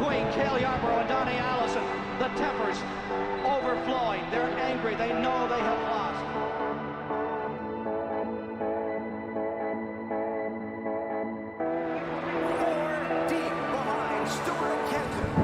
between Cale Yarborough and Donnie Allison. The tempers overflowing. They're angry. They know they have lost. Four deep behind Stewart and Kenton.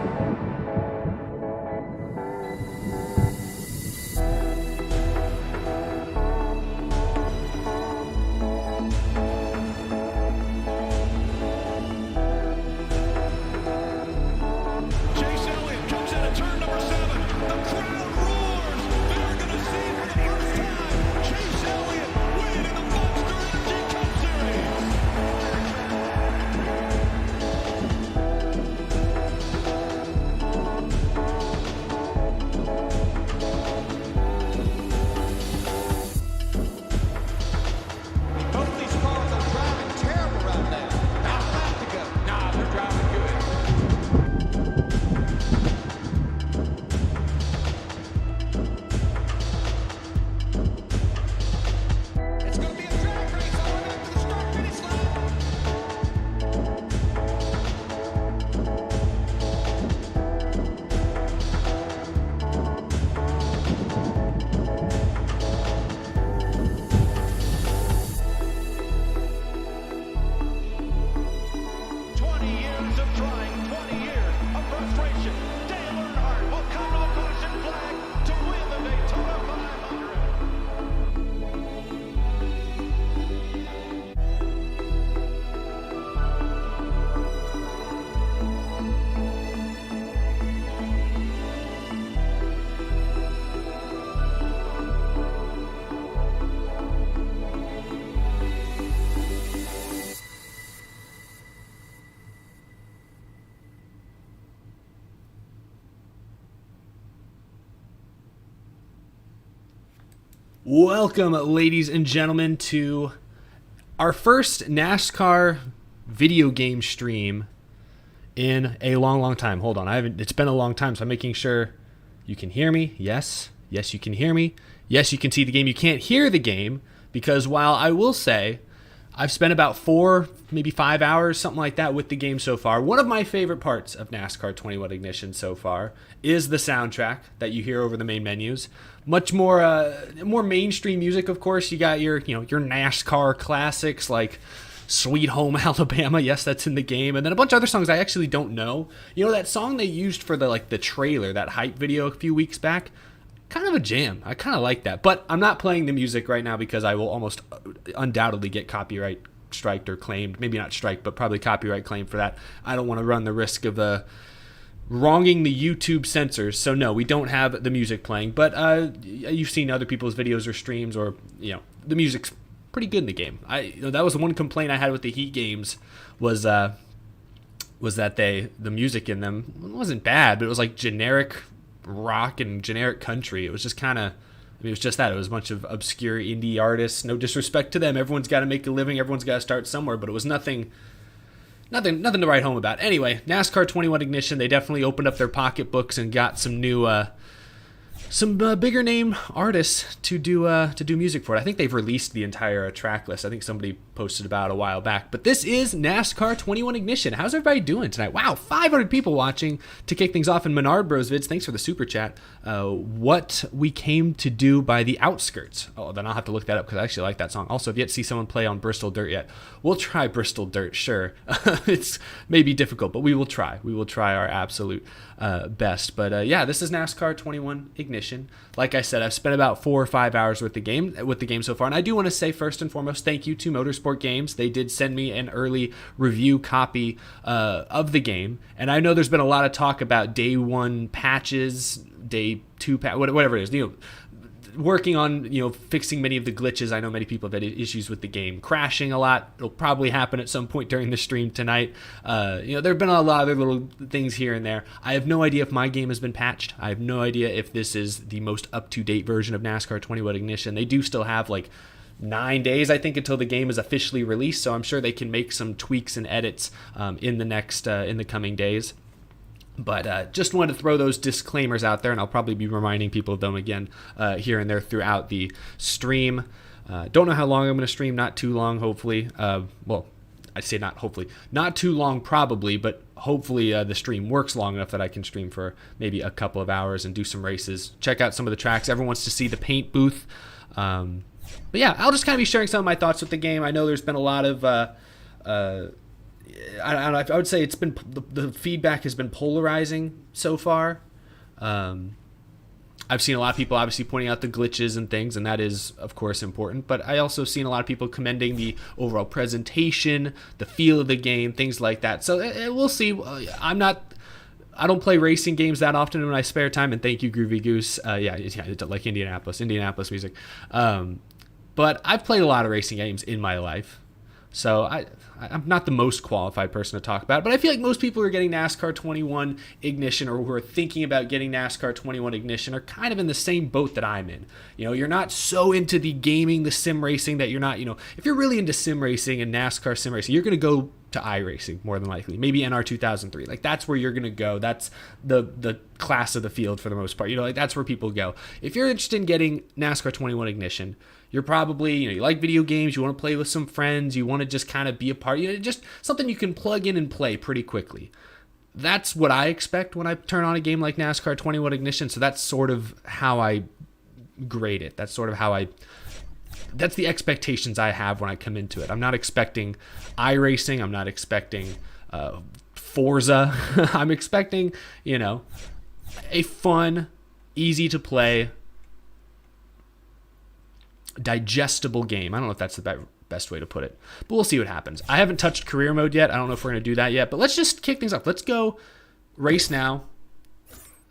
Welcome, ladies and gentlemen, to our first NASCAR video game stream in a long time. Hold on, it's been a long time, so I'm making sure you can hear me. Yes, you can hear me. Yes, you can see the game. You can't hear the game because while I will say I've spent about 4, maybe 5 hours, something like that, with the game so far. One of my favorite parts of NASCAR 21 Ignition so far is the soundtrack that you hear over the main menus. Much more mainstream music, of course. You got your NASCAR classics like Sweet Home Alabama. Yes, that's in the game. And then a bunch of other songs I actually don't know. You know, that song they used for the trailer, that hype video a few weeks back? Kind of a jam. I kind of like that. But I'm not playing the music right now because I will almost undoubtedly get copyright striked or claimed. Maybe not striked, but probably copyright claimed for that. I don't want to run the risk of wronging the YouTube censors. So no, we don't have the music playing. But you've seen other people's videos or streams, or the music's pretty good in the game. That was the one complaint I had with the Heat games was that the music in them wasn't bad, but it was like generic rock and generic country. It was just kind of, it was just that. It was a bunch of obscure indie artists. No disrespect to them. Everyone's got to make a living. Everyone's got to start somewhere. But it was nothing to write home about. Anyway, NASCAR 21 Ignition. They definitely opened up their pocketbooks and got some new, bigger name artists to do music for it. I think they've released the entire track list. I think somebody posted about a while back. But this is NASCAR 21 Ignition. How's everybody doing tonight? Wow, 500 people watching to kick things off in Menard Bros Vids. Thanks for the super chat. What We Came to Do by the Outskirts. Oh, then I'll have to look that up because I actually like that song. Also, I've yet to see someone play on Bristol Dirt yet. We'll try Bristol Dirt, sure. It's maybe difficult, but we will try. We will try our absolute best. But yeah, this is NASCAR 21 Ignition. Like I said, I've spent about 4 or 5 hours with the game so far, and I do want to say first and foremost, thank you to Motorsport Games. They did send me an early review copy of the game, and I know there's been a lot of talk about day 1 patches, day 2 whatever it is. Working on fixing many of the glitches. I know many people have had issues with the game crashing a lot. It'll probably happen at some point during the stream tonight. There have been a lot of other little things here and there. I have no idea if my game has been patched. I have no idea if this is the most up-to-date version of NASCAR 21 Ignition. They do still have 9 days, I think, until the game is officially released, so I'm sure they can make some tweaks and edits in the coming days. But just wanted to throw those disclaimers out there, and I'll probably be reminding people of them again here and there throughout the stream. Don't know how long I'm going to stream, not too long, hopefully. Well, I'd say not hopefully, not too long probably, but hopefully the stream works long enough that I can stream for maybe a couple of hours and do some races. Check out some of the tracks. Everyone wants to see the paint booth. But yeah, I'll just kind of be sharing some of my thoughts with the game. I know there's been a lot of, I don't know, I would say it's been, the feedback has been polarizing so far. I've seen a lot of people obviously pointing out the glitches and things, and that is, of course, important. But I also seen a lot of people commending the overall presentation, the feel of the game, things like that. So we'll see. I don't play racing games that often in my spare time, and thank you, Groovy Goose. Yeah, like Indianapolis music. But I've played a lot of racing games in my life. So I'm not the most qualified person to talk about it, but I feel like most people who are getting NASCAR 21 Ignition or who are thinking about getting NASCAR 21 Ignition are kind of in the same boat that I'm in. You know, you're not so into the gaming, the sim racing that you're not, you know, if you're really into sim racing and NASCAR sim racing, you're going to go to iRacing more than likely, maybe NR 2003. Like that's where you're going to go. That's the class of the field for the most part. You know, like that's where people go. If you're interested in getting NASCAR 21 Ignition, you're probably, you know, you like video games, you want to play with some friends, you want to just kind of be a part, you know, just something you can plug in and play pretty quickly. That's what I expect when I turn on a game like NASCAR 21 Ignition, so that's sort of how I grade it. That's sort of how that's the expectations I have when I come into it. I'm not expecting iRacing, I'm not expecting Forza. I'm expecting, you know, a fun, easy to play, digestible game. I don't know if that's the best way to put it, but we'll see what happens. I haven't touched career mode yet. I don't know if we're going to do that yet, but let's just kick things off. Let's go race now.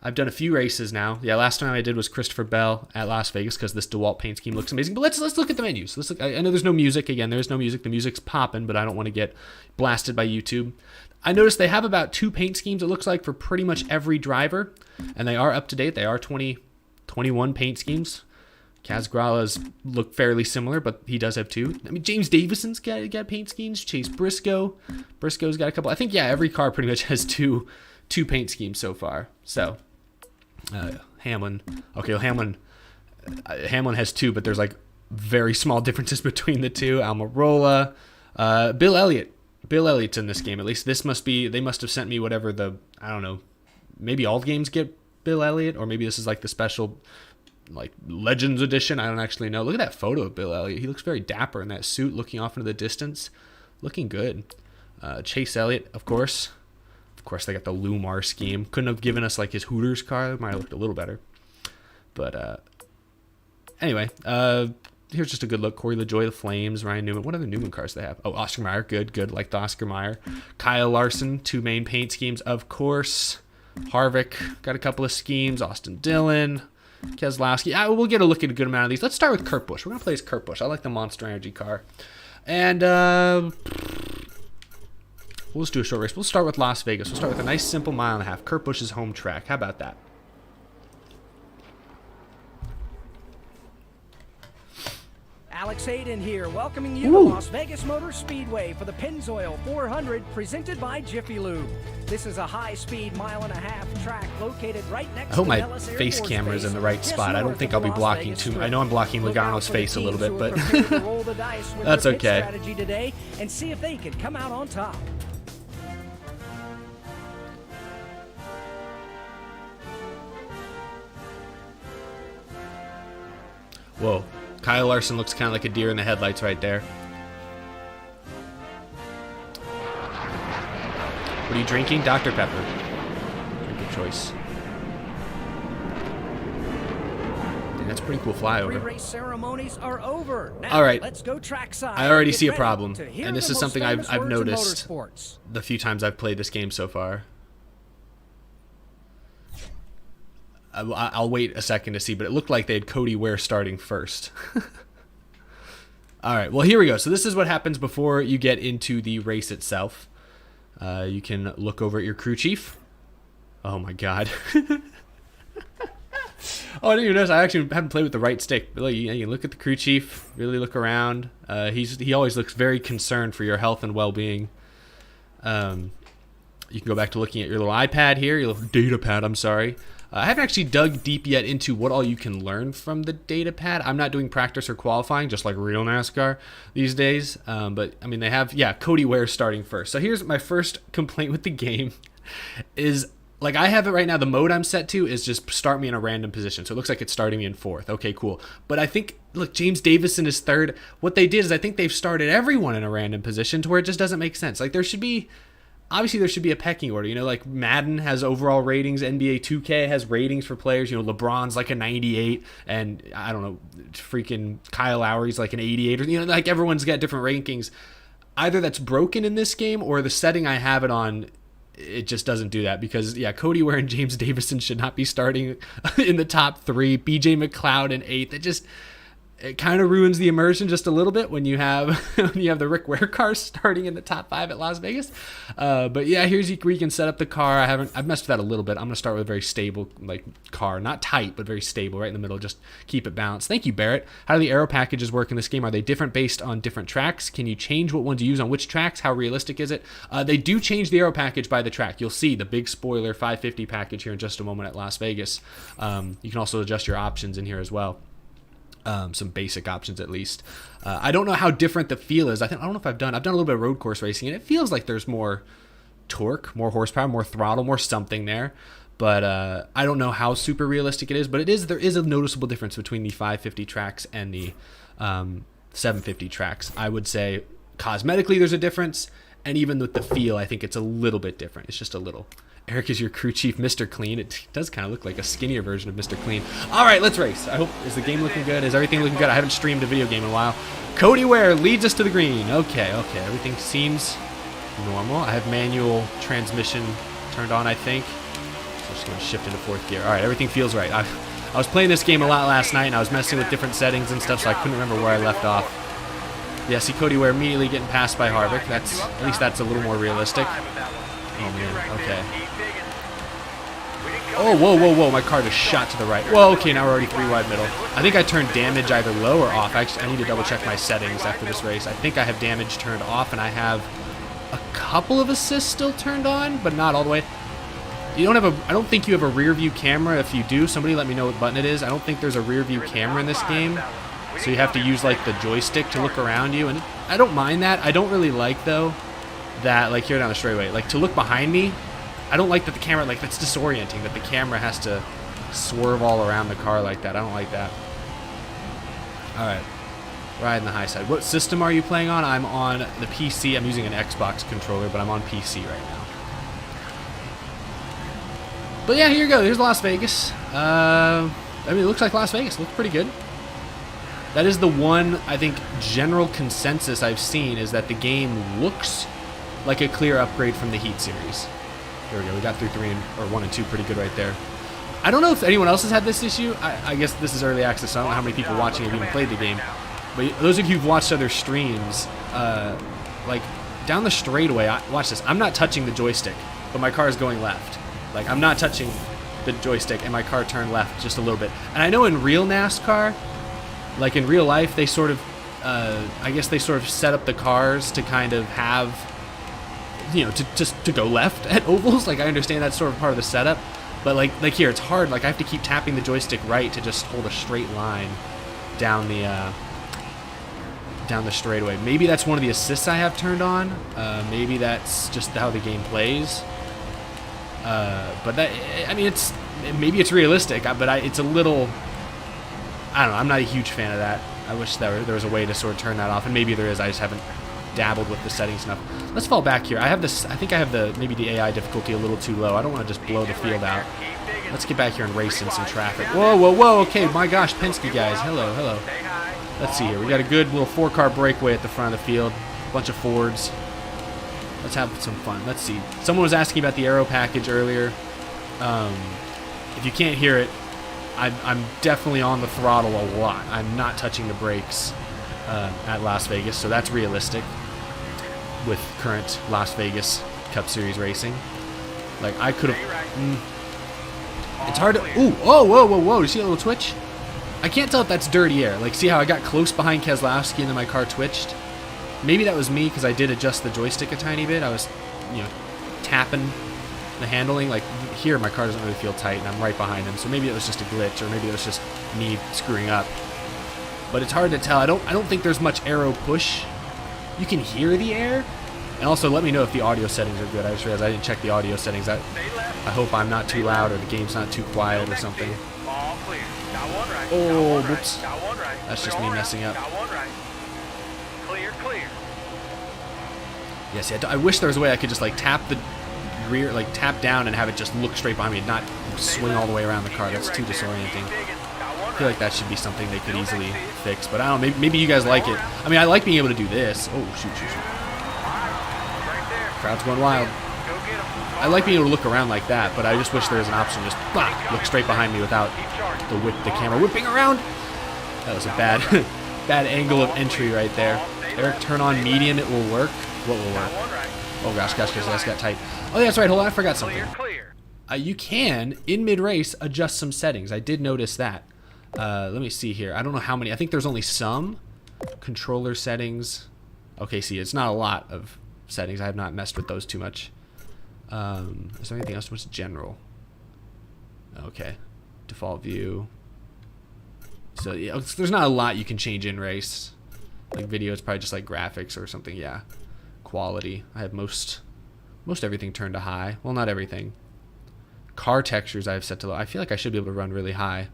I've done a few races now. Yeah, last time I did was Christopher Bell at Las Vegas because this DeWalt paint scheme looks amazing. But let's look at the menus. Let's look. I know there's no music. Again, there's no music. The music's popping, but I don't want to get blasted by YouTube. I noticed they have about 2 paint schemes, it looks like, for pretty much every driver, and they are up to date. They are 2021 paint schemes. Kaz Grala's look fairly similar, but he does have 2. I mean, James Davison's got paint schemes. Chase Briscoe's got a couple. I think, yeah, every car pretty much has two paint schemes so far. So, Hamlin. Okay, well, Hamlin has 2, but there's like very small differences between the 2. Almirola, Bill Elliott. Bill Elliott's in this game. At least they must have sent me whatever I don't know, maybe all games get Bill Elliott, or maybe this is like the special, like Legends edition. I don't actually know. Look at that photo of Bill Elliott. He looks very dapper in that suit, looking off into the distance, looking good. Chase Elliott, of course. Of course, they got the Lumar scheme. Couldn't have given us like his Hooters car. It might have looked a little better. But anyway, here's just a good look. Corey LaJoie, the Flames, Ryan Newman. What other Newman cars do they have? Oh, Oscar Mayer. Good. Like the Oscar Mayer. Kyle Larson, 2 main paint schemes, of course. Harvick, got a couple of schemes. Austin Dillon. Keselowski. We'll get a look at a good amount of these. Let's start with Kurt Busch. We're going to play as Kurt Busch. I like the Monster Energy car. And we'll just do a short race. We'll start with Las Vegas. We'll start with a nice, simple 1.5 miles. Kurt Busch's home track. How about that? Alex Hayden here, welcoming you to Las Vegas Motor Speedway for the Pennzoil 400, presented by Jiffy Lube. This is a high-speed 1.5 mile track located right next to I hope my Dallas face Air camera Force is in the right Base, spot. I don't think I'll be blocking too. I know I'm blocking Logano's face a little bit, but that's okay. Strategy today and see if they can come out on top. Whoa. Kyle Larson looks kind of like a deer in the headlights right there. What are you drinking? Dr. Pepper. Good choice. And that's a pretty cool flyover. Pre-race ceremonies are over. Now, all right. Let's go trackside. I already see a problem, and this is something I've noticed the few times I've played this game so far. I'll wait a second to see, but it looked like they had Cody Ware starting first. All right, well, here we go. So this is what happens before you get into the race itself. You can look over at your crew chief. Oh, my God. Oh, I didn't even notice. I actually haven't played with the right stick. But you can look at the crew chief, really look around. He always looks very concerned for your health and well-being. You can go back to looking at your little iPad here, your little data pad, I'm sorry. I haven't actually dug deep yet into what all you can learn from the data pad. I'm not doing practice or qualifying, just like real NASCAR these days. But I mean, they have, yeah, Cody Ware starting first. So here's my first complaint with the game is, like, I have it right now. The mode I'm set to is just start me in a random position. So it looks like it's starting me in 4th. Okay, cool. But I think, look, James Davison is 3rd. What they did is I think they've started everyone in a random position to where it just doesn't make sense. Like, there should be, obviously there should be a pecking order. You know, like Madden has overall ratings. NBA 2K has ratings for players. You know, LeBron's like a 98. And I don't know, freaking Kyle Lowry's like an 88. Or, you know, like everyone's got different rankings. Either that's broken in this game or the setting I have it on, it just doesn't do that, because yeah, Cody Ware and James Davison should not be starting in the top 3. BJ McLeod in 8th. It kind of ruins the immersion just a little bit when you have the Rick Ware cars starting in the top 5 at Las Vegas. But yeah, here's where you can set up the car. I've messed with that a little bit. I'm gonna start with a very stable like car, not tight but very stable, right in the middle. Just keep it balanced. Thank you, Barrett. How do the aero packages work in this game? Are they different based on different tracks? Can you change what ones you use on which tracks? How realistic is it? They do change the aero package by the track. You'll see the big spoiler 550 package here in just a moment at Las Vegas. You can also adjust your options in here as well. Some basic options at least. I don't know how different the feel is. I don't know if I've done a little bit of road course racing, and it feels like there's more torque, more horsepower, more throttle, more something there. But I don't know how super realistic it is. But there is a noticeable difference between the 550 tracks and the 750 tracks. I would say cosmetically there's a difference, and even with the feel, I think it's a little bit different. It's just a little. Eric is your crew chief, Mr. Clean. It does kind of look like a skinnier version of Mr. Clean. All right, let's race. Is the game looking good? Is everything looking good? I haven't streamed a video game in a while. Cody Ware leads us to the green. Okay. Everything seems normal. I have manual transmission turned on, I think. So I'm just going to shift into 4th gear. All right, everything feels right. I was playing this game a lot last night, and I was messing with different settings and stuff, so I couldn't remember where I left off. Yeah, see Cody Ware immediately getting passed by Harvick. At least that's a little more realistic. Oh, man. Okay. Oh, whoa. My car just shot to the right. Well, okay, now we're already 3 wide middle. I think I turned damage either low or off. Actually, I need to double check my settings after this race. I think I have damage turned off, and I have a couple of assists still turned on, but not all the way. I don't think you have a rear view camera. If you do, somebody let me know what button it is. I don't think there's a rear view camera in this game. So you have to use like the joystick to look around you. And I don't mind that. I don't really like though that like here down the straightaway, like to look behind me. I don't like that the camera, like that's disorienting that the camera has to swerve all around the car like that. I don't like that. All right. Riding the high side. What system are you playing on? I'm on the PC. I'm using an Xbox controller, but I'm on PC right now. But yeah, here you go. Here's Las Vegas. I mean, it looks like Las Vegas. It looks pretty good. That is the one, I think, general consensus I've seen is that the game looks like a clear upgrade from the Heat series. There we go. We got through 1 and 2 pretty good right there. I don't know if anyone else has had this issue. I guess this is early access, so I don't know how many people watching have even played the game. But those of you who've watched other streams, like down the straightaway, watch this. I'm not touching the joystick, but my car is going left. Like I'm not touching the joystick, and my car turned left just a little bit. And I know in real NASCAR, like in real life, they sort of, I guess they sort of set up the cars to kind of have, you know, to go left at ovals. Like I understand that's sort of part of the setup, but like here it's hard. Like I have to keep tapping the joystick right to just hold a straight line down the straightaway. Maybe that's one of the assists I have turned on. Maybe that's just how the game plays. But that, I mean, maybe it's realistic, but it's a little, I don't know. I'm not a huge fan of that. I wish there was a way to sort of turn that off, and maybe there is. I just haven't dabbled with the settings enough. Let's fall back here. I have this. I think I have maybe the AI difficulty a little too low. I don't want to just blow the field out. Let's get back here and race in some traffic. Whoa. Okay, my gosh, Penske guys. Hello. Let's see here. We got a good little 4-car breakaway at the front of the field. A bunch of Fords. Let's have some fun. Let's see. Someone was asking about the aero package earlier. If you can't hear it, I'm definitely on the throttle a lot. I'm not touching the brakes at Las Vegas, so that's realistic with current Las Vegas Cup Series racing. Like I could have. It's hard to. Ooh! Whoa! You see a little twitch? I can't tell if that's dirty air. Like, see how I got close behind Keselowski and then my car twitched? Maybe that was me because I did adjust the joystick a tiny bit. I was, you know, tapping the handling. Like here, my car doesn't really feel tight, and I'm right behind him. So maybe it was just a glitch, or maybe it was just me screwing up. But it's hard to tell. I don't think there's much aero push. You can hear the air. And also, let me know if the audio settings are good. I just realized I didn't check the audio settings. I hope I'm not too loud or the game's not too quiet or something. Oh, whoops. That's just me messing up. Yes, yeah, I wish there was a way I could just like tap the rear, like tap down and have it just look straight behind me and not swing all the way around the car. That's too disorienting. I feel like that should be something they could easily fix, but I don't know, maybe you guys like it. I mean, I like being able to do this. Oh, shoot. Crowd's going wild. I like being able to look around like that, but I just wish there was an option to just look straight behind me without the camera whipping around. That was a bad bad angle of entry right there. Eric, turn on medium, it will work. What will work? Oh gosh, that's got tight. Oh, that's right, hold on, I forgot something. You can, in mid-race, adjust some settings. I did notice that. Let me see here. I don't know how many. I think there's only some. Controller settings. Okay, see, it's not a lot of settings. I have not messed with those too much. Is there anything else? What's general? Okay. Default view. So, yeah, there's not a lot you can change in race. Like video, it's probably just like graphics or something, yeah. Quality. I have most everything turned to high. Well, not everything. Car textures I have set to low. I feel like I should be able to run really high.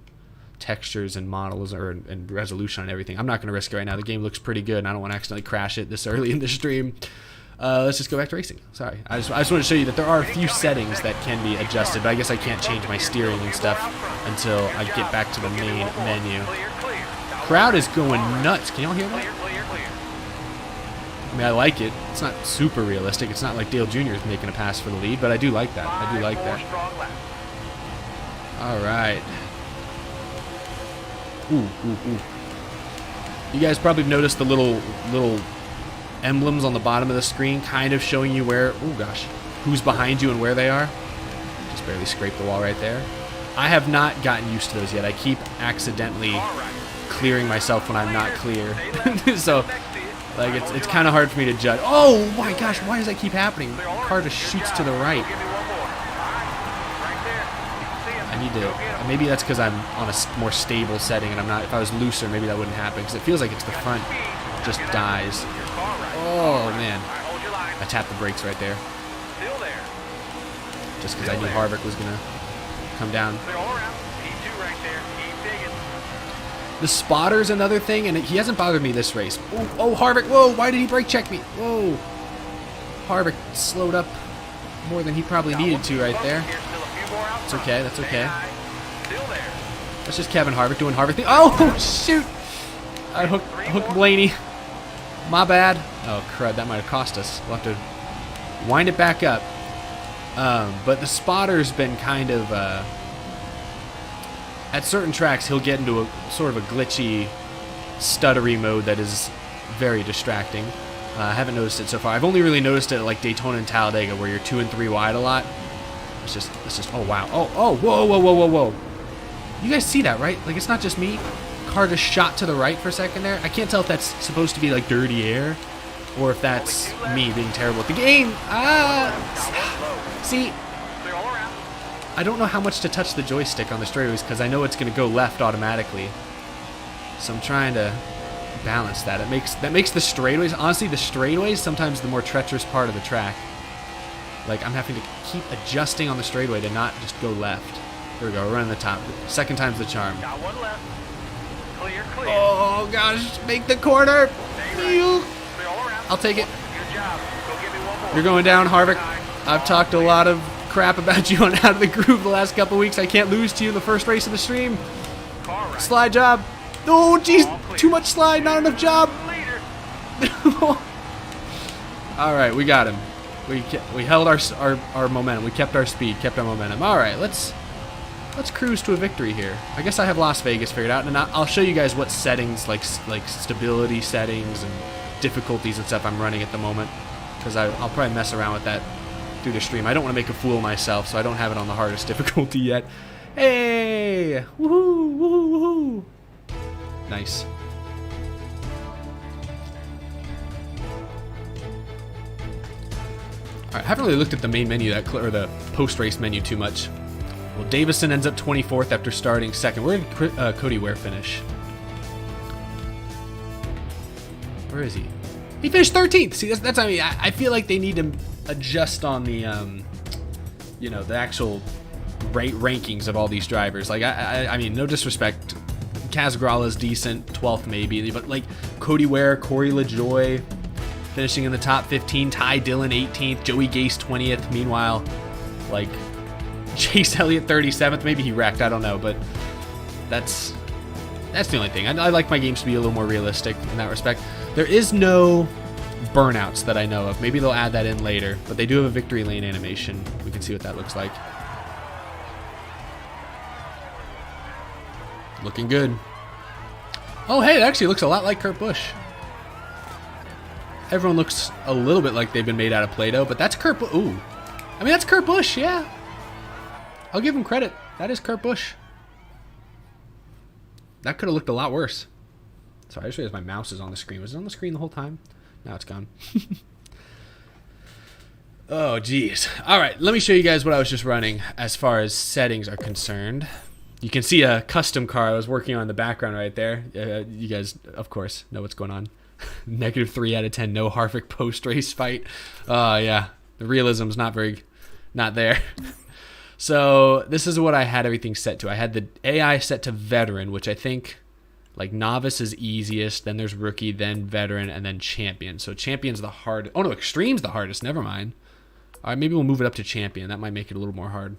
Textures and models and resolution and everything. I'm not going to risk it right now. The game looks pretty good, and I don't want to accidentally crash it this early in the stream. Let's just go back to racing. Sorry. I just want to show you that there are a few settings that can be adjusted, but I guess I can't change my steering and stuff until I get back to the main menu. Crowd is going nuts. Can y'all hear that? I mean, I like it. It's not super realistic. It's not like Dale Jr. is making a pass for the lead, but I do like that. I do like that. All right. Ooh. You guys probably noticed the little emblems on the bottom of the screen kind of showing you where, oh gosh, who's behind you and where they are. Just barely scraped the wall right there. I have not gotten used to those yet. I keep accidentally clearing myself when I'm not clear. So, like, it's kind of hard for me to judge. Oh my gosh, why does that keep happening? The car just shoots to the right. I need to, maybe that's because I'm on a more stable setting and I'm not, if I was looser, maybe that wouldn't happen, because it feels like it's the front just dies. Oh man, I tapped the brakes right there. Just because I knew Harvick was gonna come down. The spotter's another thing, and he hasn't bothered me this race. Oh, Harvick, whoa, why did he brake check me? Whoa. Harvick slowed up more than he probably needed to right there. It's okay, that's okay. That's just Kevin Harvick doing Harvick thing. Oh, shoot. I hooked Blaney. My bad. Oh, crud, that might have cost us. We'll have to wind it back up. But the spotter's been kind of, at certain tracks, he'll get into a sort of a glitchy, stuttery mode that is very distracting. I haven't noticed it so far. I've only really noticed it at like Daytona and Talladega, where you're 2 and 3 wide a lot. It's just, oh wow. Oh, whoa. You guys see that, right? Like, it's not just me. Car just shot to the right for a second there. I can't tell if that's supposed to be like dirty air or if that's me being terrible at the game. See, I don't know how much to touch the joystick on the straightaways because I know it's going to go left automatically. So I'm trying to balance that. That makes the straightaways, honestly, the straightaways sometimes the more treacherous part of the track. Like, I'm having to keep adjusting on the straightaway to not just go left. Here we go, we're running the top. Second time's the charm. Got one left. Clear. Oh gosh, make the corner. I'll take it. Good job. Go get me one more. You're going down, Harvick. I've talked a lot of crap about you on Out of the Groove the last couple weeks. I can't lose to you in the first race of the stream. Slide job. Oh, jeez. Too much slide, not enough job. All right, we got him. We held our momentum. We kept our speed, kept our momentum. All right, let's cruise to a victory here. I guess I have Las Vegas figured out, and I'll show you guys what settings, like stability settings and difficulties and stuff I'm running at the moment, because I'll probably mess around with that through the stream. I don't want to make a fool of myself, so I don't have it on the hardest difficulty yet. Hey! Woohoo! Woohoo! Woohoo! Nice. All right, haven't really looked at the main menu or the post-race menu too much. Well, Davison ends up 24th after starting second. Where did Cody Ware finish? Where is he? He finished 13th. See, that's I mean, I feel like they need to adjust on the, you know, the actual rankings of all these drivers. Like, I mean, no disrespect. Casgrala's decent, 12th maybe, but like Cody Ware, Corey LaJoie finishing in the top 15, Ty Dillon 18th, Joey Gase 20th. Meanwhile, like Chase Elliott 37th. Maybe he wrecked, I don't know, but that's the only thing. I like my games to be a little more realistic in that respect. There is no burnouts that I know of. Maybe they'll add that in later, but they do have a victory lane animation. We can see what that looks like. Looking good. Oh, hey, it actually looks a lot like Kurt Busch. Everyone looks a little bit like they've been made out of Play-Doh, but that's Kurt Busch. Ooh. I mean, that's Kurt Busch, yeah. I'll give him credit. That is Kurt Busch. That could have looked a lot worse. Sorry, I just realized my mouse is on the screen. Was it on the screen the whole time? Now it's gone. Oh, geez. All right, let me show you guys what I was just running as far as settings are concerned. You can see a custom car I was working on in the background right there. You guys, of course, know what's going on. -3 out of 10, no Harvick post-race fight. Yeah, the realism's not there. So this is what I had everything set to. I had the AI set to veteran, which I think like novice is easiest, then there's rookie, then veteran, and then champion. So champion's the hard. Oh no, extreme's the hardest. Never mind. All right, maybe we'll move it up to champion. That might make it a little more hard.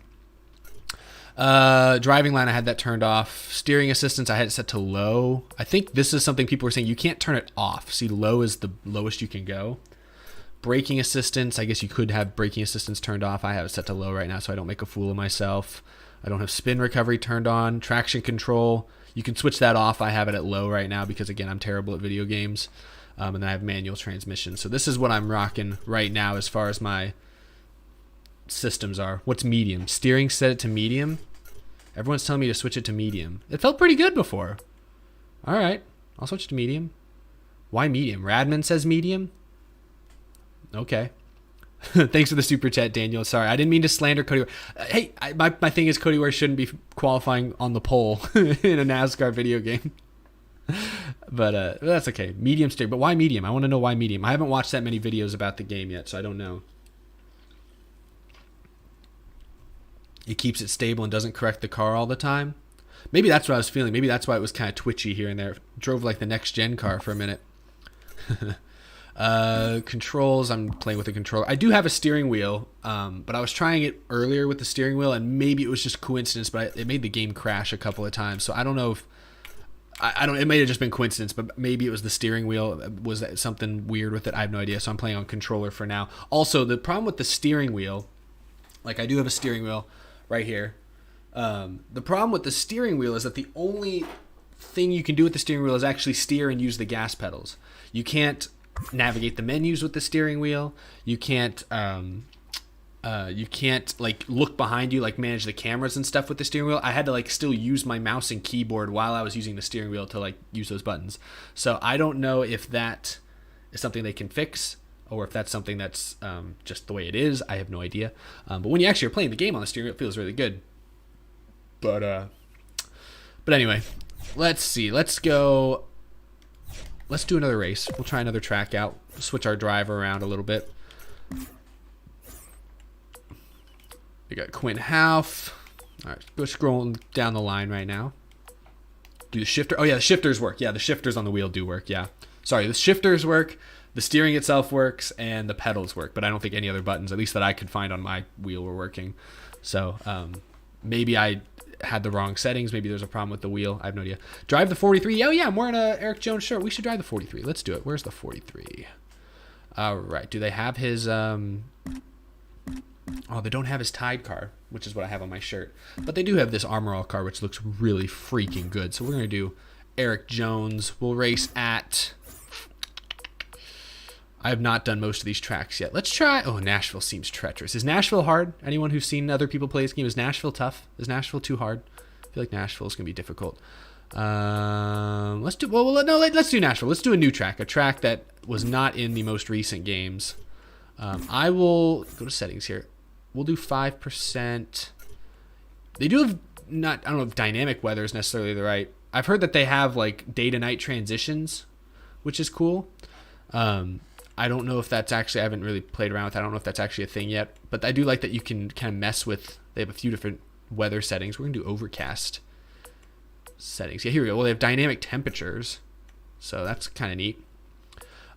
Driving line, I had that turned off. Steering assistance, I had it set to low. I think this is something people were saying you can't turn it off. See, low is the lowest you can go. Braking assistance, I guess you could have braking assistance turned off. I have it set to low right now so I don't make a fool of myself. I don't have spin recovery turned on. Traction control, you can switch that off. I have it at low right now because, again, I'm terrible at video games. And then I have manual transmission. So this is what I'm rocking right now as far as my systems are. What's medium? Steering, set it to medium. Everyone's telling me to switch it to medium. It felt pretty good before. All right, I'll switch to medium. Why medium? Radman says medium. Okay. Thanks for the super chat, Daniel. Sorry, I didn't mean to slander Cody Ware. Hey, my thing is Cody Ware shouldn't be qualifying on the pole in a NASCAR video game. But that's okay. Medium steering. But why medium? I want to know why medium. I haven't watched that many videos about the game yet, so I don't know. It keeps it stable and doesn't correct the car all the time. Maybe that's what I was feeling. Maybe that's why it was kind of twitchy here and there. Drove like the next gen car for a minute. Controls, I'm playing with a controller. I do have a steering wheel, but I was trying it earlier with the steering wheel, and maybe it was just coincidence, but it made the game crash a couple of times. So I don't know if I don't. It may have just been coincidence, but maybe it was the steering wheel. Was that something weird with it? I have no idea. So I'm playing on controller for now. Also, the problem with the steering wheel, like I do have a steering wheel right here. The problem with the steering wheel is that the only thing you can do with the steering wheel is actually steer and use the gas pedals. You can't navigate the menus with the steering wheel. You can't like look behind you, like manage the cameras and stuff with the steering wheel. I had to like still use my mouse and keyboard while I was using the steering wheel to like use those buttons. So I don't know if that is something they can fix or if that's something that's just the way it is. I have no idea. But when you actually are playing the game on the steering wheel, it feels really good. But anyway, let's see. Let's go. Let's do another race. We'll try another track out. Switch our driver around a little bit. We got Quinn Houff. All right, go scrolling down the line right now. Do the shifter? Oh yeah, the shifters work. Yeah, the shifters on the wheel do work. Yeah. Sorry, the shifters work. The steering itself works, and the pedals work. But I don't think any other buttons, at least that I could find on my wheel, were working. So maybe I had the wrong settings. Maybe there's a problem with the wheel. I have no idea. Drive the 43. Oh yeah, I'm wearing a Eric Jones shirt. We should drive the 43. Let's do it. Where's the 43? All right. Do they have his? Oh, they don't have his Tide car, which is what I have on my shirt. But they do have this Armor All car, which looks really freaking good. So we're gonna do Eric Jones. We'll race at. I have not done most of these tracks yet. Let's try. Oh, Nashville seems treacherous. Is Nashville hard? Anyone who's seen other people play this game, is Nashville tough? Is Nashville too hard? I feel like Nashville is gonna be difficult. Let's do. Well, no. Let's do Nashville. Let's do a new track. A track that was not in the most recent games. I will go to settings here. We'll do 5%. They do have I don't know if dynamic weather is necessarily the right. I've heard that they have like day to night transitions, which is cool. I don't know if that's actually, I haven't really played around with it. I don't know if that's actually a thing yet, but I do like that you can kind of mess with, they have a few different weather settings. We're going to do overcast settings. Yeah, here we go. Well, they have dynamic temperatures, so that's kind of neat.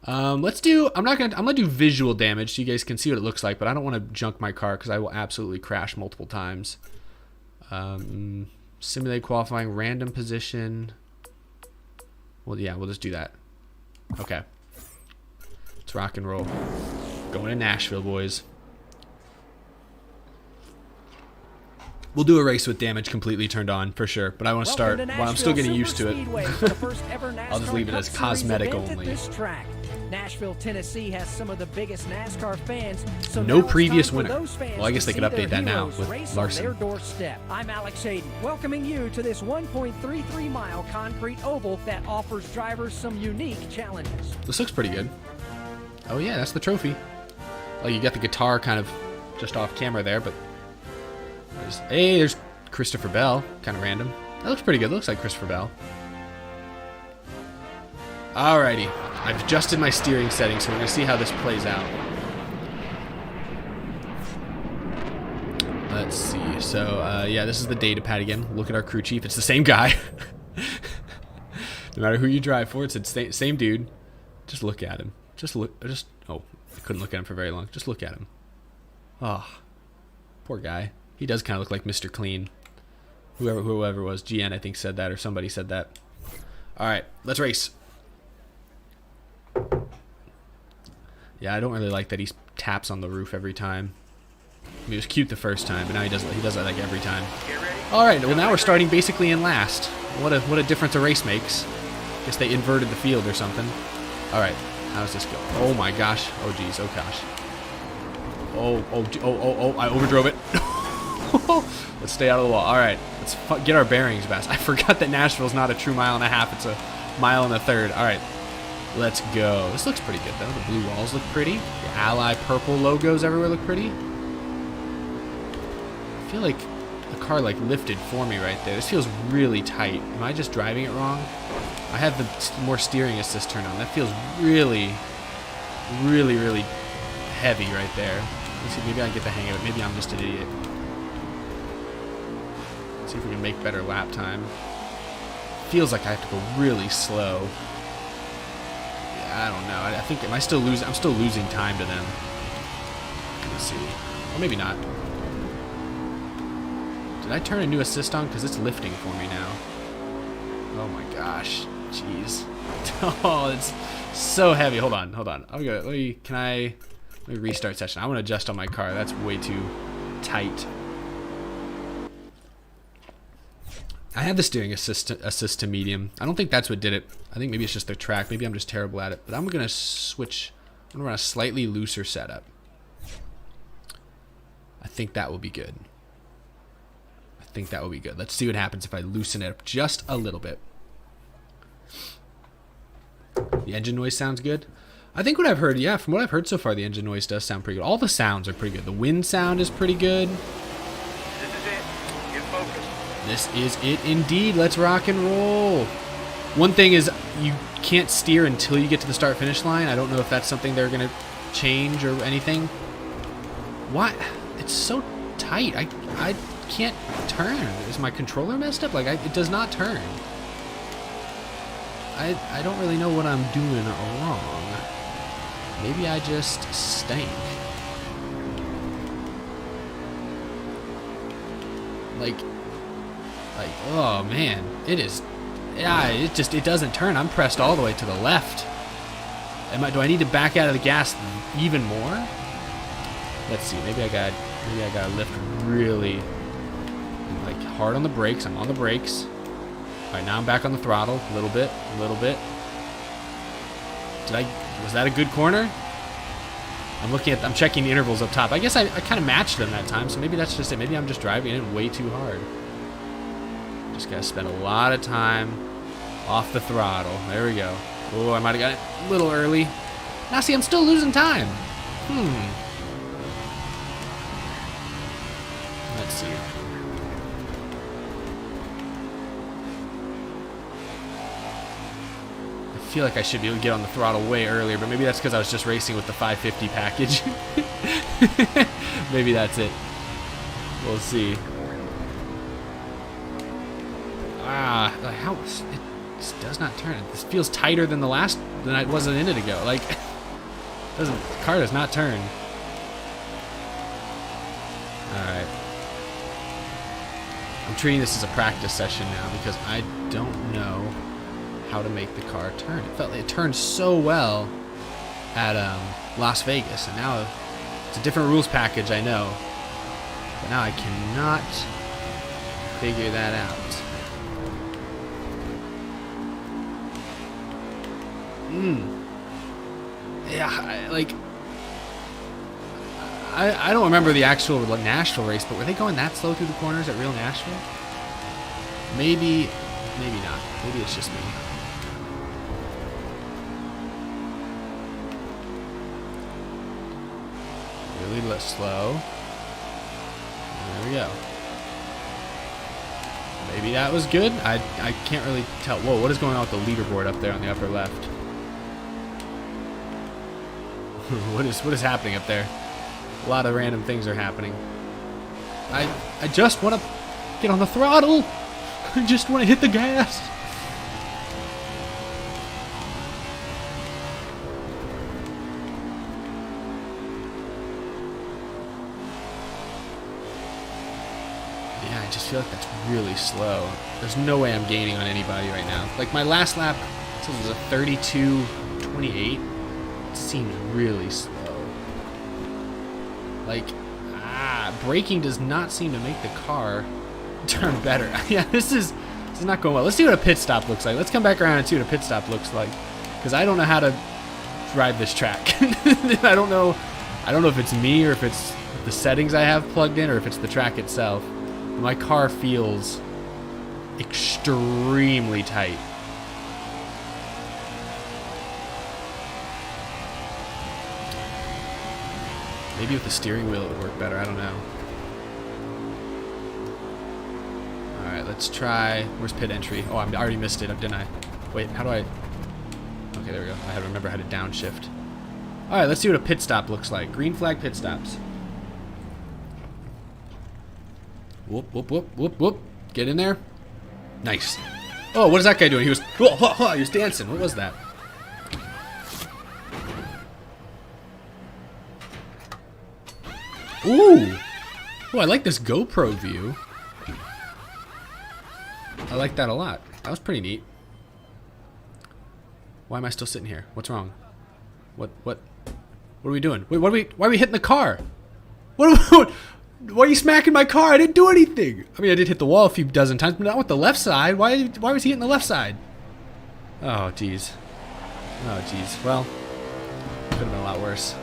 Let's do, I'm going to do visual damage so you guys can see what it looks like, but I don't want to junk my car because I will absolutely crash multiple times. Simulate qualifying, random position. Well, yeah, we'll just do that. Okay. Let's rock and roll. Going to Nashville, boys. We'll do a race with damage completely turned on for sure, but I want to start while I'm still getting used to it. I'll just leave it as cosmetic only. Nashville, Tennessee has some of the biggest NASCAR fans. So no previous winner. Well, I guess they could update that now with Larson. Their doorstep. I'm Alex Hayden, welcoming you to this 1.33 mile concrete oval that offers drivers some unique challenges. This looks pretty good. Oh yeah, that's the trophy. Like you got the guitar kind of just off camera there, but there's Christopher Bell, kind of random. That looks pretty good. It looks like Christopher Bell. Alrighty, I've adjusted my steering settings, so we're going to see how this plays out. Let's see. So, yeah, this is the data pad again. Look at our crew chief. It's the same guy. No matter who you drive for, it's the same dude. Just look at him. Oh, I couldn't look at him for very long. Just look at him. Oh, poor guy. He does kind of look like Mr. Clean. Whoever it was, GN I think said that, or somebody said that. All right, let's race. Yeah, I don't really like that he taps on the roof every time. I mean, it was cute the first time, but now he does it like every time. All right, well now we're starting basically in last. What a difference a race makes. Guess they inverted the field or something. All right, how's this go? Oh my gosh. Oh geez. Oh gosh. Oh! I overdrove it. Let's stay out of the wall. All right, let's get our bearings best. I forgot that Nashville's not a true mile and a half. It's a mile and a third. All right. Let's go. This looks pretty good, though. The blue walls look pretty. The Ally purple logos everywhere look pretty. I feel like the car like lifted for me right there. This feels really tight. Am I just driving it wrong? I have the more steering assist turned on. That feels really, really, really heavy right there. Let's see, maybe I can get the hang of it. Maybe I'm just an idiot. Let's see if we can make better lap time. Feels like I have to go really slow. I don't know. I think I'm still losing time to them. Let's see. Or maybe not. Did I turn a new assist on? Because it's lifting for me now. Oh my gosh. Jeez. Oh, it's so heavy. Hold on. I'll go. Let me restart session. I want to adjust on my car. That's way too tight. I have the steering assist to medium. I don't think that's what did it. I think maybe it's just the track. Maybe I'm just terrible at it. But I'm going to switch. I'm going to run a slightly looser setup. I think that will be good. Let's see what happens if I loosen it up just a little bit. The engine noise sounds good. I think what I've heard, yeah, from what I've heard so far, the engine noise does sound pretty good. All the sounds are pretty good. The wind sound is pretty good. This is it. Get focused. This is it indeed. Let's rock and roll. One thing is you can't steer until you get to the start-finish line. I don't know if that's something they're going to change or anything. What? It's so tight. I can't turn. Is my controller messed up? Like, it does not turn. I don't really know what I'm doing wrong. Maybe I just stink. Like, oh man, it is. Yeah, it doesn't turn. I'm pressed all the way to the left. Do I need to back out of the gas even more? Let's see. Maybe I gotta lift really like hard on the brakes. I'm on the brakes. All right, now I'm back on the throttle. A little bit. Was that a good corner? I'm checking the intervals up top. I guess I kind of matched them that time, so maybe that's just it. Maybe I'm just driving it way too hard. Just gotta spend a lot of time off the throttle. There we go. Oh, I might have got it a little early. Now see, I'm still losing time. Let's see. I feel like I should be able to get on the throttle way earlier, but maybe that's because I was just racing with the 550 package. Maybe that's it. We'll see. Like how it just does not turn. This feels tighter than the last than I was a minute ago. Like, the car does not turn. All right. I'm treating this as a practice session now because I don't know how to make the car turn. It turned so well at Las Vegas, and now it's a different rules package, I know, but now I cannot figure that out. Yeah, I don't remember the actual Nashville race, but were they going that slow through the corners at real Nashville? Maybe not. Maybe it's just me. Really slow. There we go. Maybe that was good. I can't really tell. Whoa, what is going on with the leaderboard up there on the upper left? What is happening up there? A lot of random things are happening. I just want to get on the throttle. I just want to hit the gas. Yeah, I just feel like that's really slow. There's no way I'm gaining on anybody right now. Like my last lap, this was a 32:28. It seemed really slow. Like, braking does not seem to make the car turn better. Yeah, this is not going well. Let's see what a pit stop looks like. Let's come back around and see what a pit stop looks like, because I don't know how to drive this track. I don't know if it's me or if it's the settings I have plugged in or if it's the track itself. My car feels extremely tight. Maybe with the steering wheel it would work better. I don't know. Alright, let's try. Where's pit entry? Oh, I already missed it, didn't I? Wait, how do I... Okay, there we go. I had to remember how to downshift. Alright, let's see what a pit stop looks like. Green flag pit stops. Whoop, whoop, whoop, whoop, whoop. Get in there. Nice. Oh, what is that guy doing? He was... He was dancing. What was that? Ooh! Oh, I like this GoPro view. I like that a lot. That was pretty neat. Why am I still sitting here? What's wrong? What are we doing? Wait, why are we hitting the car? Why are you smacking my car? I didn't do anything. I mean, I did hit the wall a few dozen times, but not with the left side. Why was he hitting the left side? Oh, jeez. Oh, jeez. Well, could have been a lot worse.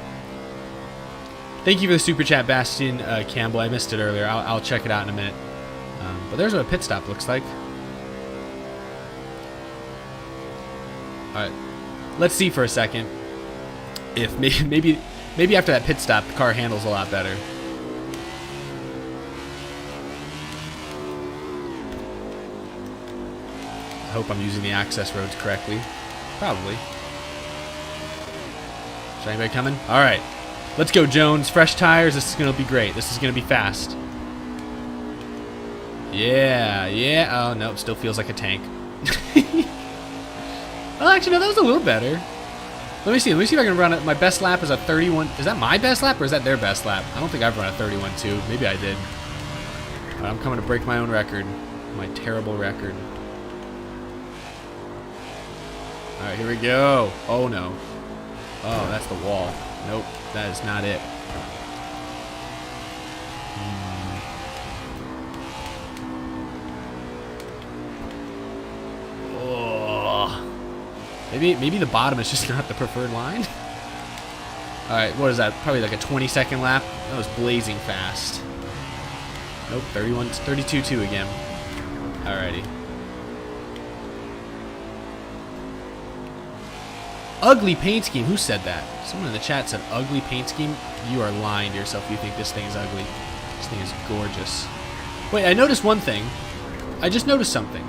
Thank you for the super chat, Bastian Campbell. I missed it earlier. I'll check it out in a minute. But there's what a pit stop looks like. All right, let's see for a second if maybe after that pit stop the car handles a lot better. I hope I'm using the access roads correctly. Probably. Is anybody coming? All right. Let's go, Jones. Fresh tires. This is going to be great. This is going to be fast. Yeah. Oh, no. It still feels like a tank. Oh, actually, no. That was a little better. Let me see if I can run it. My best lap is a 31. Is that my best lap or is that their best lap? I don't think I've run a 31.2. Maybe I did. All right, I'm coming to break my own record. My terrible record. All right, here we go. Oh, no. Oh, that's the wall. Nope, that is not it. Oh. Maybe the bottom is just not the preferred line. All right, what is that? Probably like a 20-second lap. That was blazing fast. Nope, 32.2 again. Alrighty. Ugly paint scheme. Who said that? Someone in the chat said ugly paint scheme. You are lying to yourself if you think this thing is ugly. This thing is gorgeous. Wait, I noticed one thing. I just noticed something.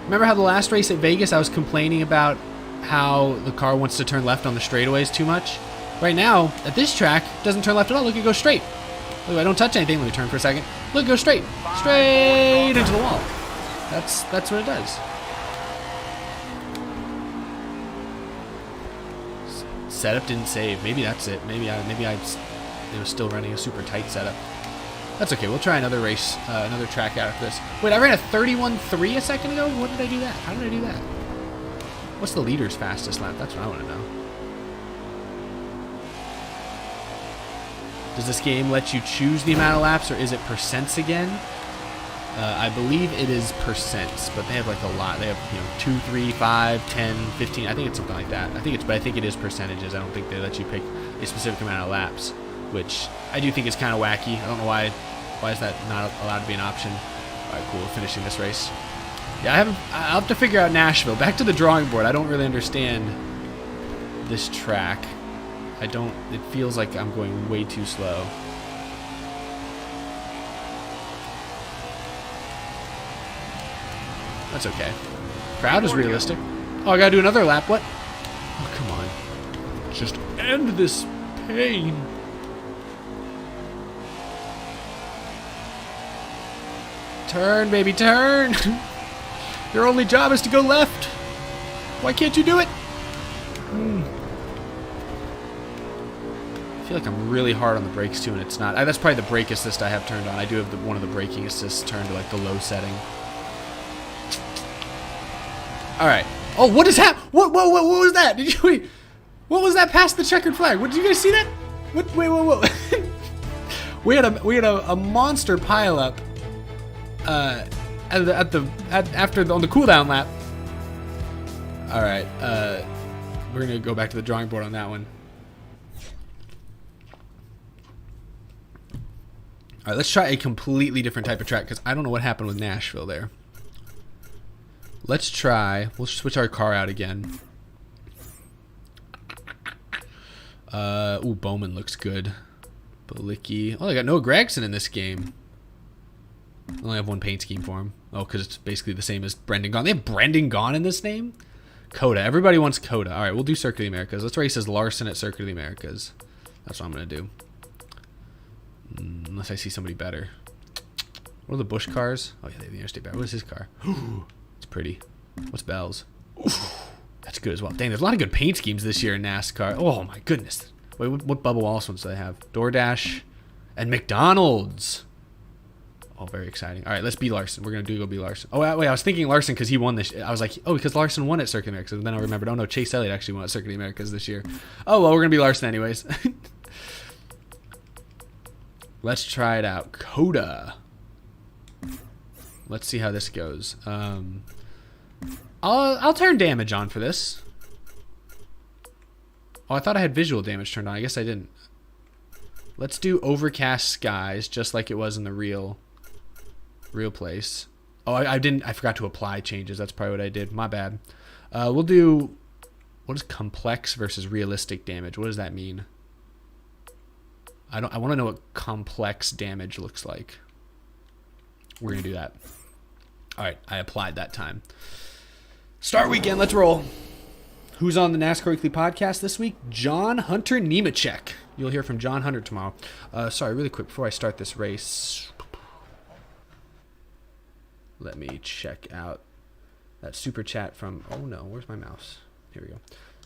Remember how the last race at Vegas I was complaining about how the car wants to turn left on the straightaways too much? Right now, at this track, it doesn't turn left at all. Look, it goes straight. Look, I don't touch anything. Let me turn for a second. Look, it goes straight. Straight into the wall. That's what it does. Setup didn't save. Maybe that's it. Maybe it was still running a super tight setup. That's okay. We'll try another race, another track out after this. Wait, I ran a 31.3 a second ago? What did I do that? How did I do that? What's the leader's fastest lap? That's what I want to know. Does this game let you choose the amount of laps, or is it percents again? I believe it is percents, but they have like a lot. They have 2, 3, 5, 10, 15. I think it's something like that. But I think it is percentages. I don't think they let you pick a specific amount of laps, which I do think is kind of wacky. I don't know why. Why is that not allowed to be an option? All right, cool. We're finishing this race. Yeah, I'll have to figure out Nashville. Back to the drawing board. I don't really understand this track. It feels like I'm going way too slow. That's okay. Crowd is realistic. Oh, I gotta do another lap. What? Oh, come on. Just end this pain. Turn, baby, turn. Your only job is to go left. Why can't you do it? I feel like I'm really hard on the brakes too, and it's not. That's probably the brake assist I have turned on. I do have one of the braking assists turned to like the low setting. All right. Oh, what is that? What was that? Did you wait? What was that past the checkered flag? Did you guys see that? What? Wait. we had a monster pileup. On the cooldown lap. All right. We're gonna go back to the drawing board on that one. All right. Let's try a completely different type of track because I don't know what happened with Nashville there. Let's try. We'll switch our car out again. Ooh, Bowman looks good. Balicki. Oh, they got Noah Gragson in this game. I only have one paint scheme for him. Oh, because it's basically the same as Brendan Gaughan. They have Brendan Gaughan in this name? Coda. Everybody wants Coda. All right, we'll do Circuit of the Americas. Let's race as Larson at Circuit of the Americas. That's what I'm going to do. Unless I see somebody better. What are the Busch cars? Oh, yeah, they have the Interstate Battle. What is his car? It's pretty. What's Bell's? That's good as well. Dang, there's a lot of good paint schemes this year in NASCAR. Oh, my goodness. Wait, what Bubba Wallace ones do they have? DoorDash and McDonald's. Oh, very exciting. All right, let's be Larson. We're going to go be Larson. Oh, wait, I was thinking Larson because he won this. I was like, oh, because Larson won at Circuit of the Americas. And then I remembered, oh, no, Chase Elliott actually won at Circuit of the Americas this year. Oh, well, we're going to be Larson anyways. Let's try it out. Coda. Let's see how this goes. I'll turn damage on for this. Oh, I thought I had visual damage turned on. I guess I didn't. Let's do overcast skies, just like it was in the real place. Oh, I didn't. I forgot to apply changes. That's probably what I did. My bad. We'll do. What is complex versus realistic damage? What does that mean? I want to know what complex damage looks like. We're gonna do that. All right, I applied that time. Start weekend. Let's roll. Who's on the NASCAR Weekly Podcast this week? John Hunter Nemechek. You'll hear from John Hunter tomorrow. Sorry, really quick, before I start this race, let me check out that super chat from, oh no, where's my mouse? Here we go.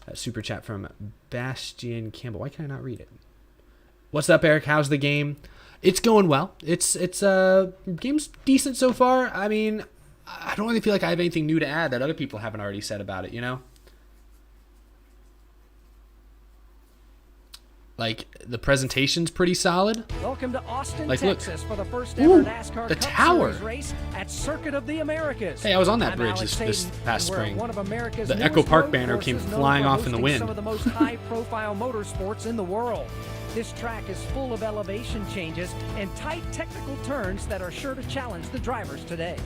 That super chat from Bastian Campbell. Why can I not read it? What's up, Eric? How's the game? It's going well. It's game's decent so far. I mean, I don't really feel like I have anything new to add that other people haven't already said about it, you know? Like, the presentation's pretty solid. Welcome to Austin, like, Texas, look. for the first ever Ooh, NASCAR the Cup tower. Series race at Circuit of the Americas. Hey, I was on that I'm bridge Alex this Hayden, past and we're at spring. one of America's The newest Echo Park road banner came courses, known flying for off in the hosting wind. Some of the most high-profile motorsports in the world. This track is full of elevation changes and tight technical turns that are sure to challenge the drivers today.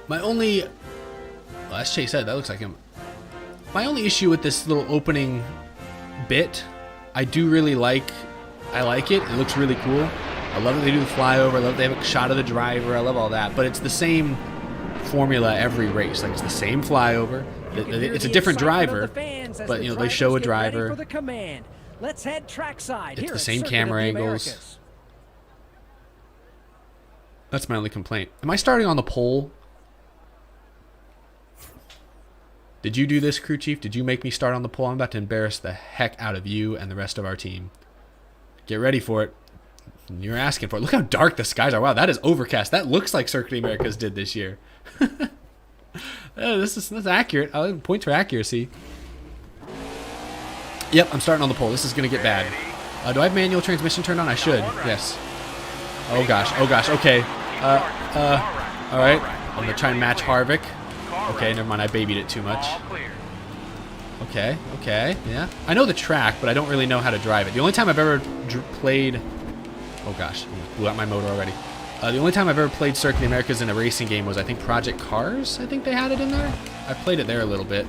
My only... Well, that's Chase Ed. That looks like him. My only issue with this little opening bit, I do really like... I like it. It looks really cool. I love that they do the flyover. I love that they have a shot of the driver. I love all that. But it's the same formula every race. Like, it's the same flyover. It's a different driver. But, you know, they show a driver. Let's head trackside. It's the same camera angles. That's my only complaint. Am I starting on the pole? Did you do this, crew chief? Did you make me start on the pole? I'm about to embarrass the heck out of you and the rest of our team. Get ready for it. You're asking for it. Look how dark the skies are. Wow, that is overcast. That looks like Circuit of the Americas did this year. That's accurate. Points for accuracy. Yep, I'm starting on the pole. This is going to get bad. Do I have manual transmission turned on? I should. Yes. Oh, gosh. Oh, gosh. Okay. All right. I'm going to try and match Harvick. Okay, never mind. I babied it too much. Okay. Okay. Yeah. I know the track, but I don't really know how to drive it. The only time I've ever played... Oh, gosh. I blew out my motor already. The only time I've ever played Circuit of the Americas in a racing game was, I think, Project Cars. I think they had it in there. I played it there a little bit,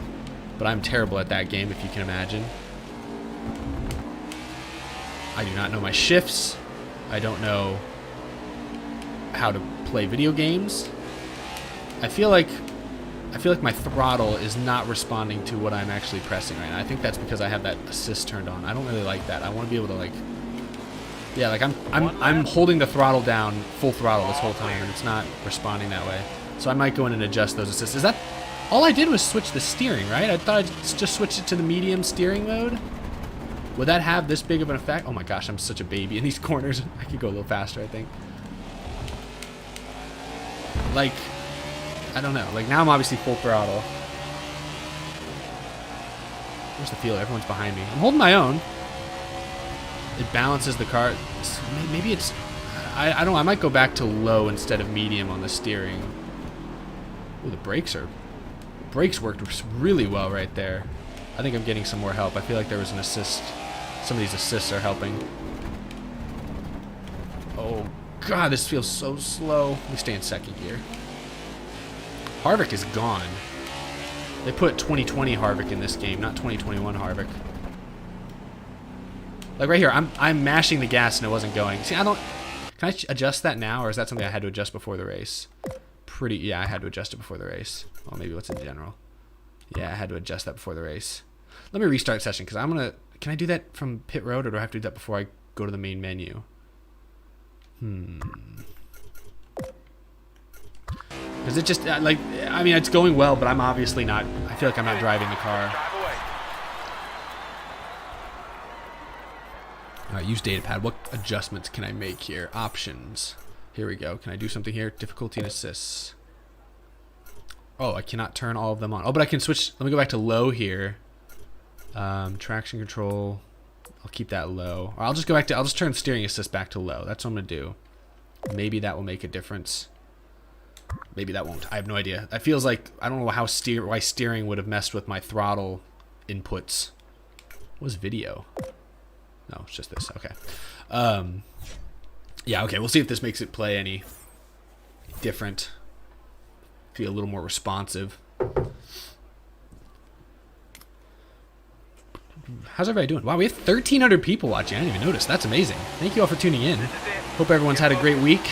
but I'm terrible at that game, if you can imagine. I do not know my shifts. I don't know how to play video games. I feel like my throttle is not responding to what I'm actually pressing right now. I think that's because I have that assist turned on. I don't really like that. I want to be able to, like... Yeah, like I'm holding the throttle down full throttle this whole time, and it's not responding that way. So I might go in and adjust those assists. Is that... All I did was switch the steering, right? I thought I'd just switch it to the medium steering mode. Would that have this big of an effect? Oh my gosh, I'm such a baby in these corners. I could go a little faster, I think. Like, I don't know. Like, now I'm obviously full throttle. Where's the field? Everyone's behind me. I'm holding my own. It balances the car. Maybe it's... I don't know. I might go back to low instead of medium on the steering. Ooh, the brakes worked really well right there. I think I'm getting some more help. I feel like there was an assist. Some of these assists are helping. Oh, God, this feels so slow. Let me stay in second gear. Harvick is gone. They put 2020 Harvick in this game, not 2021 Harvick. Like right here, I'm mashing the gas and it wasn't going. See, I don't... Can I adjust that now, or is that something I had to adjust before the race? Yeah, I had to adjust it before the race. Well, maybe what's in general. Yeah, I had to adjust that before the race. Let me restart session, because I'm going to... Can I do that from pit road, or do I have to do that before I go to the main menu? Because it just, like, I mean, it's going well, but I'm obviously not... I feel like I'm not driving the car. All right, use datapad. What adjustments can I make here? Options. Here we go. Can I do something here? Difficulty and assists. Oh, I cannot turn all of them on. Oh, but I can switch. Let me go back to low here. Traction control. I'll keep that low. Or I'll just go back to, I'll just turn steering assist back to low. That's what I'm going to do. Maybe that will make a difference. Maybe that won't. I have no idea. It feels like, I don't know how why steering would have messed with my throttle inputs. What was video? No, it's just this. Okay. Yeah, okay. We'll see if this makes it play any different. Feel a little more responsive. How's everybody doing? Wow, we have 1,300 people watching. I didn't even notice. That's amazing. Thank you all for tuning in. Hope everyone's had a great week.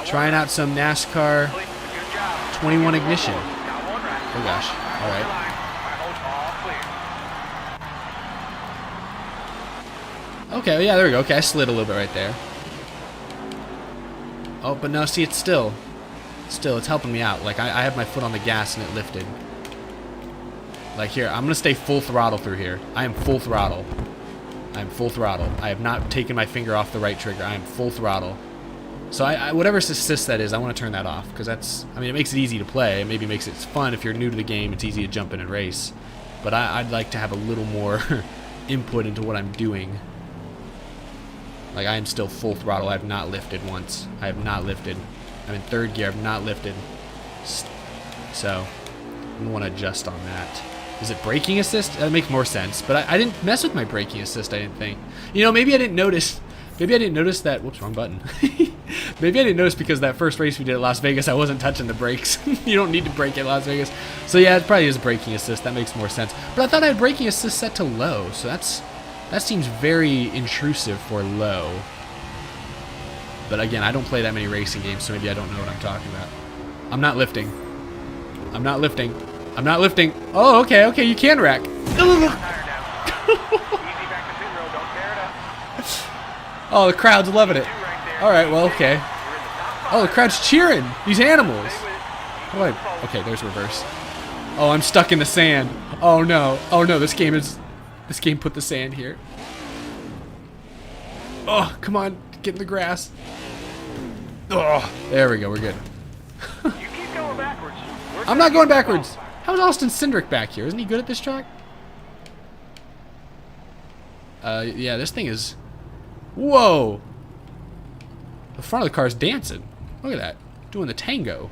Trying out some NASCAR 21 ignition. Oh gosh. All right. Okay, yeah, there we go. Okay, I slid a little bit right there. Oh, but no, see, it's still, it's helping me out. Like, I have my foot on the gas and it lifted. Like, here, I'm going to stay full throttle through here. I am full throttle. I am full throttle. I have not taken my finger off the right trigger. I am full throttle. So, whatever assist that is, I want to turn that off. Because that's, I mean, it makes it easy to play. It maybe makes it fun. If you're new to the game, it's easy to jump in and race. But I'd like to have a little more input into what I'm doing. Like, I am still full throttle. I have not lifted once. I have not lifted. I'm in third gear. I have not lifted. So, I'm going to want to adjust on that. Is it braking assist? That makes more sense. But I didn't mess with my braking assist, I didn't think. You know, maybe I didn't notice. Maybe I didn't notice that. Whoops, wrong button. Maybe I didn't notice because that first race we did at Las Vegas, I wasn't touching the brakes. You don't need to brake at Las Vegas. So yeah, it probably is braking assist. That makes more sense. But I thought I had braking assist set to low, so that seems very intrusive for low. But again, I don't play that many racing games, so maybe I don't know what I'm talking about. I'm not lifting. I'm not lifting. I'm not lifting. Oh, okay, okay, you can rack. Oh, the crowd's loving it. All right, well, okay. Oh, the crowd's cheering. These animals. Oh, okay, there's reverse. Oh, I'm stuck in the sand. Oh no. Oh no, this game put the sand here. Oh, come on, get in the grass. Oh, there we go, we're good. You keep going backwards. I'm not going backwards. How is Austin Cindric back here? Isn't he good at this track? Yeah, this thing is... Whoa! The front of the car's dancing. Look at that. Doing the tango.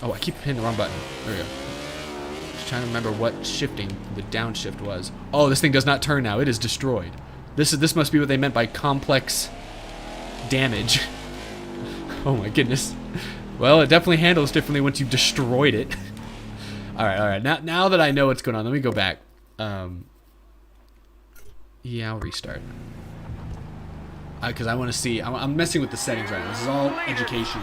Oh, I keep hitting the wrong button. There we go. Just trying to remember what shifting the downshift was. Oh, this thing does not turn now. It is destroyed. This must be what they meant by complex damage. Oh my goodness. Well, it definitely handles differently once you've destroyed it. All right. Now that I know what's going on, let me go back. Yeah, I'll restart. Because I want to see. I'm messing with the settings right now. This is all education.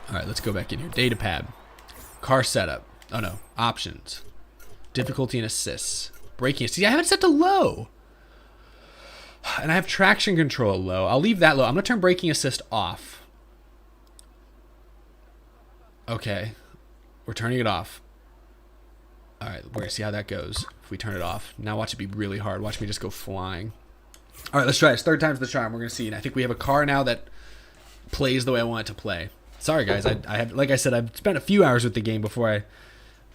All right, let's go back in here. Data pad. Car setup. Oh no. Options. Difficulty and assists. Braking. See, I have it set to low. And I have traction control low. I'll leave that low. I'm going to turn braking assist off. Okay. We're turning it off. All right, we're going to see how that goes if we turn it off. Now watch it be really hard. Watch me just go flying. All right, let's try it. Third time's the charm. We're going to see. And I think we have a car now that plays the way I want it to play. Sorry, guys. I have, like I said, I've spent a few hours with the game before I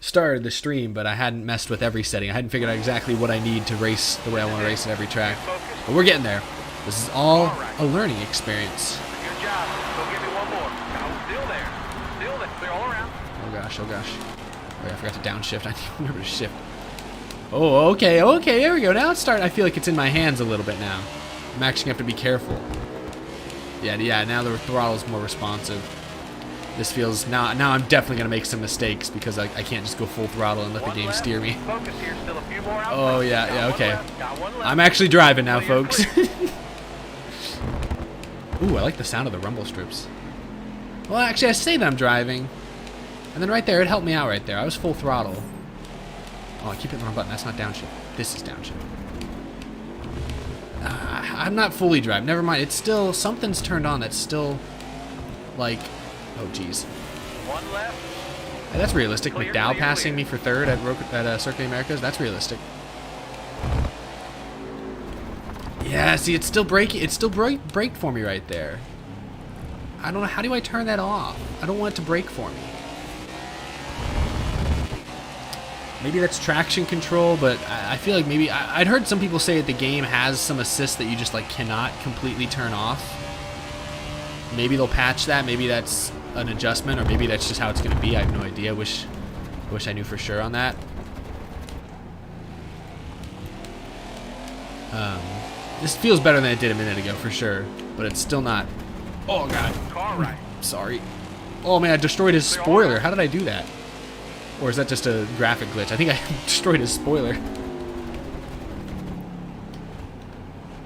started the stream, but I hadn't messed with every setting. I hadn't figured out exactly what I need to race the way I want to race at every track. But we're getting there. This is all a learning experience. Good job. Go give me one more. No, still there. Still there. Clear all around. Oh gosh, oh gosh. Oh yeah, I forgot to downshift. I need to remember to shift. Oh, okay, okay, there we go. Now it's starting. I feel like it's in my hands a little bit now. I'm actually going to have to be careful. Yeah, now the throttle's more responsive. This feels... Now I'm definitely going to make some mistakes because I can't just go full throttle and let the game steer me. Oh, yeah, okay. I'm actually driving now, folks. Ooh, I like the sound of the rumble strips. Well, actually, I say that I'm driving. And then right there, it helped me out right there. I was full throttle. Oh, I keep hitting the wrong button. That's not downshift. This is downshift. I'm not fully driving. Never mind. It's still... Something's turned on that's still... Like... Oh, jeez. One left. Hey, that's realistic. Clear, McDowell clear, passing clear. me for third at Circuit of the Americas. That's realistic. Yeah, see, it's still braking. It's still braked for me right there. I don't know. How do I turn that off? I don't want it to brake for me. Maybe that's traction control, but I feel like maybe... I'd heard some people say that the game has some assists that you just, like, cannot completely turn off. Maybe they'll patch that. Maybe that's an adjustment, or maybe that's just how it's going to be. I have no idea. Wish I knew for sure on that. This feels better than it did a minute ago, for sure. But it's still not... Oh, God. Car right. Sorry. Oh, man, I destroyed his spoiler. How did I do that? Or is that just a graphic glitch? I think I destroyed his spoiler.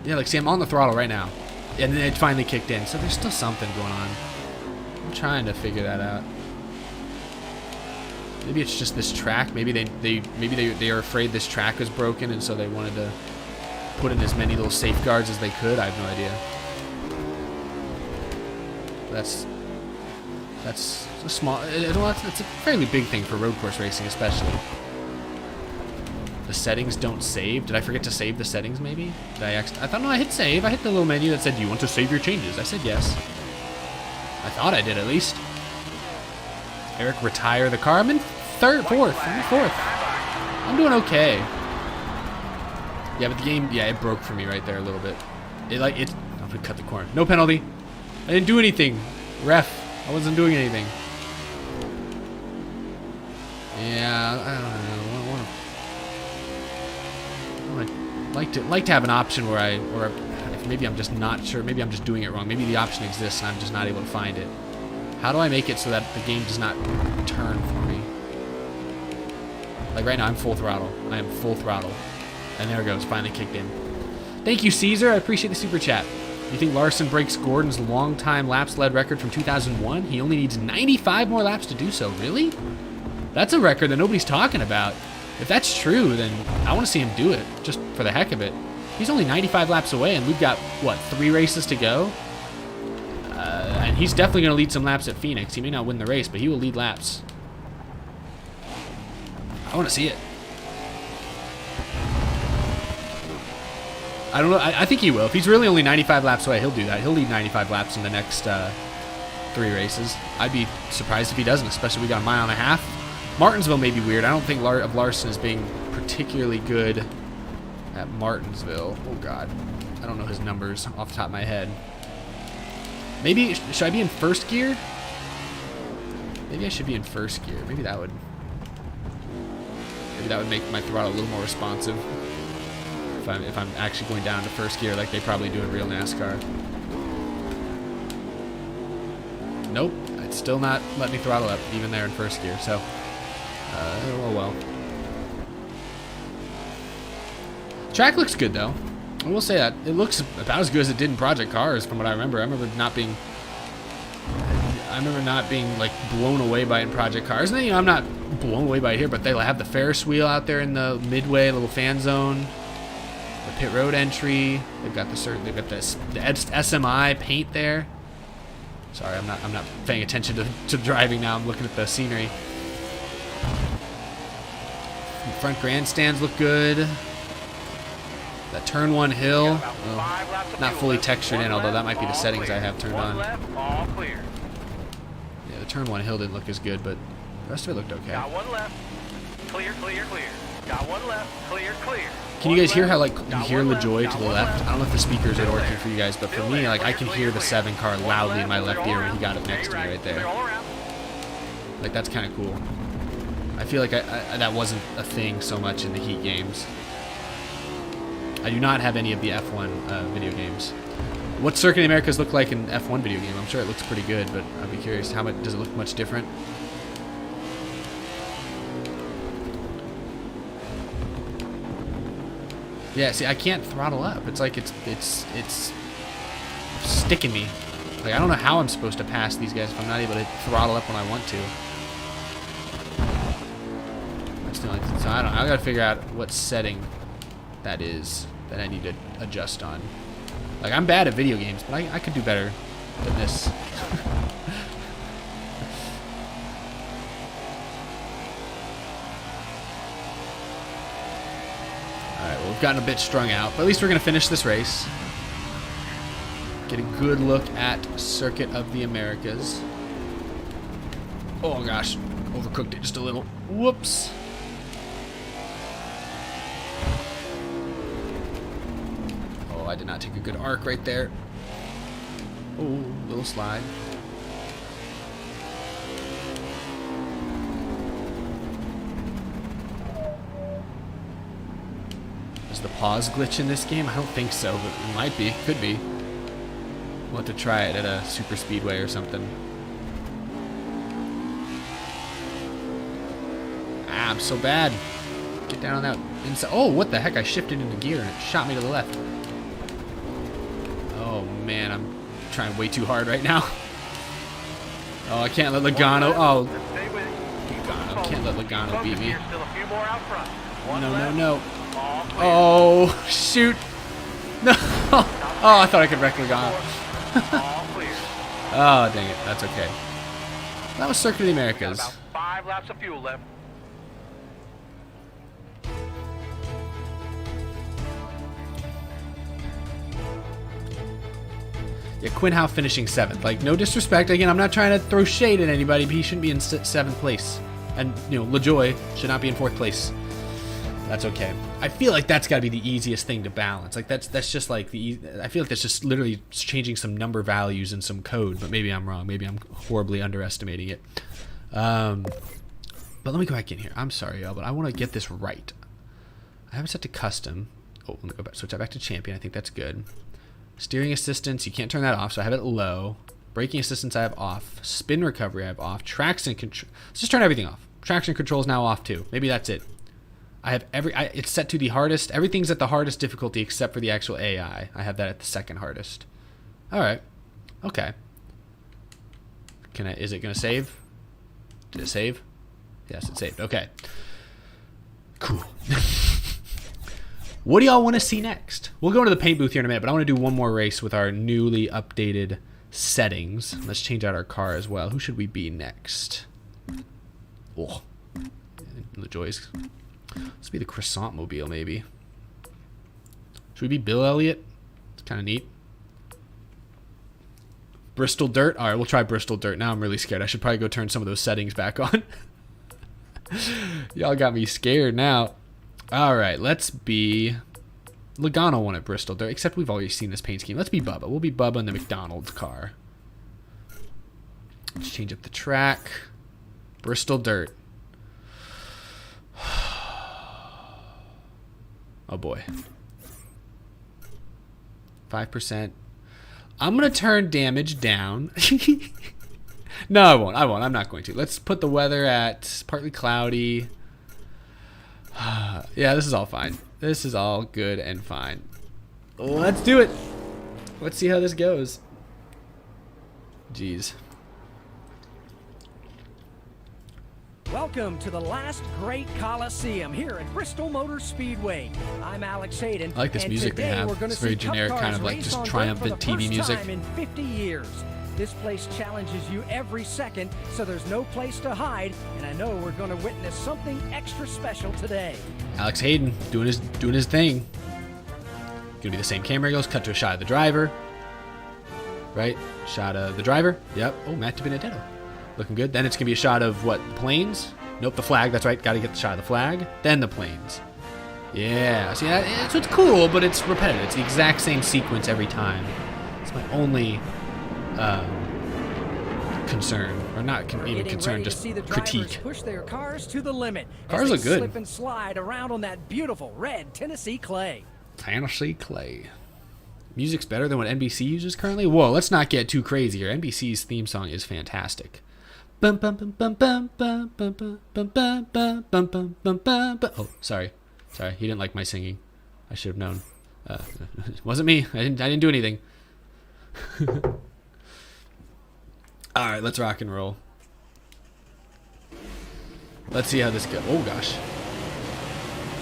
Yeah, like, see, I'm on the throttle right now. And then it finally kicked in. So there's still something going on. I'm trying to figure that out. Maybe it's just this track. Maybe they are afraid this track was broken, and so they wanted to put in as many little safeguards as they could. I have no idea. That's a small. It's a fairly big thing for road course racing, especially. The settings don't save. Did I forget to save the settings? Maybe. I thought no, I hit save. I hit the little menu that said, "Do you want to save your changes?" I said yes. I thought I did at least. Eric, retire the car. I'm in fourth. I'm in fourth. I'm doing okay. Yeah, but the game, yeah, it broke for me right there a little bit. I'm gonna cut the corner. No penalty. I didn't do anything. Ref, I wasn't doing anything. Yeah, I don't know. like to have an option where or if maybe I'm just not sure. Maybe I'm just doing it wrong. Maybe the option exists and I'm just not able to find it. How do I make it so that the game does not turn for me? Like right now, I'm full throttle. I am full throttle. And there it goes, finally kicked in. Thank you, Caesar. I appreciate the super chat. You think Larson breaks Gordon's long-time laps-led record from 2001? He only needs 95 more laps to do so. Really? That's a record that nobody's talking about. If that's true, then I want to see him do it, just for the heck of it. He's only 95 laps away, and we've got, what, 3 races to go? And he's definitely going to lead some laps at Phoenix. He may not win the race, but he will lead laps. I want to see it. I don't know. I think he will. If he's really only 95 laps away, he'll do that. He'll lead 95 laps in the next 3 races. I'd be surprised if he doesn't, especially if we got a mile and a half. Martinsville may be weird. I don't think of Larson as being particularly good at Martinsville. Oh, God. I don't know his numbers off the top of my head. Maybe, should I be in first gear? Maybe I should be in first gear. Maybe that would make my throttle a little more responsive. If I'm actually going down to first gear like they probably do in real NASCAR. Nope, it's still not letting me throttle up even there in first gear, so oh well. Track looks good though. I will say that. It looks about as good as it did in Project Cars from what I remember. I remember not being like blown away by it in Project Cars. And then, you know, I'm not blown away by it here, but they have the Ferris wheel out there in the midway, little fan zone. The pit road entry. They've got the SMI paint there. Sorry, I'm not paying attention to driving now. I'm looking at the scenery. The front grandstands look good. That turn 1 hill, well, not fully textured in, although that might be the settings I have turned on. Yeah, the turn 1 hill didn't look as good, but the rest of it looked okay. Got 1 left. Clear, clear, clear. Got 1 left. Clear, clear. Can you guys hear how, like, you hear LaJoy to the left? I don't know if the speakers are working for you guys, but for me, like, I can hear the 7 car loudly in my left ear when he got it next to me right there. Like, that's kind of cool. I feel like that wasn't a thing so much in the Heat games. I do not have any of the F1 video games. What Circuit of the Americas look like in F1 video game? I'm sure it looks pretty good, but I'd be curious. How much does it look much different? Yeah, see, I can't throttle up. It's like it's sticking me. Like I don't know how I'm supposed to pass these guys if I'm not able to throttle up when I want to. So I don't know. I gotta figure out what setting that is that I need to adjust on. Like I'm bad at video games, but I could do better than this. Alright, well we've gotten a bit strung out, but at least we're gonna finish this race. Get a good look at Circuit of the Americas. Oh gosh, overcooked it just a little. Whoops. I did not take a good arc right there. Oh, little slide. Is the pause glitch in this game? I don't think so, but it might be. Could be. We'll have to try it at a Superspeedway or something. Ah, I'm so bad. Get down on that inside. Oh, what the heck? I shifted into gear and it shot me to the left. Oh man, I'm trying way too hard right now. Oh, I can't let Logano. Oh, Logano. Can't let Logano beat me. No. Oh, shoot. No. Oh, I thought I could wreck Logano. Oh, dang it. That's okay. That was Circuit of the Americas. About 5 laps of fuel left. Yeah, Quinn Howe finishing 7th. Like, no disrespect. Again, I'm not trying to throw shade at anybody, but he shouldn't be in 7th place. And, you know, LaJoy should not be in 4th place. That's okay. I feel like that's got to be the easiest thing to balance. Like, that's just like I feel like that's just literally changing some number values in some code, but maybe I'm wrong. Maybe I'm horribly underestimating it. But let me go back in here. I'm sorry, y'all, but I want to get this right. I have it set to custom. Oh, let me go back. Switch that back to champion. I think that's good. Steering assistance, you can't turn that off, so I have it low. Braking assistance I have off. Spin recovery I have off. Traction control. Let's just turn everything off. Traction control is now off too. Maybe that's it. I have it's set to the hardest. Everything's at the hardest difficulty except for the actual AI. I have that at the second hardest. All right. Okay. Is it going to save? Did it save? Yes, it saved. Okay. Cool. What do y'all want to see next? We'll go into the paint booth here in a minute, but I want to do one more race with our newly updated settings. Let's change out our car as well. Who should we be next? Oh, the joys. Let's be the croissant mobile, maybe. Should we be Bill Elliott? It's kind of neat. Bristol Dirt. All right, we'll try Bristol Dirt. Now I'm really scared. I should probably go turn some of those settings back on. Y'all got me scared now. All right, let's be Logano won at Bristol Dirt, except we've already seen this paint scheme. Let's be Bubba. We'll be Bubba in the McDonald's car. Let's change up the track. Bristol Dirt. Oh boy. 5%. I'm going to turn damage down. No, I won't. I'm not going to. Let's put the weather at partly cloudy. Yeah, this is all fine. This is all good and fine. Let's do it. Let's see how this goes. Jeez. Welcome to the last great Coliseum here at Bristol Motor Speedway. I'm Alex Hayden. I like this music they have. It's very generic, kind of like just triumphant TV music. In 50 years. This place challenges you every second, so there's no place to hide, and I know we're going to witness something extra special today. Alex Hayden doing his thing. Gonna be the same camera angles. Cut to a shot of the driver. Right? Shot of the driver. Yep. Oh, Matt DiBenedetto. Looking good. Then it's gonna be a shot of what? The planes? Nope, the flag. That's right. Got to get the shot of the flag. Then the planes. Yeah. See, so it's cool, but it's repetitive. It's the exact same sequence every time. It's my only concern, or not even concern, just critique. Push their cars to the limit. Cars look good. Slip and slide around on that beautiful red Tennessee clay. Tennessee clay. Music's better than what NBC uses currently. Whoa, let's not get too crazy here. NBC's theme song is fantastic. Oh, sorry. He didn't like my singing. I should have known. It wasn't me. I didn't do anything. All right, let's rock and roll. Let's see how this goes. Oh gosh.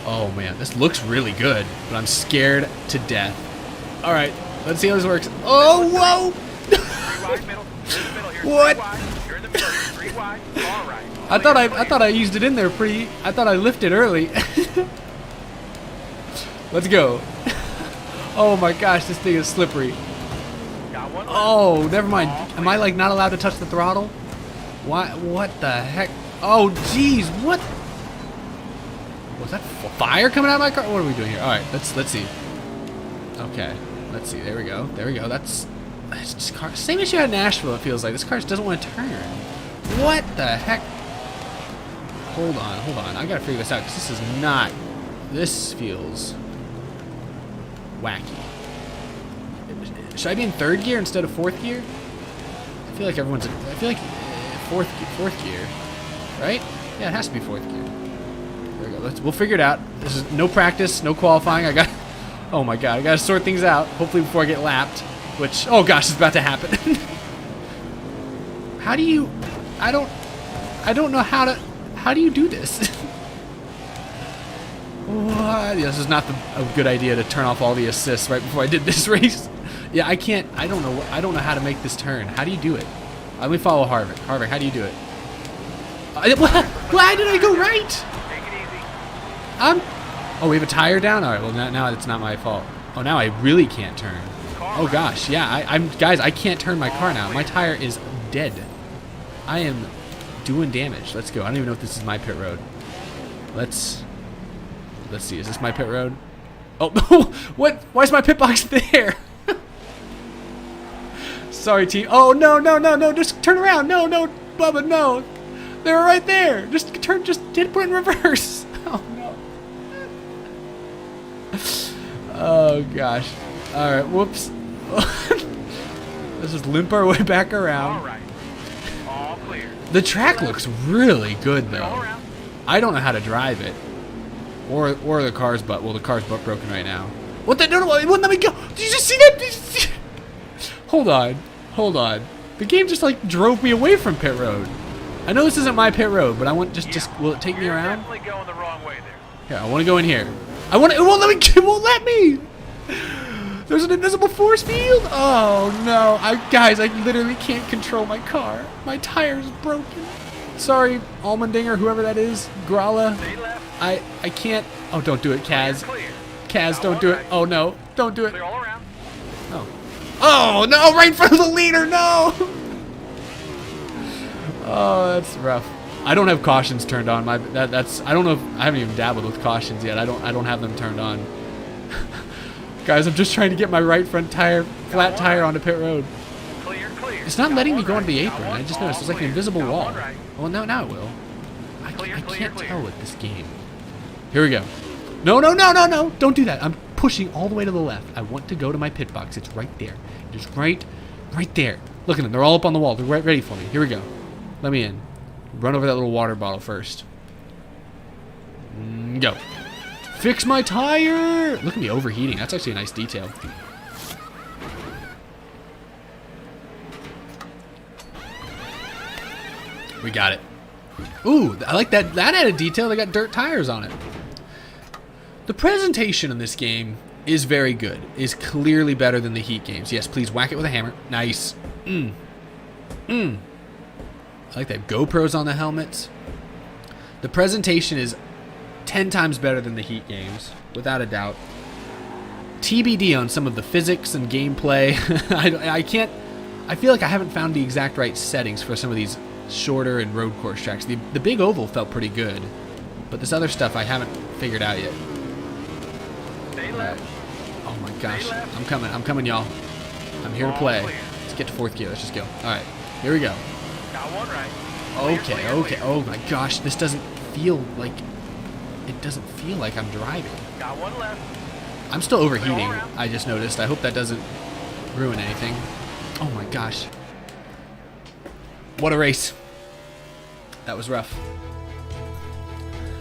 Oh man, this looks really good, but I'm scared to death. All right, let's see how this works. Oh, whoa! What? I thought I used it in there pretty. I thought I lifted early. Let's go. Oh my gosh, this thing is slippery. Oh, never mind. Am I like not allowed to touch the throttle? What the heck? Oh, jeez, what? Was that fire coming out of my car? What are we doing here? All right, let's see. Okay, let's see. There we go. It's just car. Same issue at Nashville. It feels like this car just doesn't want to turn. What the heck? Hold on. I gotta figure this out because this is not. This feels wacky. Should I be in third gear instead of fourth gear? I feel like fourth gear, right? Yeah, it has to be fourth gear. There we go. We'll figure it out. This is no practice, no qualifying. Oh my god, I gotta sort things out. Hopefully before I get lapped. Which, oh gosh, it's about to happen. How do you? I don't know how do you do this? What? Yeah, this is not a good idea to turn off all the assists right before I did this race. Yeah, I can't. I don't know how to make this turn. How do you do it? Let me follow Harvick. Harvick, how do you do it? Why did I go right? Take it easy. Oh, we have a tire down. All right. Well, now it's not my fault. Oh, now I really can't turn. Oh gosh, yeah. Guys, I can't turn my car now. My tire is dead. I am doing damage. Let's go. I don't even know if this is my pit road. Let's see. Is this my pit road? Oh, what? Why is my pit box there? Sorry, team. Oh, no. Just turn around. No, Bubba, no. They're right there. Just put it in reverse. Oh, no. Oh gosh. All right. Whoops. Let's just limp our way back around. All right. All clear. The track looks really good Clear all though. around. I don't know how to drive it, or the car's butt. Well, the car's butt broken right now. What the? No, it wouldn't let me go. Did you just see that? Did you see? Hold on. The game just like drove me away from pit road. I know this isn't my pit road, but I want just will it take me You're around? definitely going the wrong way there. Here, I want to go in here. It won't let me. It won't let me. There's an invisible force field. Oh no, guys, I literally can't control my car. My tire's broken. Sorry, Almondinger, whoever that is, Grala. Stay left. I can't. Oh, don't do it, Kaz. Clear. Kaz, don't do it. Oh no, don't do it. Clear all around. Oh. Oh no, right in front of the leader. No. Oh, that's rough. I don't have cautions turned on. That's I don't know if I haven't even dabbled with cautions yet. I don't have them turned on. Guys, I'm just trying to get my right front tire, flat tire onto pit road. Clear. It's not letting me go onto the Got apron. one I just noticed there's like an clear. invisible Got wall. one right. Well, now it will. I Clear, can't clear. tell with this game. Here we go. No. Don't do that. I'm pushing all the way to the left. I want to go to my pit box. It's right there. It is right there. Look at them. They're all up on the wall. They're right ready for me. Here we go. Let me in. Run over that little water bottle first. Go. Fix my tire! Look at me overheating. That's actually a nice detail. We got it. Ooh, I like that. That added detail. They got dirt tires on it. The presentation in this game is very good. Is clearly better than the Heat games. Yes, please whack it with a hammer. Nice. I like that. GoPros on the helmets. The presentation is 10 times better than the Heat games, without a doubt. TBD on some of the physics and gameplay. I feel like I haven't found the exact right settings for some of these shorter and road course tracks. The big oval felt pretty good, but this other stuff I haven't figured out yet. Stay left. Oh my gosh. I'm coming, y'all. I'm here to play. Clear. Let's get to fourth gear. Let's just go. All right, here we go. Got one right. Okay. Oh my gosh, this doesn't feel like I'm driving. Got one left. I'm still overheating. I just noticed. I hope that doesn't ruin anything. Oh my gosh. What a race. That was rough.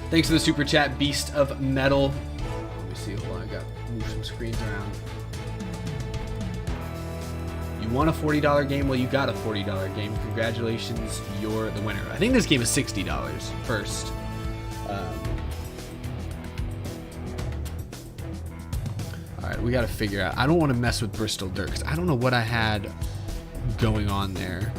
Thanks for the super chat, Beast of Metal. Let me see. Hold on, I got to move some screens around. You won a $40 game? Well, you got a $40 game. Congratulations, you're the winner. I think this game is $60 first. Alright, we got to figure out. I don't want to mess with Bristol Dirt because I don't know what I had going on there.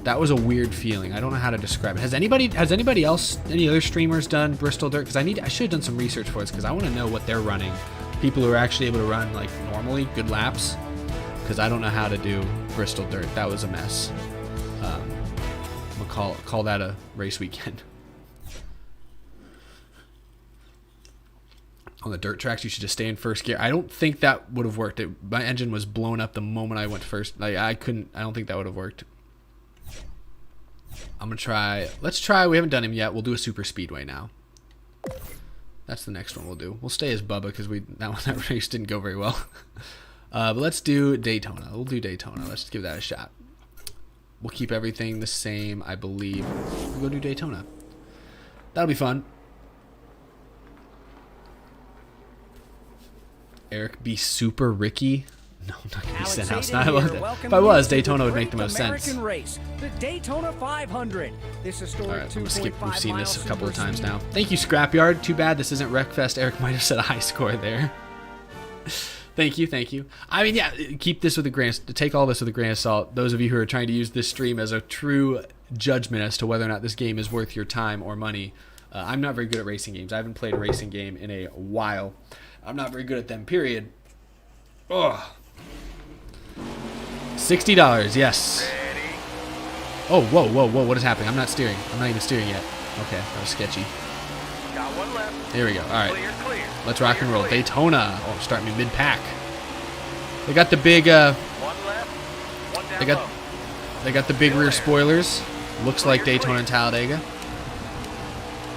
That was a weird feeling. I don't know how to describe it. Has anybody else, any other streamers done Bristol Dirt? Because I should have done some research for this because I want to know what they're running. People who are actually able to run like normally good laps. Because I don't know how to do Bristol Dirt. That was a mess. I'm gonna call that a race weekend. On the dirt tracks, you should just stay in first gear. I don't think that would have worked. My engine was blown up the moment I went first. Like I don't think that would have worked. I'm gonna try. Let's try. We haven't done him yet. We'll do a super speedway now. That's the next one we'll do. We'll stay as Bubba because that race didn't go very well. But let's do Daytona. We'll do Daytona. Let's give that a shot. We'll keep everything the same, I believe. We'll go do Daytona. That'll be fun. Eric be super Ricky? No, I'm not gonna be sent house. If I was, Daytona would make the most sense. American race, the Daytona 500. This is All story right, I'm gonna skip. 2.5 We've seen this a mile couple of super times speed. now. Thank you, Scrapyard. Too bad this isn't Wreckfest. Eric might have set a high score there. Thank you. I mean, yeah, take all this with a grain of salt. Those of you who are trying to use this stream as a true judgment as to whether or not this game is worth your time or money. I'm not very good at racing games. I haven't played a racing game in a while. I'm not very good at them, period. Ugh. $60, yes. Ready. Oh, whoa, what is happening? I'm not steering. I'm not even steering yet. Okay, that was sketchy. Got one left. Here we go. All right. Clear. Let's rock and roll. Clear. Daytona. Oh, I'm starting me mid-pack. They got the big, One left. One down low. they got the big rear spoilers. Looks like Daytona and Talladega.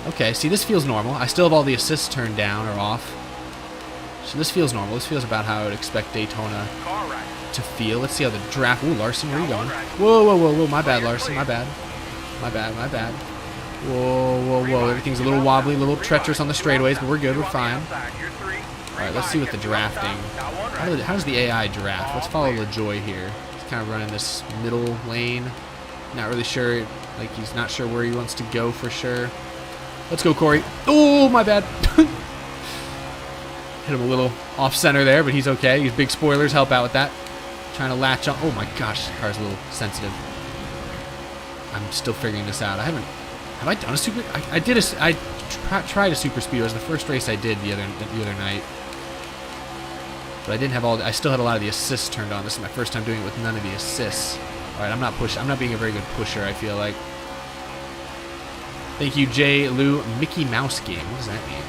Okay, see, this feels normal. I still have all the assists turned down or off. So this feels normal. This feels about how I would expect Daytona Car right. to feel. Let's see how the draft. Ooh, Larson, where are you going? Whoa, whoa, whoa, whoa. My bad, Larson. My bad. My bad, my bad. Whoa, whoa, whoa. Everything's a little wobbly, a little treacherous on the straightaways, but we're good. We're fine. All right, let's see what the drafting. How does the AI draft? Let's follow LaJoy here. He's kind of running this middle lane. Not really sure. Like, he's not sure where he wants to go for sure. Let's go, Corey. Oh, my bad. Hit him a little off center there, but he's okay. These big spoilers help out with that. Trying to latch on. Oh my gosh, the car's a little sensitive. I'm still figuring this out. Have I done a super? I tried a super speed. It was the first race I did the other night. But I didn't have I still had a lot of the assists turned on. This is my first time doing it with none of the assists. All right, I'm not being a very good pusher, I feel like. Thank you, J. Lou. Mickey Mouse game. What does that mean?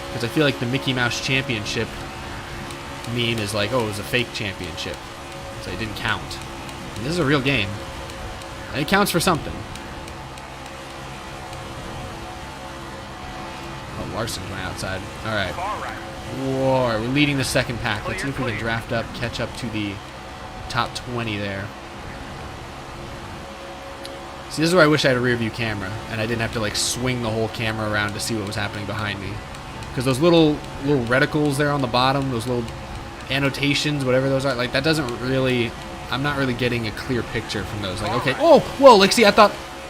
Because I feel like the Mickey Mouse Championship meme is like, oh, it was a fake championship. So it didn't count. And this is a real game. And it counts for something. Oh, Larson went outside. All right. Whoa, we're leading the second pack. Let's see if we can draft up, catch up to the top 20 there. See, this is where I wish I had a rear view camera and I didn't have to like swing the whole camera around to see what was happening behind me. Because those little reticles there on the bottom, those little annotations, whatever those are, like that doesn't really, I'm not really getting a clear picture from those. Like, okay, oh, whoa, like see, I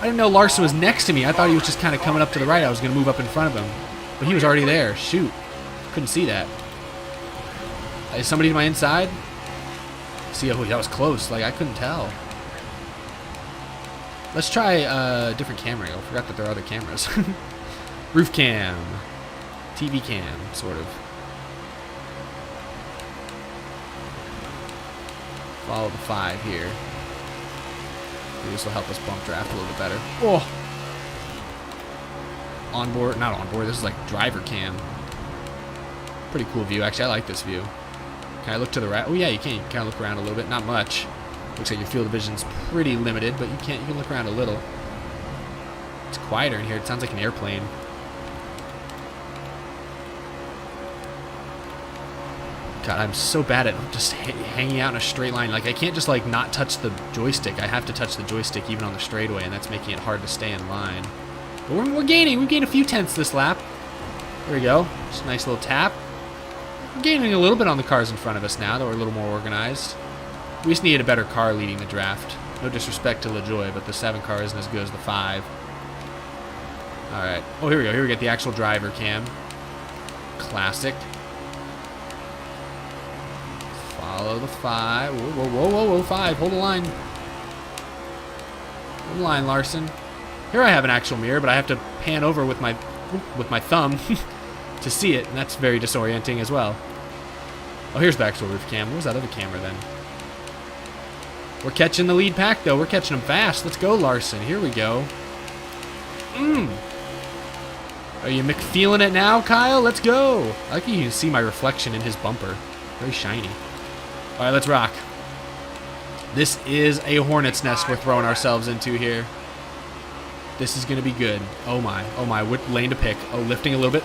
didn't know Larson was next to me. I thought he was just kind of coming up to the right. I was going to move up in front of him. But he was already there. Shoot. Couldn't see that. Is somebody to my inside? See, oh, that was close. Like, I couldn't tell. Let's try a different camera. I forgot that there are other cameras. Roof cam. TV cam, sort of. Follow the 5 here. Maybe this will help us bump draft a little bit better. Oh! Onboard, not onboard, this is like driver cam. Pretty cool view, actually. I like this view. Can I look to the right? Oh yeah, you can. You can kind of look around a little bit. Not much. Looks like your field of vision's pretty limited, but you can look around a little. It's quieter in here. It sounds like an airplane. God, I'm so bad at just hanging out in a straight line. Like, I can't just, like, not touch the joystick. I have to touch the joystick even on the straightaway, and that's making it hard to stay in line. But we're gaining. We've gained a few tenths this lap. There we go. Just a nice little tap. We're gaining a little bit on the cars in front of us now that we're a little more organized. We just needed a better car leading the draft. No disrespect to LaJoy, but the 7 car isn't as good as the 5. All right. Oh, here we go. Here we get the actual driver cam. Classic. Follow the 5. Whoa, whoa, whoa, whoa, whoa, 5. Hold the line. Hold the line, Larson. Here I have an actual mirror, but I have to pan over with my thumb to see it, and that's very disorienting as well. Oh, here's the actual roof cam. What was that other camera then? We're catching the lead pack, though. We're catching them fast. Let's go, Larson. Here we go. Are you McFeeling it now, Kyle? Let's go. I like you can see my reflection in his bumper. Very shiny. All right, let's rock. This is a hornet's nest we're throwing ourselves into here. This is going to be good. Oh, my. Oh, my. What lane to pick? Oh, lifting a little bit.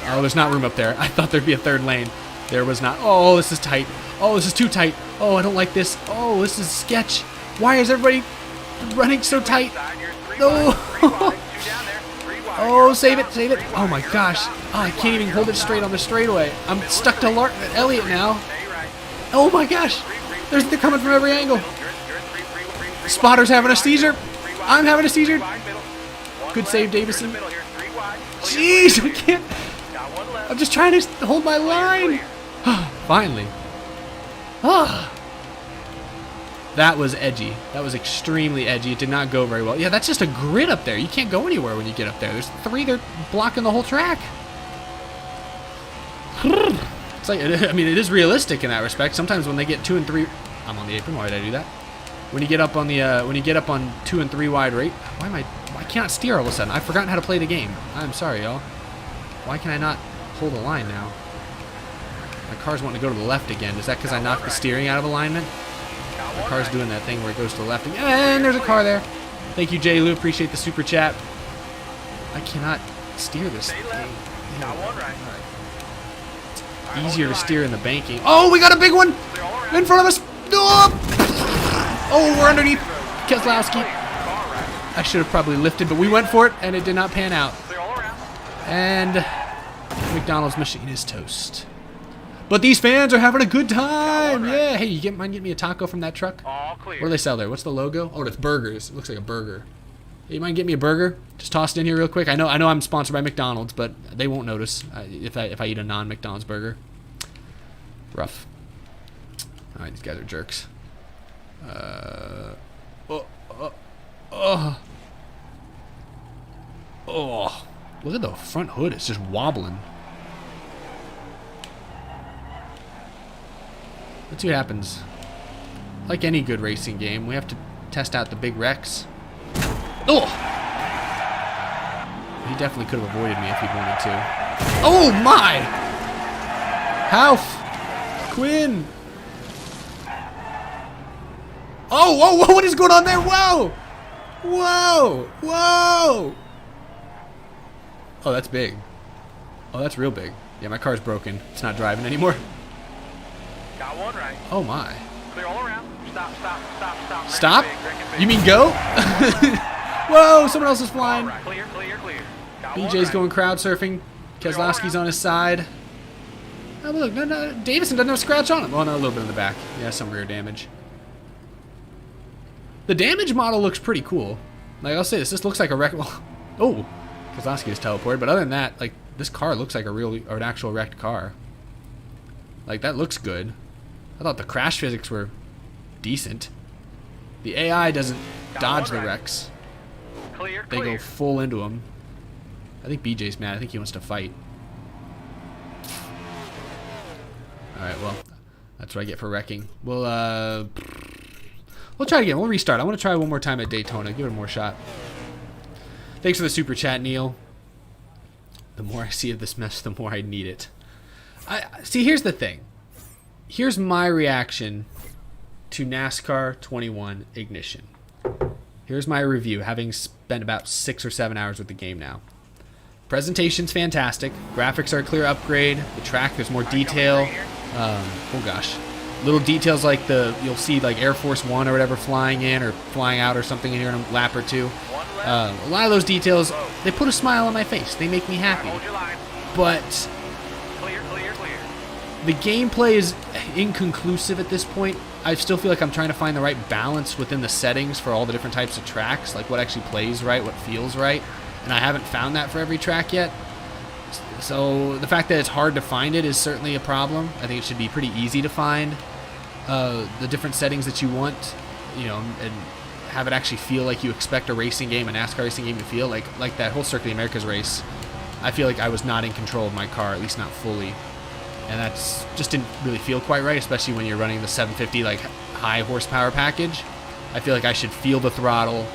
Oh, there's not room up there. I thought thered be a third lane. There was not. Oh, this is tight. Oh, this is too tight. Oh, I don't like this. Oh, this is sketch. Why is everybody running so tight? No. Oh, save it, save it. Oh, my gosh. Oh, I can't even hold it straight on the straightaway. I'm stuck to Elliott now. Oh, my gosh. They're coming from every angle. Spotter's having a seizure. I'm having a seizure. Good save, Davison. Jeez, I can't. I'm just trying to hold my line. Finally. That was edgy. That was extremely edgy. It did not go very well. Yeah, that's just a grid up there. You can't go anywhere when you get up there. There's 3 that are blocking the whole track. It's like, I mean, it is realistic in that respect. Sometimes when they get 2 and 3, I'm on the apron. Why did I do that? When you get up on the, when you get up on 2 and 3 wide rate, why can't I steer all of a sudden? I've forgotten how to play the game. I'm sorry, y'all. Why can I not hold a line now? My car's wanting to go to the left again. Is that because I knocked the steering out of alignment? My car's doing that thing where it goes to the left again. And there's a car there. Thank you, J. Lou. Appreciate the super chat. I cannot steer this thing. easier to steer in the banking. Oh, we got a big one in front of us. Oh, we're underneath Keselowski. I should have probably lifted, but we went for it, and it did not pan out. And McDonald's machine is toast. But these fans are having a good time. Yeah. Hey, you mind getting me a taco from that truck? All clear. What do they sell there? What's the logo? Oh, it's burgers. It looks like a burger. Hey, you mind getting me a burger? Just toss it in here real quick. I know I'm sponsored by McDonald's, but they won't notice if I eat a non-McDonald's burger. Rough. All right, these guys are jerks. Oh, look at the front hood. It's just wobbling. Let's see what happens. Like any good racing game, we have to test out the big wrecks. Oh! He definitely could have avoided me if he'd wanted to. Oh my! Half! Quinn! Oh, whoa, whoa, what is going on there? Whoa! Whoa! Whoa! Oh, that's big. Oh, that's real big. Yeah, my car's broken. It's not driving anymore. Got one right. Oh my. Clear all around. Stop. Stop? Big. You mean go? Whoa, someone else is flying. Right. Clear. Got one BJ's right. going crowd surfing. Keselowski's on his side. Oh, look, no, Davison doesn't have a scratch on him. Oh, no, a little bit in the back. Yeah, some rear damage. The damage model looks pretty cool. Like, I'll say this looks like a wreck. Oh, Keselowski is teleported, but other than that, like, this car looks like an actual wrecked car. Like, that looks good. I thought the crash physics were decent. The AI doesn't dodge the wrecks. Clear. They go full into them. I think BJ's mad. I think he wants to fight. Alright, well, that's what I get for wrecking. We'll try again. We'll restart. I want to try one more time at Daytona. Give it one more shot. Thanks for the super chat, Neil. The more I see of this mess, the more I need it. See, here's the thing. Here's my reaction to NASCAR 21 Ignition. Here's my review, having spent about 6 or 7 hours with the game now. Presentation's fantastic. Graphics are a clear upgrade. The track, there's more detail. Oh gosh. Little details like you'll see like Air Force One or whatever flying in or flying out or something in here in a lap or two. A lot of those details, they put a smile on my face. They make me happy. But the gameplay is inconclusive at this point. I still feel like I'm trying to find the right balance within the settings for all the different types of tracks, like what actually plays right, what feels right, and I haven't found that for every track yet. So the fact that it's hard to find it is certainly a problem. I think it should be pretty easy to find the different settings that you want, you know, and have it actually feel like you expect a racing game, a NASCAR racing game to feel like that whole Circuit of the Americas race. I feel like I was not in control of my car, at least not fully. And that's just didn't really feel quite right, especially when you're running the 750 like high horsepower package. I feel like I should feel the throttle.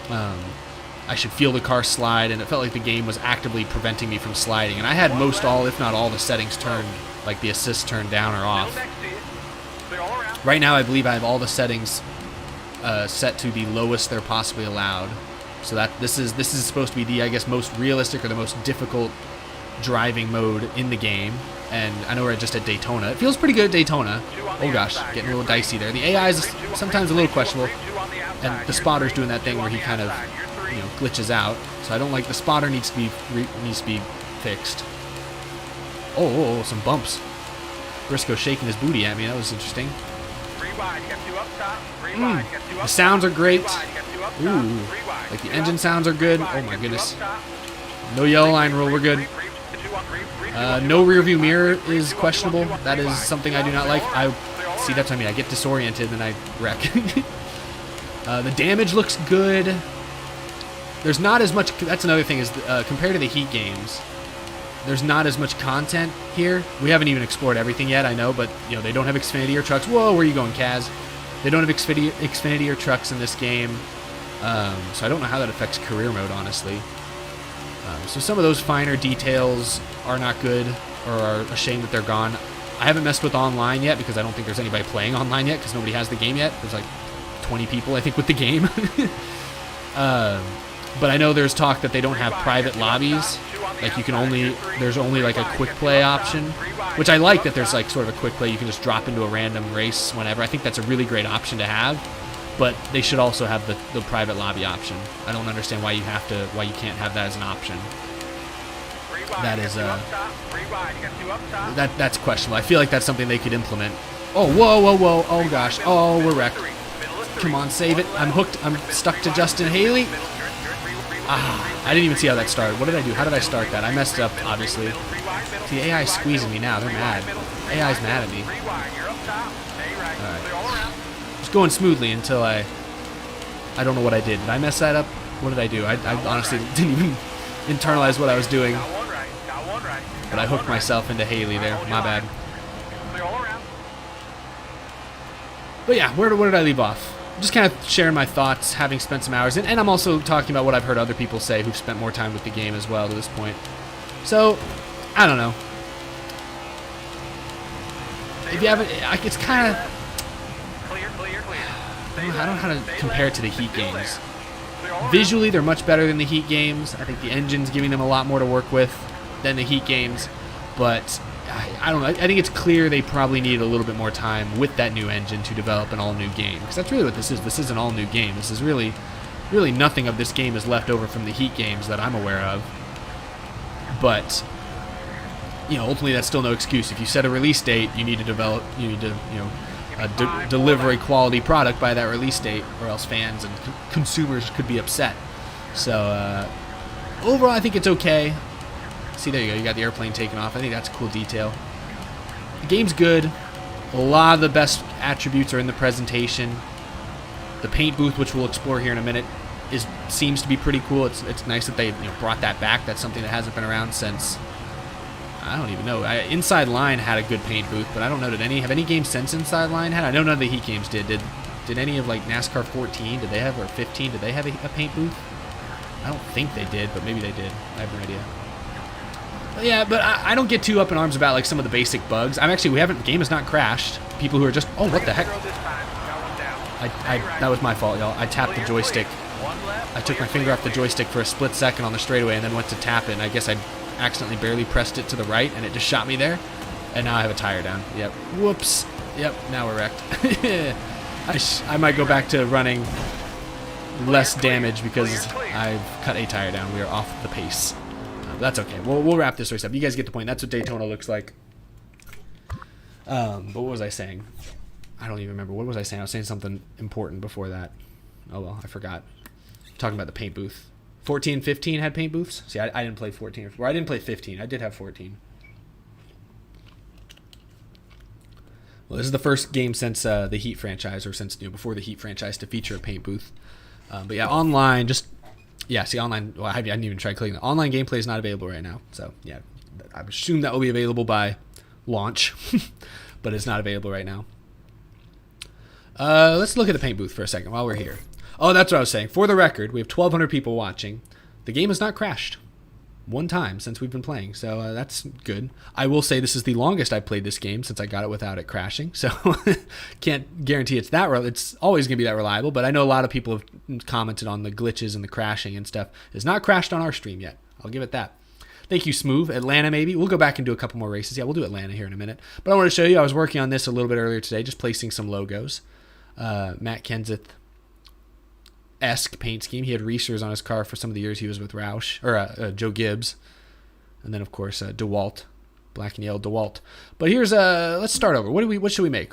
I should feel the car slide, and it felt like the game was actively preventing me from sliding. And I had most all, if not all, the settings turned, like the assist turned down or off. Right now, I believe I have all the settings set to the lowest they're possibly allowed. So that this is supposed to be the, I guess, most realistic or the most difficult driving mode in the game. And I know we're just at Daytona. It feels pretty good at Daytona. Oh gosh, getting a little dicey there. The AI is sometimes a little questionable, and the spotter's doing that thing where he kind of, you know, glitches out. So I don't like the spotter needs to be fixed. Oh, some bumps. Briscoe shaking his booty at me. That was interesting. The sounds are great. Ooh, like the engine sounds are good. Oh my goodness. No yellow line rule. We're good. No rear view mirror is questionable. That is something I do not like. See, that's what I mean. I get disoriented and I wreck. The damage looks good. There's not as much. That's another thing is compared to the Heat games, there's not as much content here. We haven't even explored everything yet, I know, but you know they don't have Xfinity or trucks. Whoa, where are you going, Kaz? They don't have Xfinity or trucks in this game, so I don't know how that affects career mode, honestly. So some of those finer details are not good, or are a shame that they're gone. I haven't messed with online yet because I don't think there's anybody playing online yet because nobody has the game yet. There's like 20 people, I think, with the game. But I know there's talk that they don't have private lobbies Like you can only, there's only like a quick play option, which I like that there's like sort of a quick play. You can just drop into a random race whenever. I think that's a really great option to have, but they should also have the private lobby option. I don't understand why you can't have that as an option. That is that's questionable. I feel like that's something they could implement. Oh, whoa. Oh gosh. Oh, we're wrecked. Come on, save it. I'm hooked. I'm stuck to Justin Haley. Ah, I didn't even see how that started. What did I do? How did I start that? I messed up, obviously. See, the AI is squeezing me now. They're mad. AI's mad at me. Alright. It's going smoothly until I don't know what I did. Did I mess that up? What did I do? I honestly didn't even internalize what I was doing. But I hooked myself into Haley there. My bad. But yeah, where did I leave off? Just kind of sharing my thoughts, having spent some hours, and I'm also talking about what I've heard other people say who've spent more time with the game as well to this point. So, I don't know. If you haven't, it's kind of, I don't know how to compare it to the Heat games. Visually, they're much better than the Heat games. I think the engine's giving them a lot more to work with than the Heat games, but I don't know. I think it's clear they probably need a little bit more time with that new engine to develop an all-new game, because that's really what this is. This is an all-new game. This is really nothing of this game is left over from the Heat games that I'm aware of. But ultimately, that's still no excuse. If you set a release date, you need to deliver a quality product by that release date, or else fans and consumers could be upset. So overall, I think it's okay. See, there you go. You got the airplane taken off. I think that's a cool detail. The game's good. A lot of the best attributes are in the presentation. The paint booth, which we'll explore here in a minute, seems to be pretty cool. It's nice that they brought that back. That's something that hasn't been around since, I don't even know. Inside Line had a good paint booth, but I don't know. Have any games since Inside Line had? I know none of the Heat games did. Did any of like NASCAR 14? Did they have, or 15? Did they have a paint booth? I don't think they did, but maybe they did. I have no idea. Yeah, but I don't get too up in arms about like some of the basic bugs. The game has not crashed. People who are just, oh, what the heck? That was my fault, y'all. I tapped the joystick. I took my finger off the joystick for a split second on the straightaway and then went to tap it, and I guess I accidentally barely pressed it to the right, and it just shot me there. And now I have a tire down. Yep. Whoops. Yep, now we're wrecked. I might go back to running less damage because I've cut a tire down. We are off the pace. That's okay. We'll wrap this race up. You guys get the point. That's what Daytona looks like. But what was I saying? I don't even remember. What was I saying? I was saying something important before that. Oh, well, I forgot. Talking about the paint booth. 14 and 15 had paint booths? See, I didn't play 14. Or I didn't play 15. I did have 14. Well, this is the first game since the Heat franchise, or since before the Heat franchise, to feature a paint booth. But yeah, online, see, online, well, I didn't even try clicking that. Online gameplay is not available right now. So, yeah, I assume that will be available by launch, but it's not available right now. Let's look at the paint booth for a second while we're here. Oh, that's what I was saying. For the record, we have 1,200 people watching. The game has not crashed one time since we've been playing, so that's good. I will say this is the longest I've played this game since I got it without it crashing, so can't guarantee it's always going to be that reliable, but I know a lot of people have commented on the glitches and the crashing and stuff. It's not crashed on our stream yet. I'll give it that. Thank you, Smooth. Atlanta, maybe. We'll go back and do a couple more races. Yeah, we'll do Atlanta here in a minute. But I want to show you, I was working on this a little bit earlier today, just placing some logos. Matt Kenseth-esque paint scheme. He had Reesers on his car for some of the years he was with Roush, or Joe Gibbs. And then, of course, DeWalt. Black and yellow DeWalt. But here's, let's start over. What should we make?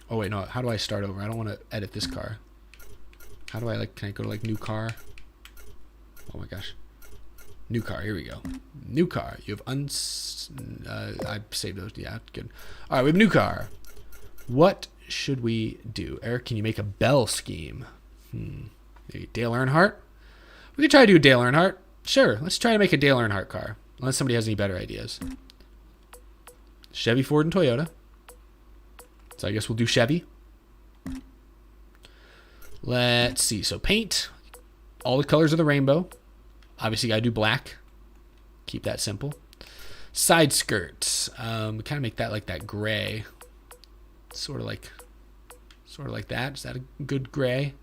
Oh, wait, no. How do I start over? I don't want to edit this car. How do I, can I go to, new car? Oh, my gosh. New car. Here we go. New car. You have I saved those. Yeah, good. All right, we have new car. What should we do? Eric, can you make a bell scheme? Maybe Dale Earnhardt? We could try to do Dale Earnhardt. Sure, let's try to make a Dale Earnhardt car. Unless somebody has any better ideas. Chevy, Ford, and Toyota. So I guess we'll do Chevy. Let's see. So paint. All the colors of the rainbow. Obviously, gotta do black. Keep that simple. Side skirts. Kind of make that like that gray. Sort of like that. Is that a good gray?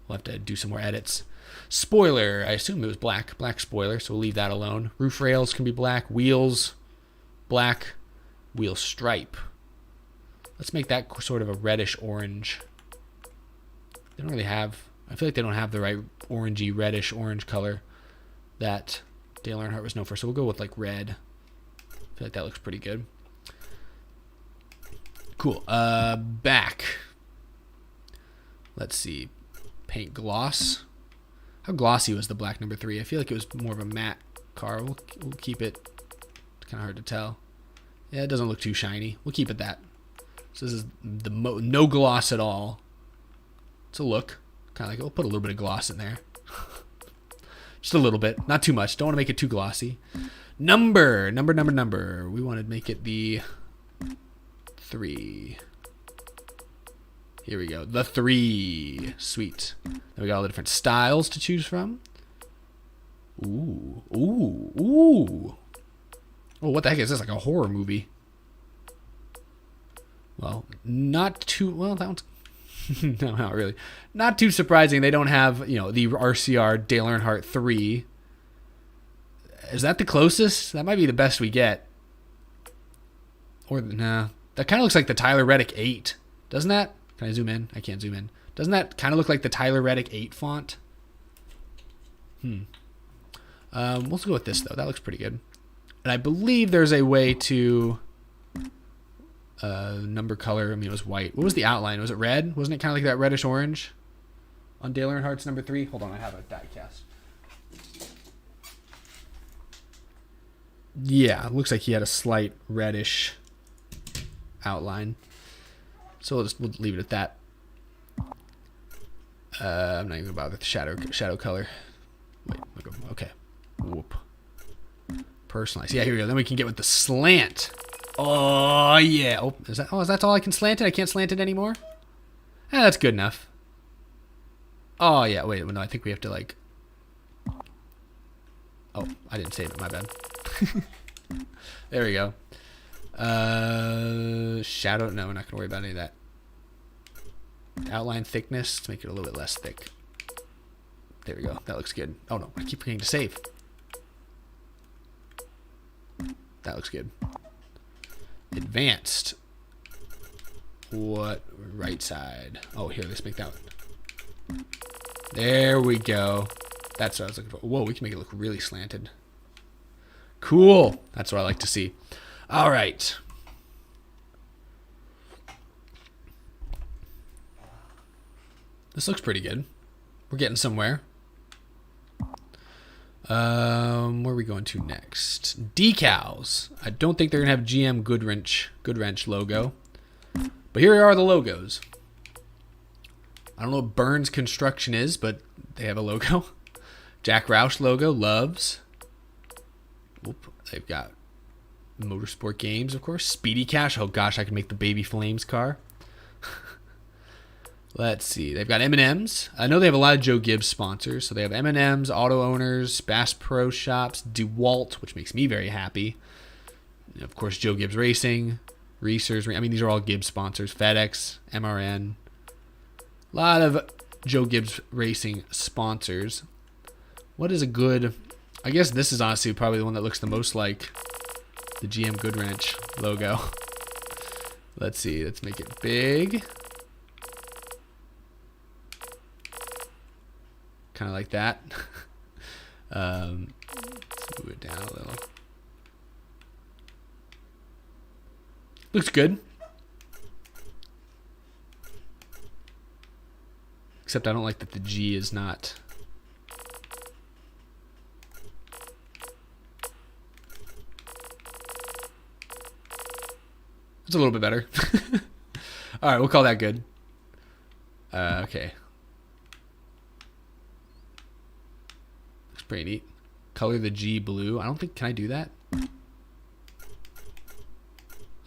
We'll have to do some more edits. Spoiler, I assume it was black spoiler, so we'll leave that alone. Roof rails can be black. Wheels, black. Wheel stripe. Let's make that sort of a reddish orange. They don't really have, I feel like they don't have the right orangey, reddish orange color that Dale Earnhardt was known for. So we'll go with like red. I feel like that looks pretty good. Cool. Back. Let's see. Paint gloss. How glossy was the black number 3? I feel like it was more of a matte car. We'll keep it. It's kind of hard to tell. Yeah, it doesn't look too shiny. We'll keep it that. So this is the no gloss at all. It's a look. Kind of like, we'll put a little bit of gloss in there. Just a little bit. Not too much. Don't want to make it too glossy. Number. We want to make it the 3. Here we go. The 3. Sweet. Then we got all the different styles to choose from. Ooh. Oh, what the heck is this? Like a horror movie. Well, not too... Well, that one's... No, not really. Not too surprising. They don't have, the RCR Dale Earnhardt 3. Is that the closest? That might be the best we get. Or, nah. That kind of looks like the Tyler Reddick 8. Doesn't that? Can I zoom in? I can't zoom in. Doesn't that kind of look like the Tyler Reddick 8 font? Let's go with this, though. That looks pretty good. And I believe there's a way to... number color. I mean, it was white. What was the outline? Was it red? Wasn't it kind of like that reddish orange on Dale Earnhardt's number 3? Hold on, I have a die cast. Yeah, it looks like he had a slight reddish outline. So we'll leave it at that. I'm not even gonna bother with the shadow color. Wait, okay. Whoop. Personalize. Yeah, here we go. Then we can get with the slant. Oh yeah. Oh, is that all I can slant it? I can't slant it anymore? That's good enough. Oh yeah, wait, no, I think we have to like... Oh, I didn't save it, my bad. There we go. Shadow, no, we're not gonna worry about any of that. Outline thickness, let's make it a little bit less thick. There we go, that looks good. Oh no, I keep forgetting to save. That looks good. Advanced. What? Right side. Oh, here, let's make that one. There we go. That's what I was looking for. Whoa, we can make it look really slanted. Cool. That's what I like to see. All right. This looks pretty good. We're getting somewhere. Where are we going to next? Decals. I don't think they're gonna have GM Goodwrench logo, but here are the logos. I don't know what Burns Construction is, but they have a logo. Jack Roush logo. Loves. Whoop. They've got Motorsport Games, of course. Speedy Cash. Oh gosh, I can make the Baby Flames car. Let's see. They've got M&M's. I know they have a lot of Joe Gibbs sponsors. So they have M&M's, Auto Owners, Bass Pro Shops, DeWalt, which makes me very happy. And of course, Joe Gibbs Racing, Reesers. I mean, these are all Gibbs sponsors. FedEx, MRN. A lot of Joe Gibbs Racing sponsors. What is a good... I guess this is honestly probably the one that looks the most like the GM Goodwrench logo. Let's see. Let's make it big. Kind of like that. Let's move it down a little. Looks good. Except I don't like that the G is not... It's a little bit better. All right, we'll call that good. Okay. Looks pretty neat. Color the G blue. I don't think... Can I do that?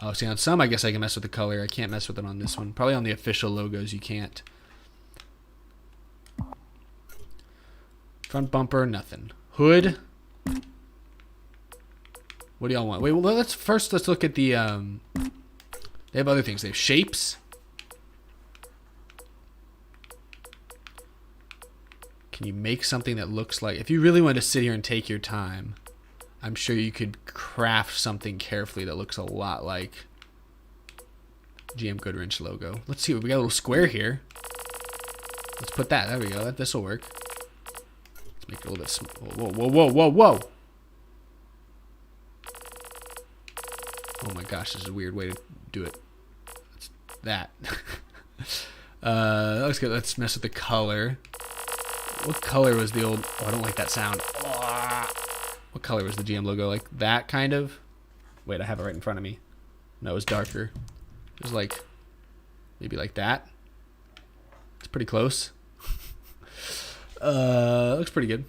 Oh, see, on some, I guess I can mess with the color. I can't mess with it on this one. Probably on the official logos, you can't. Front bumper, nothing. Hood. What do y'all want? Wait, well, let's look at the... They have other things. They have shapes. Can you make something that looks like... If you really wanted to sit here and take your time, I'm sure you could craft something carefully that looks a lot like GM Goodwrench logo. Let's see. We got a little square here. Let's put that. There we go. This will work. Let's make it a little bit small. Whoa, whoa, whoa, whoa, whoa. Oh my gosh, this is a weird way to do it. That's that. That looks good. Let's mess with the color. What color was the old... Oh, I don't like that sound. What color was the GM logo? Like that kind of? Wait, I have it right in front of me. No, it was darker. It was like... Maybe like that. It's pretty close. Looks pretty good.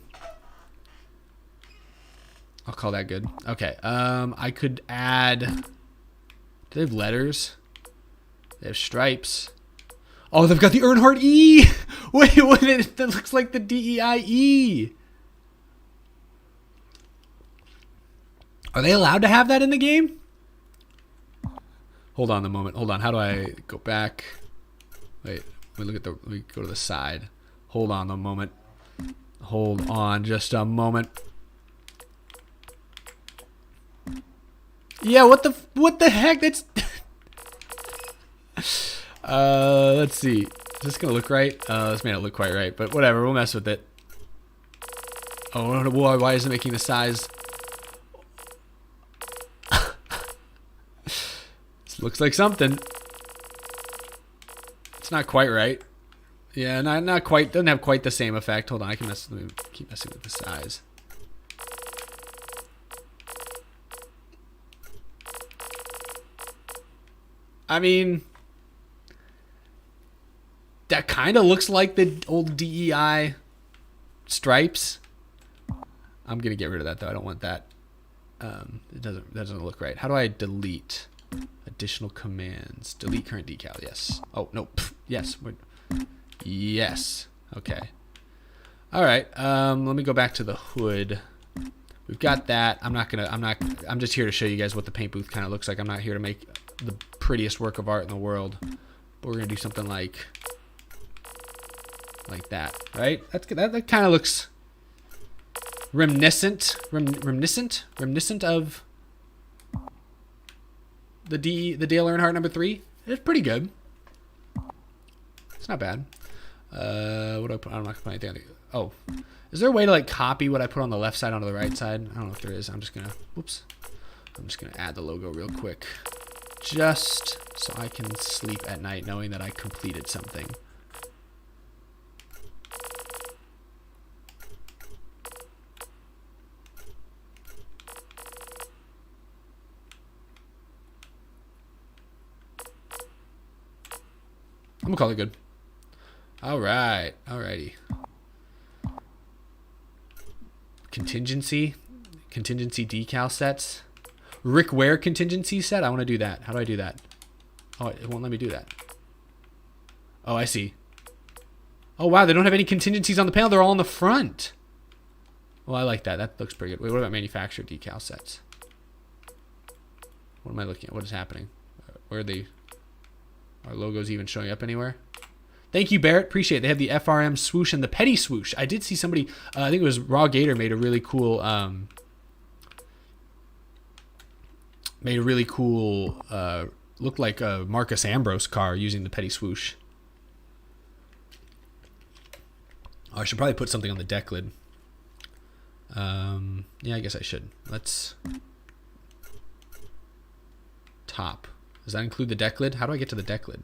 I'll call that good. Okay. I could add... Do they have letters? They have stripes. Oh, they've got the Earnhardt E! Wait, that looks like the DEIE. Are they allowed to have that in the game? Hold on a moment. Hold on. How do I go back? Wait. Let me go to the side. Hold on a moment. Hold on just a moment. Yeah, what the heck? That's... let's see. Is this gonna look right? This may not look quite right, but whatever. We'll mess with it. Oh, why is it making the size? This looks like something. It's not quite right. Yeah, not quite. Doesn't have quite the same effect. Hold on, let me keep messing with the size. I mean, that kind of looks like the old DEI stripes. I'm gonna get rid of that though. I don't want that. It doesn't look right. How do I delete additional commands? Delete current decal. Yes. Oh no. Yes. Yes. Okay. All right. Let me go back to the hood. We've got that. I'm just here to show you guys what the paint booth kind of looks like. I'm not here to make the prettiest work of art in the world. But we're gonna do something like that, right? That kind of looks reminiscent of the Dale Earnhardt number 3. It's pretty good. It's not bad. What do I put? I'm not gonna put anything. Oh, is there a way to like copy what I put on the left side onto the right side? I don't know if there is. I'm just gonna add the logo real quick, just so I can sleep at night knowing that I completed something. I'm gonna call it good. All right, alrighty. Contingency decal sets. Rick Ware contingency set. I want to do that. How do I do that? Oh, it won't let me do that. Oh, I see. Oh wow, they don't have any contingencies on the panel. They're all on the front. Well, I like that. That looks pretty good. Wait, what about manufacturer decal sets? What am I looking at? What is happening? Where are they? Are logos even showing up anywhere? Thank you, Barrett. Appreciate it. They have the FRM swoosh and the petty swoosh. I did see somebody, I think it was Raw Gator, made a really cool, looked like a Marcus Ambrose car using the petty swoosh. Oh, I should probably put something on the deck lid. Yeah, I guess I should. Let's... Top. Does that include the deck lid? How do I get to the deck lid?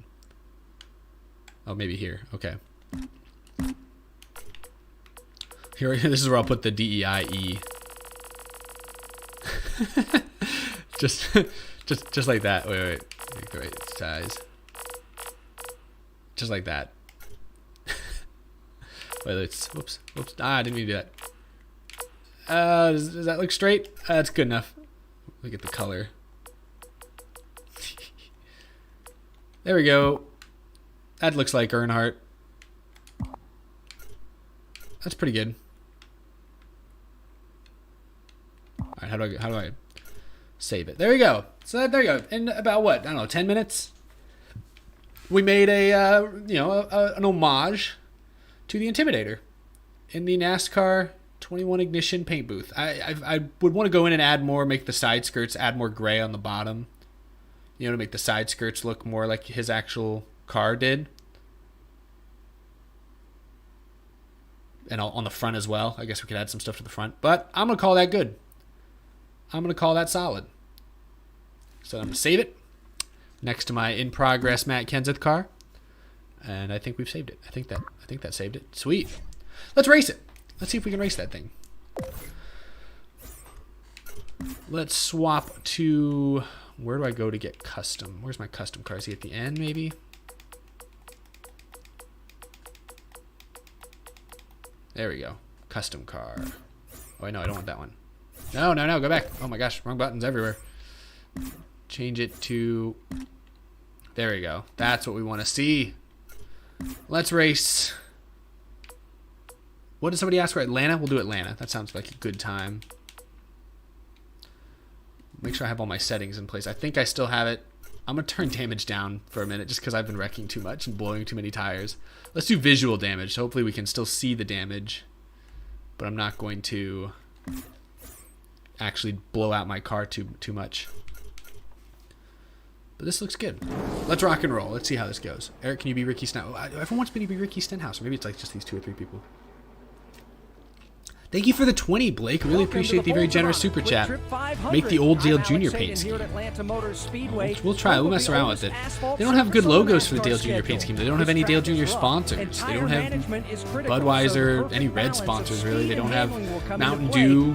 Oh, maybe here. Okay. Here, this is where I'll put the DEIE. just like that. Wait. Make the right size. Just like that. Wait, let's. Whoops. I didn't mean to do that. Does that look straight? That's good enough. Look at the color. There we go. That looks like Earnhardt. That's pretty good. All right, how do I save it? There we go. So there you go. In about what? I don't know, 10 minutes. We made an homage to the Intimidator. in the NASCAR 21 ignition paint booth. I would want to go in and add more, make the side skirts, add more gray on the bottom. You know, to make the side skirts look more like his actual car did. And on the front as well. I guess we could add some stuff to the front. But I'm going to call that good. I'm going to call that solid. So I'm going to save it next to my in progress Matt Kenseth car. And I think we've saved it. I think that saved it. Sweet. Let's race it. Let's see if we can race that thing. Let's swap to... Where do I go to get custom? Where's my custom car? Is he at the end, maybe? There we go. Custom car. Oh, wait, no, I don't want that one. No, no, no, go back. Oh my gosh, wrong buttons everywhere. Change it to... There we go. That's what we want to see. Let's race. What did somebody ask for? Atlanta? We'll do Atlanta. That sounds like a good time. Make sure I have all my settings in place. I think I still have it. I'm going to turn damage down for a minute just because I've been wrecking too much and blowing too many tires. Let's do visual damage. So hopefully we can still see the damage. But I'm not going to actually blow out my car too much. But this looks good. Let's rock and roll. Let's see how this goes. Eric, can you be Ricky Stenhouse? Everyone wants me to be Ricky Stenhouse. Or maybe it's like just these 2 or 3 people. Thank you for the 20, Blake. Really appreciate the very generous super chat. Make the old Dale Jr. paint scheme. We'll try. We'll mess around with it. They don't have good logos for the Dale Jr. paint scheme. They don't have any Dale Jr. sponsors. They don't have Budweiser, any red sponsors, really. They don't have Mountain Dew.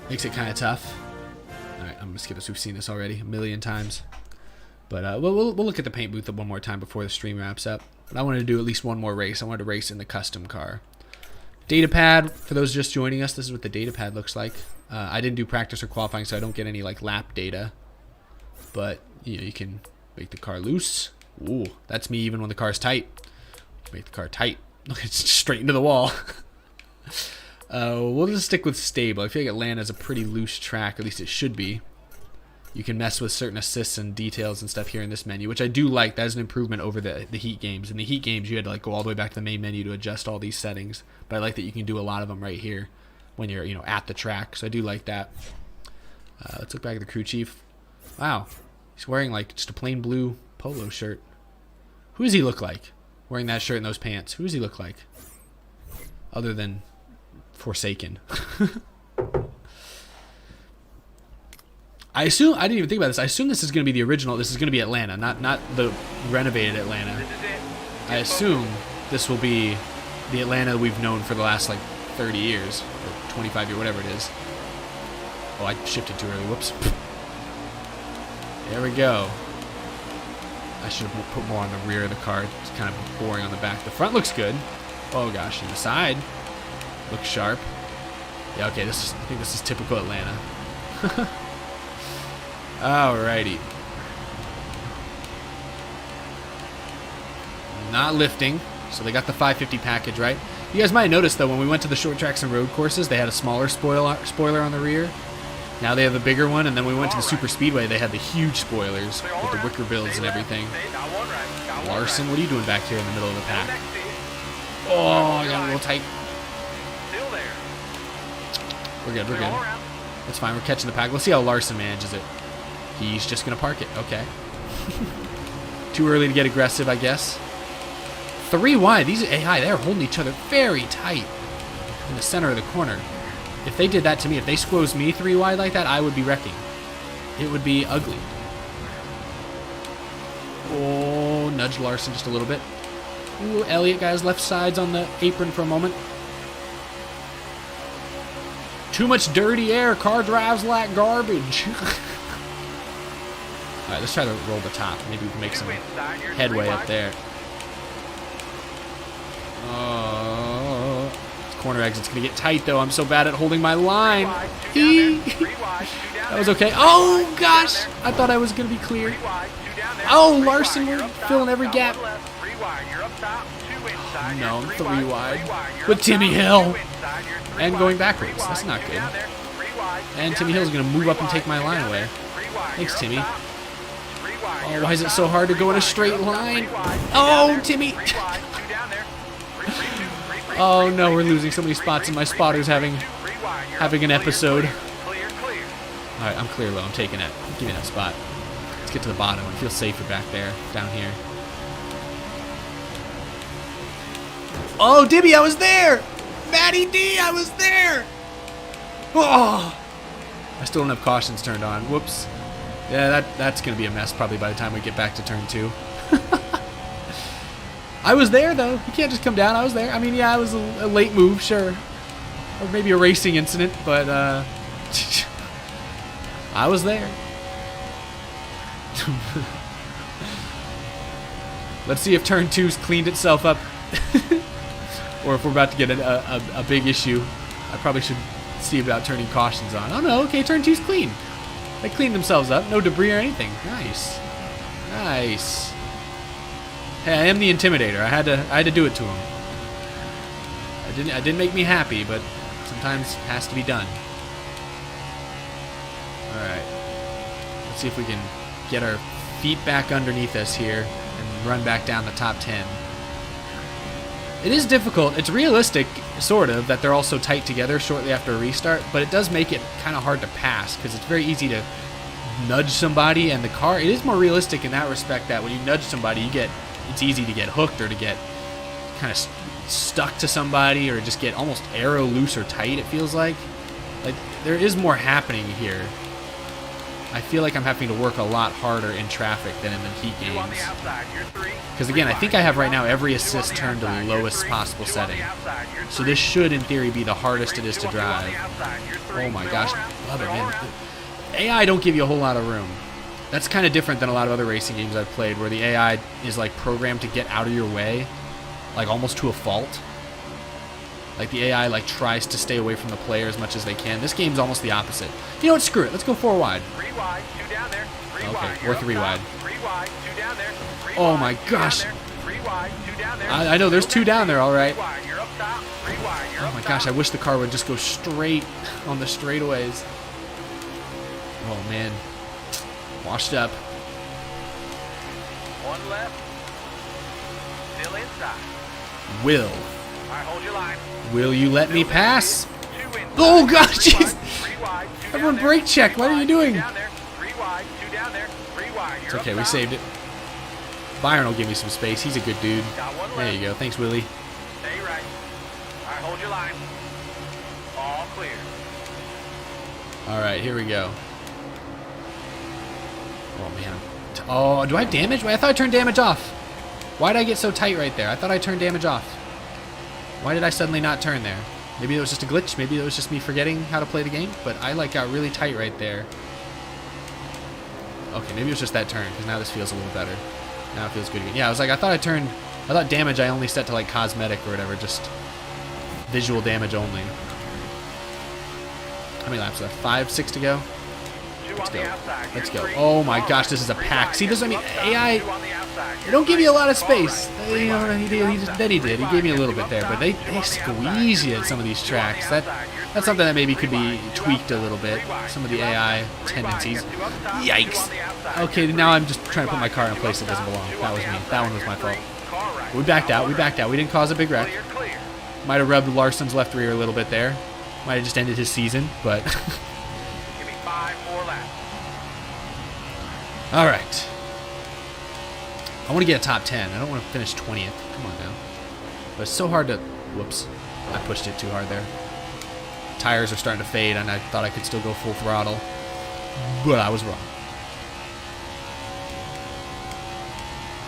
Makes it kind of tough. All right, I'm going to skip this. We've seen this already a million times. But we'll look at the paint booth one more time before the stream wraps up. But I wanted to do at least one more race. I wanted to race in the custom car. Data pad, for those just joining us, this is what the data pad looks like. I didn't do practice or qualifying, so I don't get any like lap data. But you know, you can make the car loose. Ooh, that's me even when the car's tight. Make the car tight. Look, it's straight into the wall. We'll just stick with stable. I feel like Atlanta's a pretty loose track, at least it should be. You can mess with certain assists and details and stuff here in this menu, which I do like. That is an improvement over the Heat games. In the Heat games, you had to like go all the way back to the main menu to adjust all these settings. But I like that you can do a lot of them right here when you're, you know, at the track. So I do like that. Let's look back at the crew chief. Wow, he's wearing like just a plain blue polo shirt. Who does he look like wearing that shirt and those pants? Who does he look like? Other than Forsaken. I assume, I didn't even think about this. I assume this is going to be the original. This is going to be Atlanta, not the renovated Atlanta. I assume this will be the Atlanta we've known for the last like 30 years or 25 years, whatever it is. Oh, I shifted too early. Whoops. There we go. I should have put more on the rear of the car. It's kind of boring on the back. The front looks good. Oh gosh, and the side looks sharp. Yeah, okay. I think this is typical Atlanta. Alrighty. Not lifting, so they got the 550 package, right? You guys might have noticed, though, when we went to the short tracks and road courses, they had a smaller spoiler on the rear. Now they have a bigger one, and then when we went to the Superspeedway, they had the huge spoilers with the wicker builds and everything. Larson, what are you doing back here in the middle of the pack? Oh, I got a little tight. We're good, we're good. That's fine, we're catching the pack. Let's see how Larson manages it. He's just going to park it. Okay. Too early to get aggressive, I guess. 3 wide. These AI, they're holding each other very tight in the center of the corner. If they did that to me, if they squoze me 3 wide like that, I would be wrecking. It would be ugly. Oh, nudge Larson just a little bit. Ooh, Elliott got his left sides on the apron for a moment. Too much dirty air. Car drives like garbage. All right, let's try to roll the top. Maybe we can make some headway up there. Oh, this corner exit's gonna get tight though. I'm so bad at holding my line. That was okay. Oh gosh, I thought I was gonna be clear. Oh, Larson, we're filling every gap. No, 3 wide with Timmy Hill and going backwards. That's not good. And Timmy Hill's gonna move up and take my line away. Thanks, Timmy. Oh, why is it so hard to go in a straight line? Oh, Timmy. Oh no, we're losing so many spots, and my spotter's having an episode. Clear, clear. All right, I'm clear low. I'm taking it. Give me that spot. Let's get to the bottom. I feel safer back there, down here. Oh, Dibby, I was there! Matty D, I was there! Oh! I still don't have cautions turned on. Whoops. Yeah, that's going to be a mess probably by the time we get back to turn 2. I was there, though. You can't just come down. I was there. I mean, yeah, it was a late move, sure. Or maybe a racing incident, but I was there. Let's see if turn 2's cleaned itself up. Or if we're about to get a big issue. I probably should see about turning cautions on. Oh no, okay, turn 2's clean. They cleaned themselves up. No debris or anything. Nice. Nice. Hey, I am the intimidator. I had to do it to him. It didn't make me happy, but sometimes it has to be done. Alright. Let's see if we can get our feet back underneath us here and run back down the top 10. It is difficult. It's realistic, sort of, that they're all so tight together shortly after a restart, but it does make it kind of hard to pass because it's very easy to nudge somebody, and the car, it is more realistic in that respect that when you nudge somebody, it's easy to get hooked or to get kind of stuck to somebody or just get almost aero loose or tight, it feels like. Like, there is more happening here. I feel like I'm having to work a lot harder in traffic than in the heat games. Because again, I think I have right now every assist turned to the lowest possible setting. So this should, in theory, be the hardest it is to drive. Oh my gosh, love it, man. AI don't give you a whole lot of room. That's kind of different than a lot of other racing games I've played, where the AI is like programmed to get out of your way, like almost to a fault. Like the AI like tries to stay away from the player as much as they can. This game's almost the opposite. You know what? Screw it. Let's go 4 wide. 3 wide, 2 down there. 3 Okay, wide. we're 3 wide. 3 wide, 2 down there. 3 Oh wide, my 2 down gosh. there. 3 wide, 2 down there. I know there's 2 down there, all right. 3 wide, you're up top. 3 wide, you're Oh up my top. gosh, I wish the car would just go straight on the straightaways. Oh man, washed up. 1 left. Still inside. Will All right, hold your line. you let me pass? 2 inside. Oh gosh, 3 jeez. wide, 3 wide, 2 down Everyone there. brake check. 3 What are you wide, doing? 2 down there. 3 wide, 2 down there. 3 wide, It's you're okay, up we top. saved it. Byron will give me some space. He's a good dude. Got 1 left. There you go. Thanks, Willie. Stay right. All right, hold your line. All clear. All right, here we go. Oh man. Oh, do I have damage? Wait, I thought I turned damage off. Why did I get so tight right there? I thought I turned damage off. Why did I suddenly not turn there? Maybe it was just a glitch. Maybe it was just me forgetting how to play the game. But I like got really tight right there. Okay, maybe it was just that turn because now this feels a little better. Now it feels good again. Yeah, I was like, I thought damage I only set to like cosmetic or whatever, just visual damage only. How many laps left? 5, 6 to go. 2 Let's on go. the outside. Let's You're go. 3. Oh my All gosh, right. this is a 3 pack. wide, See, this, I mean, you're up top. AI, 2 on the outside. they You're don't give you a lot of all space. right. They, you know, then he did. He gave me a little bit there, but they squeeze you at some of these tracks. That's something that maybe could be tweaked a little bit. Some of the AI tendencies. Yikes. Okay, now I'm just trying to put my car in a place that doesn't belong. That was me. That one was my fault. We backed out. We backed out. We didn't cause a big wreck. Clear, clear. Might have rubbed Larson's left rear a little bit there. Might have just ended his season, but Give me 5 more laps. all right. I want to get a top 10. I don't want to finish 20th. Come on now. But it's so hard to... Whoops. I pushed it too hard there. Tires are starting to fade, and I thought I could still go full throttle. But I was wrong.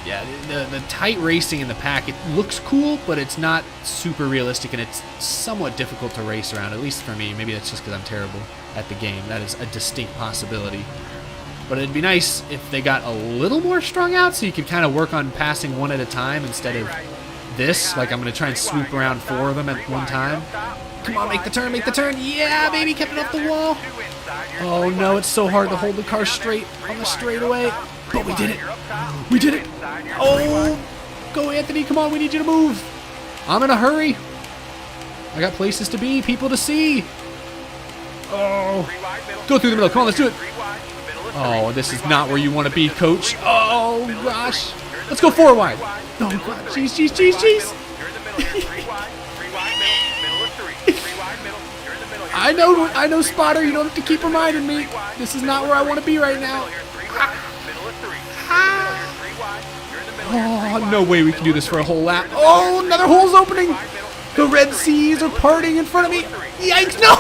Yeah, the tight racing in the pack, it looks cool, but it's not super realistic, and it's somewhat difficult to race around, at least for me. Maybe that's just because I'm terrible at the game. That is a distinct possibility. But it'd be nice if they got a little more strung out so you could kind of work on passing one at a time instead of this. Like I'm going to try and swoop around 4 of them at one time. Come on, make the turn, make the turn. Yeah, baby, kept it off the wall. Oh no, it's so hard to hold the car straight on the straightaway. But we did it. We did it. Oh, go Anthony, come on, we need you to move. I'm in a hurry. I got places to be, people to see. Oh, go through the middle. Come on, let's do it. Oh, this is not where you want to be, coach. Oh, gosh. Let's go 4 wide. Oh, God. Jeez, jeez, jeez, jeez. I know, Spotter. You don't have to keep reminding me. This is not where I want to be right now. Oh, no way we can do this for a whole lap. Oh, another hole's opening. The Red Seas are parting in front of me. Yikes, no!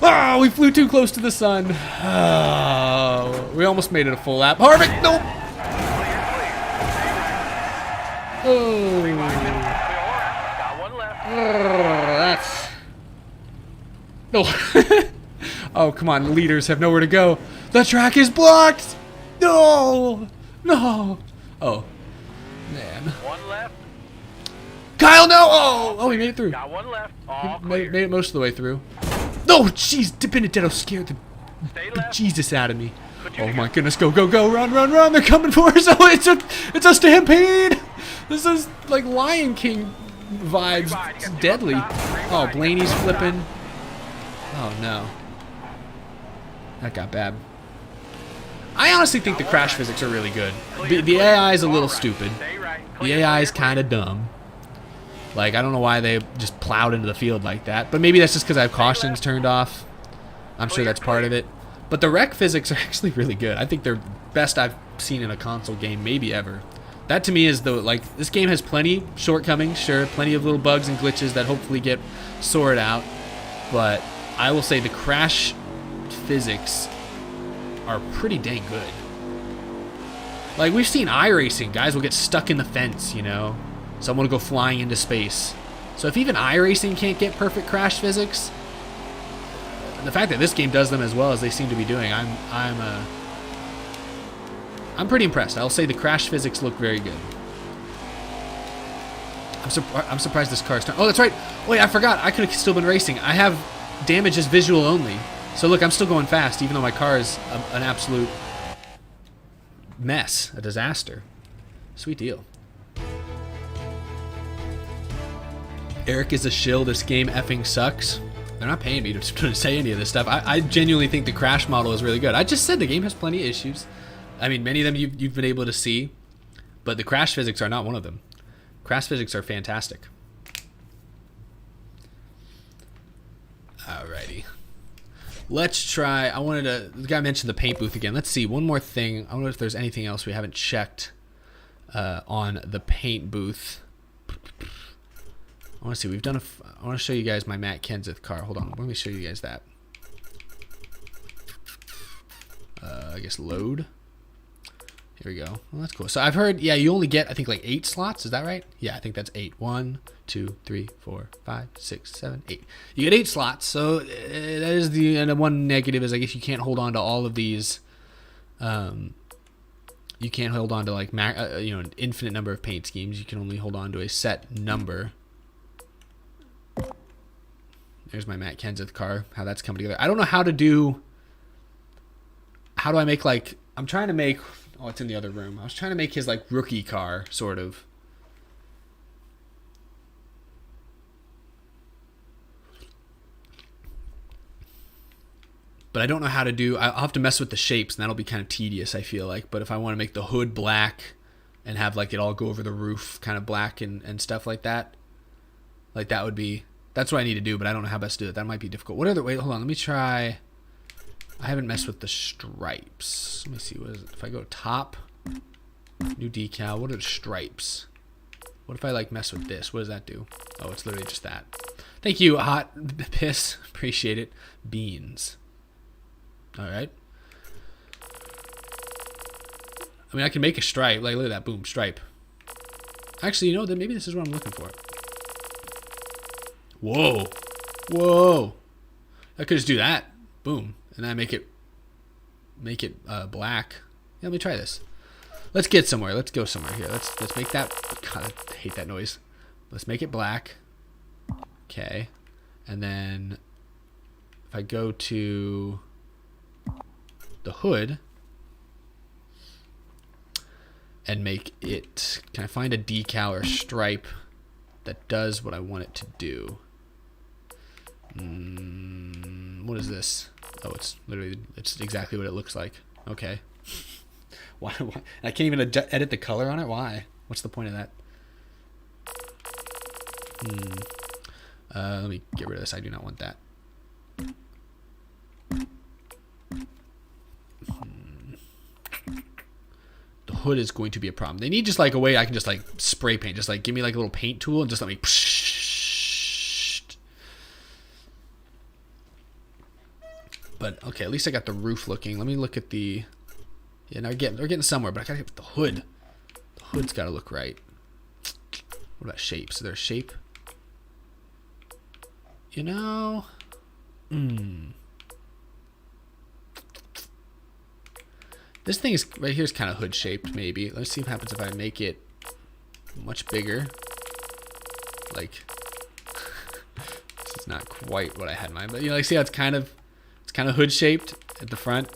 Oh, we flew too close to the sun. Oh, we almost made it a full lap. Harvick, nope. Oh, that's... No. Oh, come on. Leaders have nowhere to go. The track is blocked. No. No. Oh, man. One left. Kyle, no. Oh, he made it through. Got one left. All Made clear. it most of the way through. No, jeez. Benedetto scared the Stay left. Jesus out of me. Oh my goodness, go, go, go, run, run, run, they're coming for us. Oh, it's a stampede. This is like Lion King vibes. It's deadly. Oh, Blaney's flipping. Oh no. That got bad. I honestly think the crash physics are really good. The AI is a little stupid. The AI is kind of dumb. Like, I don't know why they just plowed into the field like that. But maybe that's just because I have cautions turned off. I'm sure that's part of it. But the wreck physics are actually really good. I think they're best I've seen in a console game, maybe ever. That to me is the, like, this game has plenty shortcomings, sure, plenty of little bugs and glitches that hopefully get sorted out. But I will say the crash physics are pretty dang good. Like, we've seen iRacing. Guys will get stuck in the fence, you know. Someone will go flying into space. So if even iRacing can't get perfect crash physics, the fact that this game does them as well as they seem to be doing, I'm pretty impressed. I'll say the crash physics look very good. I'm surprised this car's not. Oh, that's right. Wait, I forgot. I could have still been racing. I have damage as visual only. So look, I'm still going fast, even though my car is an absolute mess, a disaster. Sweet deal. Eric is a shill. This game effing sucks. They're not paying me to say any of this stuff. I genuinely think the crash model is really good. I just said the game has plenty of issues. I mean, many of them you've been able to see, but the crash physics are not one of them. Crash physics are fantastic. Alrighty. Let's try. The guy mentioned the paint booth again. Let's see, one more thing. I wonder if there's anything else we haven't checked on the paint booth. I want to see. I want to show you guys my Matt Kenseth car. Hold on. Let me show you guys that. I guess load. Here we go. Well, that's cool. So I've heard, yeah, you only get, I think, like 8 slots. Is that right? Yeah, I think that's 8. 1, 2, 3, 4, 5, 6, 7, 8. You get 8 slots. So that is the one negative is I guess you can't hold on to all of these. You can't hold on to like an infinite number of paint schemes. You can only hold on to a set number. There's my Matt Kenseth car, how that's coming together. I don't know how do I make, like, I'm trying to make, oh, it's in the other room. I was trying to make his, like, rookie car, sort of. But I don't know how to do, I'll have to mess with the shapes, and that'll be kind of tedious, I feel like. But if I want to make the hood black and have, like, it all go over the roof kind of black and stuff like that, like, that would be, that's what I need to do, but I don't know how best to do it. That might be difficult. What other, wait, hold on, let me try. I haven't messed with the stripes. Let me see, what is it? If I go top, new decal, what are the stripes? What if I, like, mess with this? What does that do? Oh, it's literally just that. Thank you, Hot Piss. Appreciate it. Beans. All right. I mean, I can make a stripe. Like, look at that. Boom, stripe. Actually, you know, then maybe this is what I'm looking for. Whoa. Whoa. I could just do that. Boom. And then I make it black. Yeah, let me try this. Let's get somewhere. Let's go somewhere here. Let's make that. God, I hate that noise. Let's make it black. Okay. And then if I go to the hood and make it, can I find a decal or stripe that does what I want it to do? What is this? Oh, it's exactly what it looks like. Okay. Why? I can't even edit the color on it? Why? What's the point of that? Let me get rid of this. I do not want that. The hood is going to be a problem. They need just like a way I can just like spray paint. Just like give me like a little paint tool and just let me. But okay, at least I got the roof looking. Let me look at the. Yeah, now they're getting somewhere, but I gotta get the hood. The hood's gotta look right. What about shapes? Is there a shape? You know. This thing is right here is kind of hood shaped, maybe. Let's see what happens if I make it much bigger. Like, this is not quite what I had in mind, but you know, like, see how it's kind of hood shaped at the front.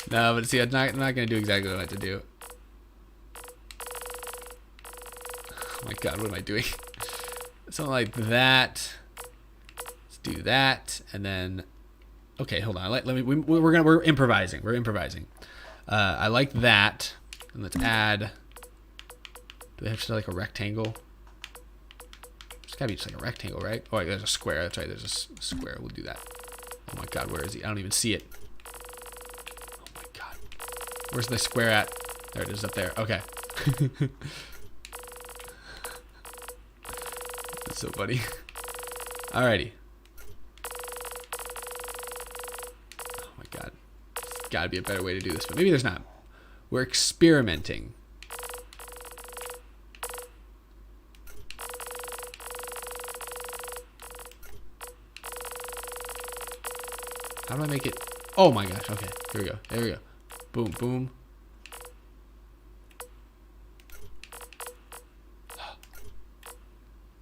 No, but see, I'm not gonna do exactly what I have to do. Oh my God, what am I doing? Something like that. Let's do that, and then. Okay, hold on. We're improvising. We're improvising. I like that. And let's add. Do we have to like a rectangle? It's gotta be just like a rectangle, right? Oh, there's a square. That's right. There's a square. We'll do that. Oh my God, where is he? I don't even see it. Oh my God, where's the square at? There it is, up there. Okay. That's so funny. Alrighty. Gotta be a better way to do this, but maybe there's not. We're experimenting. How do I make it? Oh my gosh, okay, here we go, there we go. Boom, boom.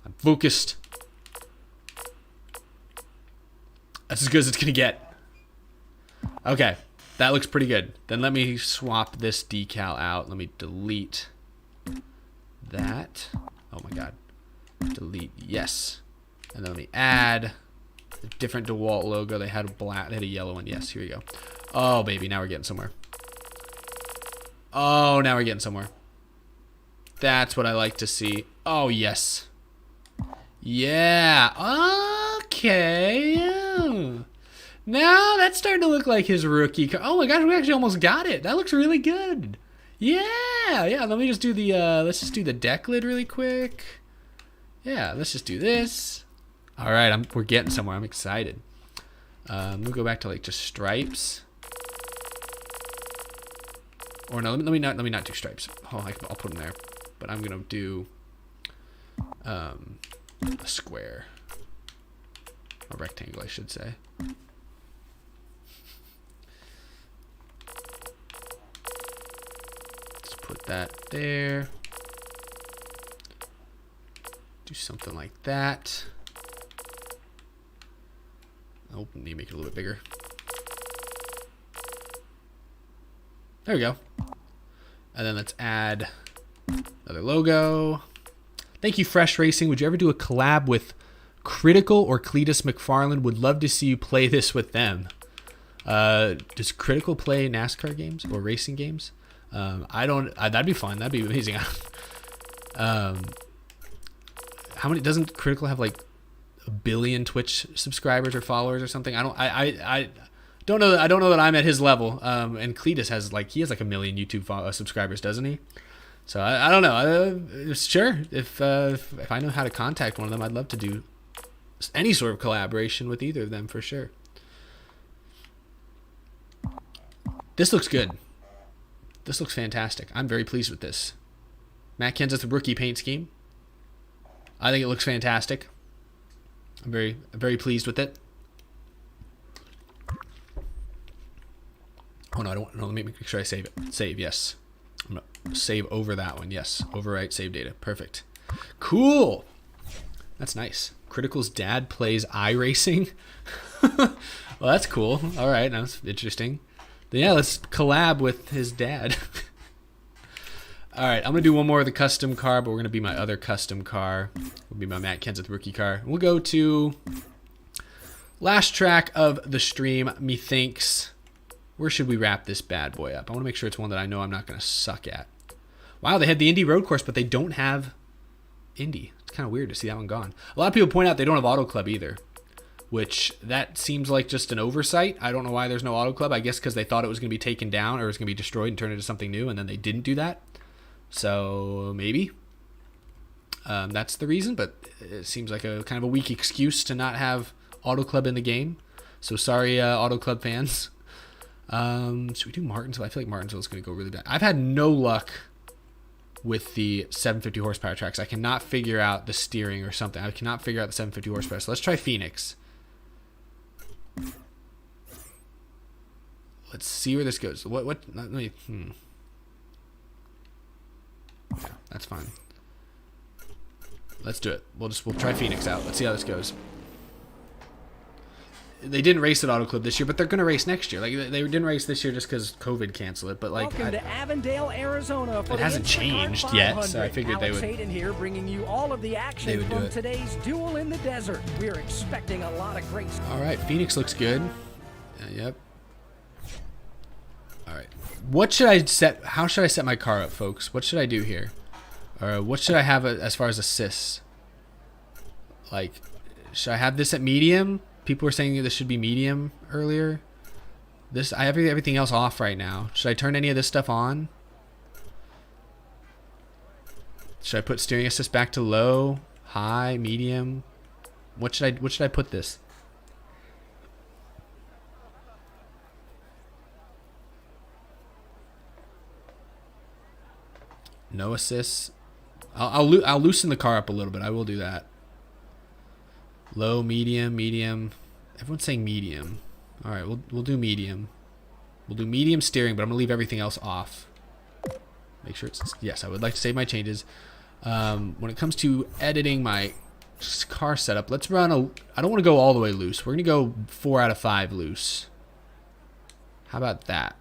I'm focused. That's as good as it's gonna get. Okay. That looks pretty good. Then let me swap this decal out. Let me delete that. Oh my God. Delete, yes. And then let me add a different DeWalt logo. They had a black, they had a yellow one. Yes, here we go. Oh baby, now we're getting somewhere. Oh, now we're getting somewhere. That's what I like to see. Oh yes. Yeah. Okay. Now that's starting to look like his rookie car. Oh my gosh, we actually almost got it. That looks really good. Yeah. Let me just do the let's just do the deck lid really quick. Yeah, let's just do this. All right, we're getting somewhere. I'm excited. We'll go back to like just stripes. Or no, let me not do stripes. Oh, I'll put them there. But I'm gonna do a square, a rectangle, I should say. Put that there. Do something like that. Oh, need to make it a little bit bigger. There we go. And then let's add another logo. Thank you, Fresh Racing. Would you ever do a collab with Critical or Cletus McFarland? Would love to see you play this with them. Does Critical play NASCAR games or racing games? I don't. That'd be fun. That'd be amazing. How many? Doesn't Critical have like 1 billion Twitch subscribers or followers or something? I don't know. I don't know that I'm at his level. And Cletus has like 1 million YouTube subscribers, doesn't he? So I don't know. Sure. If I know how to contact one of them, I'd love to do any sort of collaboration with either of them for sure. This looks good. This looks fantastic. I'm very pleased with this. Matt Kenseth rookie paint scheme. I think it looks fantastic. I'm very pleased with it. Oh no, I don't. No, let me make sure I save it. Save, yes. I'm gonna save over that one. Yes, overwrite save data. Perfect. Cool. That's nice. Critical's dad plays iRacing. Well, that's cool. All right, that's interesting. Yeah, let's collab with his dad. All right, I'm going to do one more of the custom car, but we're going to be my other custom car. Will be my Matt Kenseth rookie car. We'll go to last track of the stream, methinks. Where should we wrap this bad boy up? I want to make sure it's one that I know I'm not going to suck at. Wow, they had the Indy road course, but they don't have Indy. It's kind of weird to see that one gone. A lot of people point out they don't have Auto Club either, which that seems like just an oversight. I don't know why there's no Auto Club. I guess because they thought it was going to be taken down or it was going to be destroyed and turned into something new, and then they didn't do that. So maybe that's the reason, but it seems like a kind of a weak excuse to not have Auto Club in the game. So sorry, Auto Club fans. Should we do Martinsville? I feel like Martinsville is going to go really bad. I've had no luck with the 750 horsepower tracks. I cannot figure out the steering or something. I cannot figure out the 750 horsepower. So let's try Phoenix. Let's see where this goes. What let me yeah, that's fine. Let's do it. We'll try Phoenix out. Let's see how this goes. They didn't race at Auto Club this year, but they're going to race next year. Like they didn't race this year just because COVID canceled it. But like, Welcome to Avondale, Arizona. For it hasn't changed yet, so I figured they would. Alex Hayden here, bringing you all of the action from today's Duel in the Desert. We're expecting a lot of great. All right, Phoenix looks good. Yep. All right. What should I set? How should I set my car up, folks? What should I do here? Or what should I have as far as assists? Like, should I have this at medium? People were saying this should be medium earlier. I have everything else off right now. Should I turn any of this stuff on? Should I put steering assist back to low, high, medium? What should I put this? No assists. I'll loosen the car up a little bit. I will do that. Low, medium, medium. Everyone's saying medium. All right, we'll do medium. We'll do medium steering, but I'm gonna leave everything else off. Make sure it's yes. I would like to save my changes. When it comes to editing my car setup, let's run a. I don't want to go all the way loose. We're gonna go 4 out of 5 loose. How about that?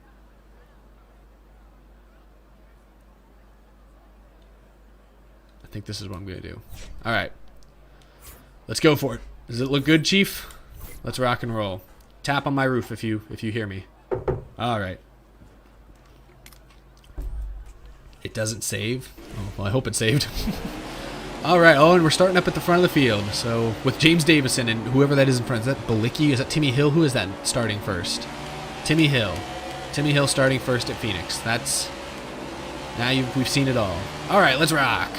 I think this is what I'm gonna do. All right. Let's go for it. Does it look good, Chief? Let's rock and roll. Tap on my roof if you hear me. All right. It doesn't save. Oh, well, I hope it saved. All right. Oh, and we're starting up at the front of the field. So with James Davison and whoever that is in front. Is that Balicki? Is that Timmy Hill? Who is that starting first? Timmy Hill. Timmy Hill starting first at Phoenix. That's now we've seen it all. All right. Let's rock.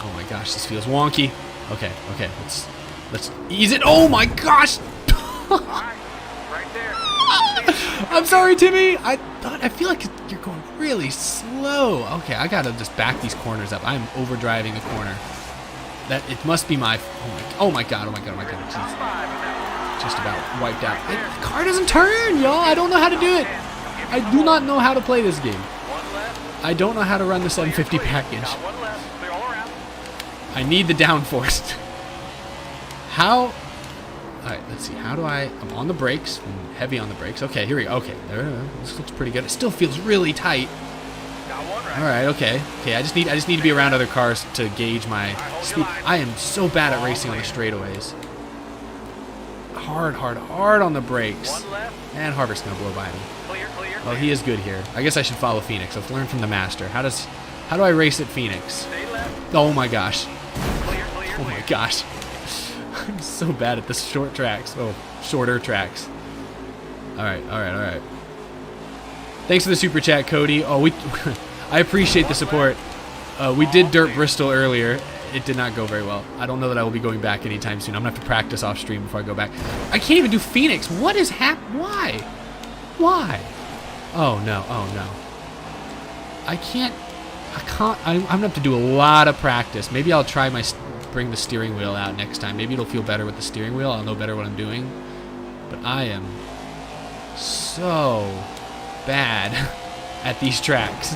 Oh my gosh, this feels wonky. Okay, let's ease it. Oh my gosh! Right there. I'm sorry, Timmy. I feel like you're going really slow. Okay, I gotta just back these corners up. I'm overdriving the corner. That it must be my. Oh my god! Jeez. Just about wiped out. The car doesn't turn, y'all. I don't know how to do it. I do not know how to play this game. I don't know how to run the 750 package. I need the downforce. How? Alright, let's see. How do I'm on the brakes. I'm heavy on the brakes. Okay, here we go. Okay, this looks pretty good. It still feels really tight. Alright, okay. Okay, I just need to be around other cars to gauge my speed. I am so bad at racing on the straightaways. Hard on the brakes. And Harvick's gonna blow by me. Oh, he is good here. I guess I should follow Phoenix. Let's learn from the master. How do I race at Phoenix? Oh my gosh. Oh my gosh. I'm so bad at the short tracks. Oh, shorter tracks. Alright. Thanks for the super chat, Cody. Oh, I appreciate the support. We did Dirt Bristol earlier. It did not go very well. I don't know that I will be going back anytime soon. I'm gonna have to practice off stream before I go back. I can't even do Phoenix. What is Why? Oh no. I can't. I'm gonna have to do a lot of practice. Maybe I'll try bring the steering wheel out next time. Maybe it'll feel better with the steering wheel. I'll know better what I'm doing. But I am so bad at these tracks.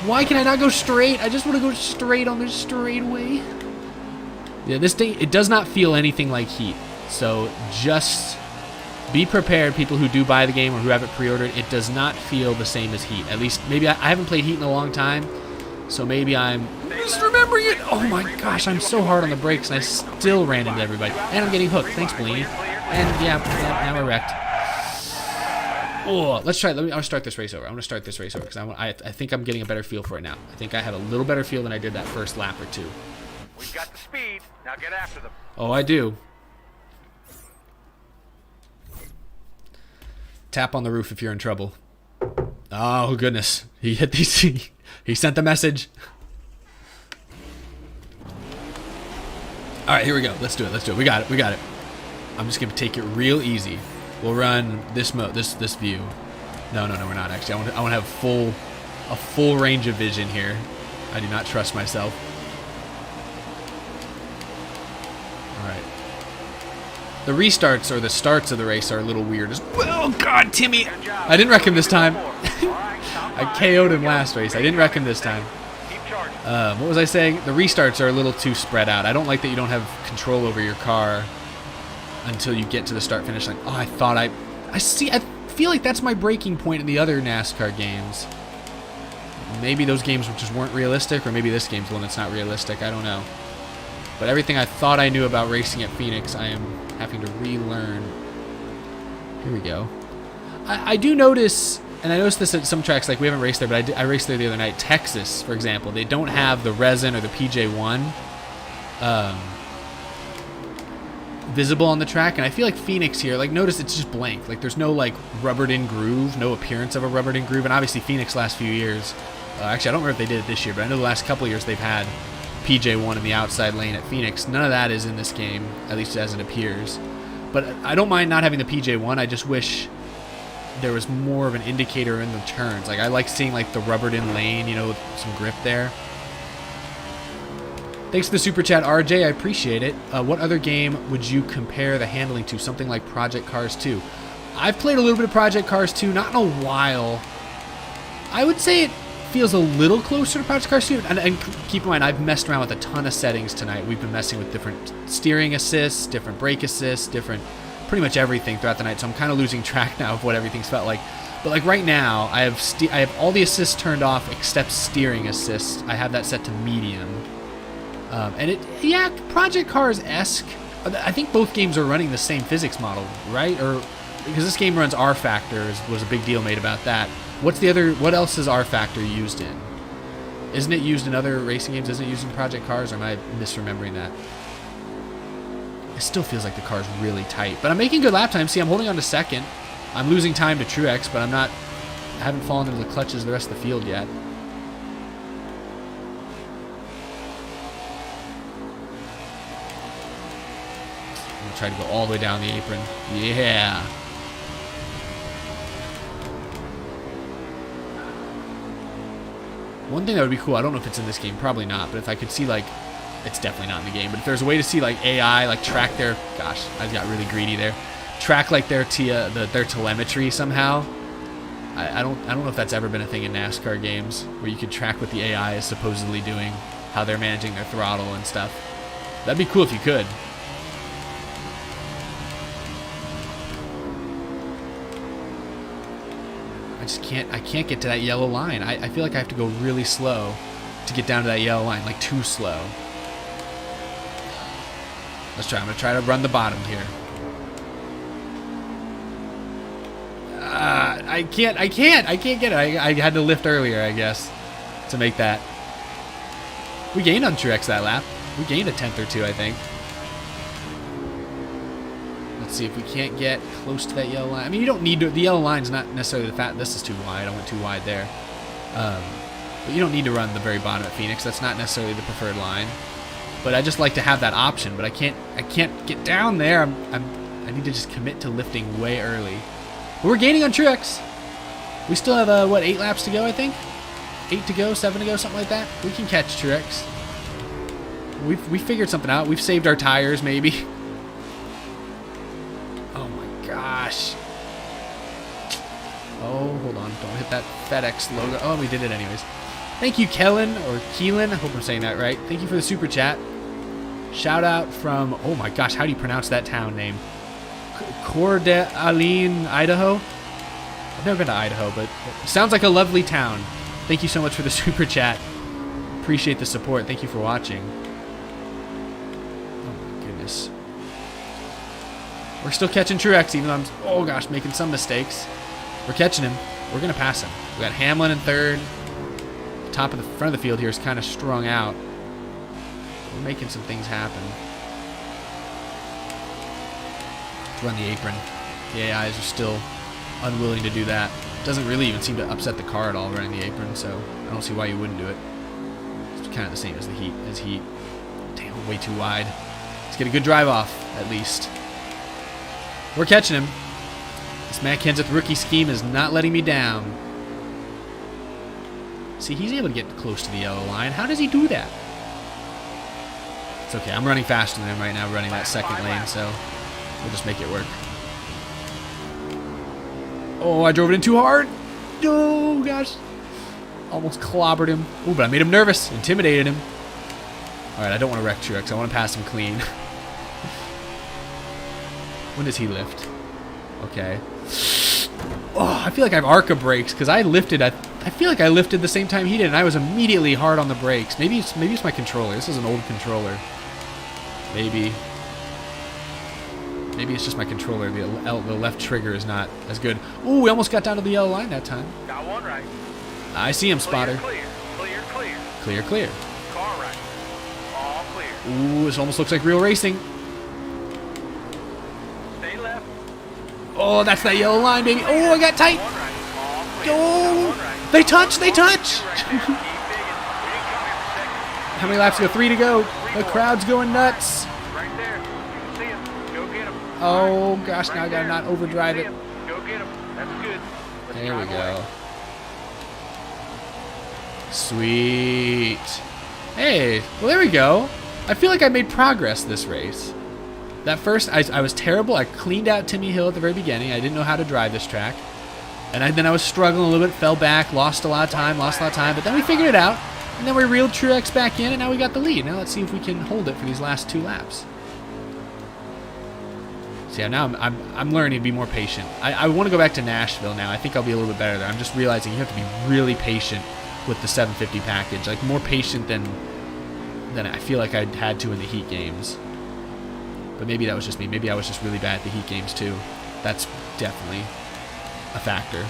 Why can I not go straight? I just want to go straight on the straightaway. Yeah, this thing, it does not feel anything like Heat. So just be prepared, people who do buy the game or who have it pre-ordered. It does not feel the same as Heat. At least, maybe I haven't played Heat in a long time. So maybe I'm just remembering it. Oh my gosh, I'm so hard on the brakes and I still ran into everybody. And I'm getting hooked. Thanks, Blaney. And yeah, now I wrecked. Oh, let's try. I want to start this race over. I want to start this race over because I think I'm getting a better feel for it now. I think I have a little better feel than I did that first lap or two. We've got the speed. Now get after them. Oh, I do. Tap on the roof if you're in trouble. Oh, goodness. He hit these. He sent the message. All right, here we go. Let's do it. Let's do it. We got it. We got it. I'm just going to take it real easy. We'll run this this view. No, we're not actually. I want to have a full range of vision here. I do not trust myself. All right. The restarts or the starts of the race are a little weird. Oh God, Timmy! I didn't wreck him this time. I KO'd him last race. I didn't wreck him this time. What was I saying? The restarts are a little too spread out. I don't like that you don't have control over your car until you get to the start-finish line. Oh, I thought I feel like that's my breaking point in the other NASCAR games. Maybe those games just weren't realistic, or maybe this game's the one that's not realistic. I don't know. But everything I thought I knew about racing at Phoenix, I am having to relearn. Here we go. I do notice, and I noticed this at some tracks, like we haven't raced there, but I raced there the other night. Texas, for example, they don't have the resin or the PJ1 visible on the track, and I feel like Phoenix here, like notice it's just blank. Like there's no like rubbered in groove, no appearance of a rubbered in groove, and obviously Phoenix last few years, actually I don't remember if they did it this year, but I know the last couple of years they've had PJ1 in the outside lane at Phoenix. None of that is in this game, at least as it appears. But I don't mind not having the PJ1, I just wish there was more of an indicator in the turns. Like I like seeing like the rubbered in lane, you know, with some grip there. Thanks for the super chat, RJ. I appreciate it. What other game would you compare the handling to? Something like Project Cars 2. I've played a little bit of Project Cars 2, not in a while. I would say it feels a little closer to Project Cars 2. And keep in mind, I've messed around with a ton of settings tonight. We've been messing with different steering assists, different brake assists, pretty much everything throughout the night. So I'm kind of losing track now of what everything's felt like. But like right now, I have all the assists turned off except steering assist. I have that set to medium. Project Cars-esque. I think both games are running the same physics model, right? Or because this game runs R Factor, was a big deal made about that. What else is R Factor used in? Isn't it used in other racing games? Isn't it used in Project Cars, or am I misremembering that? It still feels like the car's really tight, but I'm making good lap time. See, I'm holding on to second. I'm losing time to Truex, but I haven't fallen into the clutches of the rest of the field yet. Try to go all the way down the apron. Yeah. One thing that would be cool, I don't know if it's in this game, probably not, but if I could see, like, it's definitely not in the game, but if there's a way to see, like, AI, like, track their, gosh, I got really greedy there, track, like, their telemetry somehow. I don't know if that's ever been a thing in NASCAR games, where you could track what the AI is supposedly doing, how they're managing their throttle and stuff. That'd be cool if you could. I can't get to that yellow line. I feel like I have to go really slow to get down to that yellow line, like too slow. Let's try. I'm gonna try to run the bottom here. I can't get it. I had to lift earlier, I guess, to make that. We gained on Truex that lap. We gained a tenth or two, I think. Let's see if we can't get close to that yellow line. I mean, you don't need to. The yellow line's not necessarily the fat. This is too wide. I went too wide there. But you don't need to run the very bottom at Phoenix. That's not necessarily the preferred line. But I just like to have that option. But I can't get down there. I need to just commit to lifting way early. But we're gaining on Truex. We still have 8 laps to go, I think. 8 to go, 7 to go, something like that. We can catch Truex. We figured something out. We've saved our tires, maybe. Gosh. Oh, hold on. Don't hit that FedEx logo. Oh, we did it anyways. Thank you, Kellen, or Keelan. I hope I'm saying that right. Thank you for the super chat. Shout out from, oh my gosh, how do you pronounce that town name? Coeur d'Alene, Idaho? I've never been to Idaho, but it sounds like a lovely town. Thank you so much for the super chat. Appreciate the support. Thank you for watching. Oh my goodness. We're still catching Truex, even though I'm, oh gosh, making some mistakes. We're catching him. We're going to pass him. We got Hamlin in third. Top of the front of the field here is kind of strung out. We're making some things happen. Let's run the apron. The AIs are still unwilling to do that. Doesn't really even seem to upset the car at all running the apron, so I don't see why you wouldn't do it. It's kind of the same as the heat. Damn, way too wide. Let's get a good drive off, at least. We're catching him. This Matt Kenseth rookie scheme is not letting me down. See, he's able to get close to the yellow line. How does he do that? It's okay. I'm running faster than him right now, running that second lane, so we'll just make it work. Oh, I drove it in too hard. Oh, gosh. Almost clobbered him. Oh, but I made him nervous. Intimidated him. All right, I don't want to wreck Truex. I want to pass him clean. When does he lift? Okay. Oh, I feel like I have ARCA brakes because I lifted. I feel like I lifted the same time he did, and I was immediately hard on the brakes. Maybe it's my controller. This is an old controller. Maybe it's just my controller. The left trigger is not as good. Ooh, we almost got down to the yellow line that time. Got one right. I see him, spotter. Clear. Clear. Car right. All clear. Ooh, this almost looks like real racing. Stay left. Oh, that's that yellow line, baby. Oh, I got tight. One right. All clear. Oh, Got one right. they touch. Two right there. Keep digging. We didn't come here for second. How many laps to go? 3 to go. The crowd's going nuts. Right there. You can see him. Go get him. Oh, gosh, now I gotta not overdrive it. Go get him. That's good. Let's There we drive go. away. Sweet. Hey, well, there we go. I feel like I made progress this race. That first, I was terrible. I cleaned out Timmy Hill at the very beginning. I didn't know how to drive this track. And then I was struggling a little bit, fell back, lost a lot of time. But then we figured it out. And then we reeled Truex back in, and now we got the lead. Now let's see if we can hold it for these last 2 laps. So yeah, now I'm learning to be more patient. I want to go back to Nashville now. I think I'll be a little bit better there. I'm just realizing you have to be really patient with the 750 package, like more patient than I feel like I had to in the heat games. But maybe that was just me. Maybe I was just really bad at the heat games too. That's definitely a factor.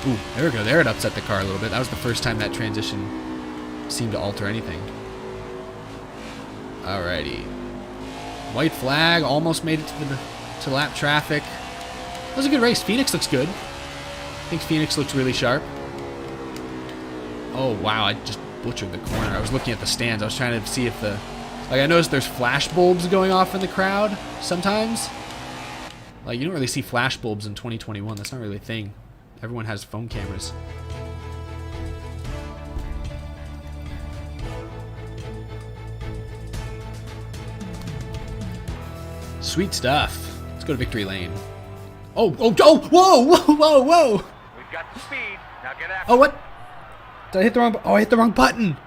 Ooh, there we go. There it upset the car a little bit. That was the first time that transition seemed to alter anything. Alrighty. White flag, almost made it to lap traffic. That was a good race. Phoenix looks good. I think Phoenix looks really sharp. Oh, wow, I just butchered the corner. I was looking at the stands. I was trying to see if I noticed there's flash bulbs going off in the crowd sometimes. Like, you don't really see flash bulbs in 2021. That's not really a thing. Everyone has phone cameras. Sweet stuff. Let's go to victory lane. Oh, whoa, whoa. We've got the speed. Now get after Oh, what? Did I hit the wrong button? Oh, I hit the wrong button.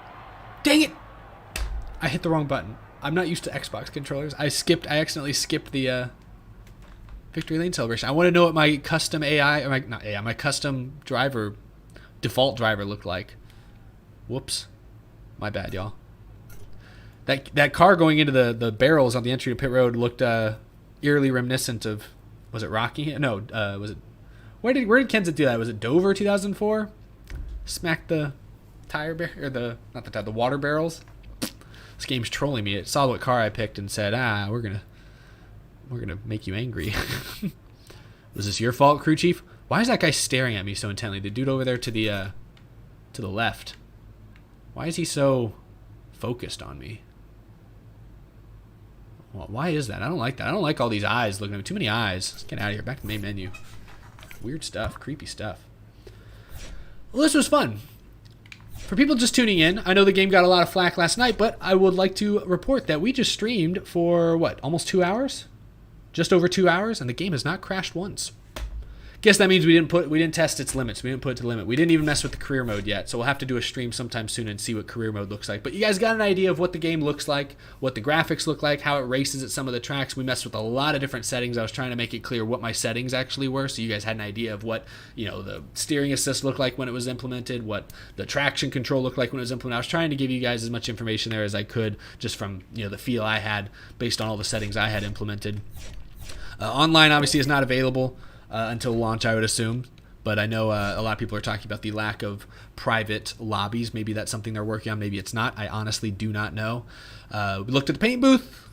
Dang it. I hit the wrong button. I'm not used to Xbox controllers. I accidentally skipped the victory lane celebration. I want to know what my custom my custom driver, default driver looked like. Whoops. My bad, y'all. That car going into the barrels on the entry to pit road looked eerily reminiscent of, was it Rocky? No, was it? Where did Kenseth do that? Was it Dover 2004? Smacked the tire or the water barrels. This game's trolling me. It saw what car I picked and said, we're gonna make you angry. Was this your fault, crew chief? Why is that guy staring at me so intently? The dude over there to the left. Why is he so focused on me? Well, why is that? I don't like that. I don't like all these eyes looking at me. Too many eyes. Let's get out of here. Back to the main menu. Weird stuff. Creepy stuff. Well, this was fun. For people just tuning in, I know the game got a lot of flack last night, but I would like to report that we just streamed for, almost 2 hours? Just over 2 hours, and the game has not crashed once. Guess that means we didn't test its limits. We didn't put it to the limit. We didn't even mess with the career mode yet, so we'll have to do a stream sometime soon and see what career mode looks like. But you guys got an idea of what the game looks like, what the graphics look like, how it races at some of the tracks. We messed with a lot of different settings. I was trying to make it clear what my settings actually were, so you guys had an idea of what, the steering assist looked like when it was implemented, what the traction control looked like when it was implemented. I was trying to give you guys as much information there as I could, just from the feel I had based on all the settings I had implemented. Online obviously is not available. until launch, I would assume. But I know a lot of people are talking about the lack of private lobbies. Maybe that's something they're working on. Maybe it's not. I honestly do not know. We looked at the paint booth,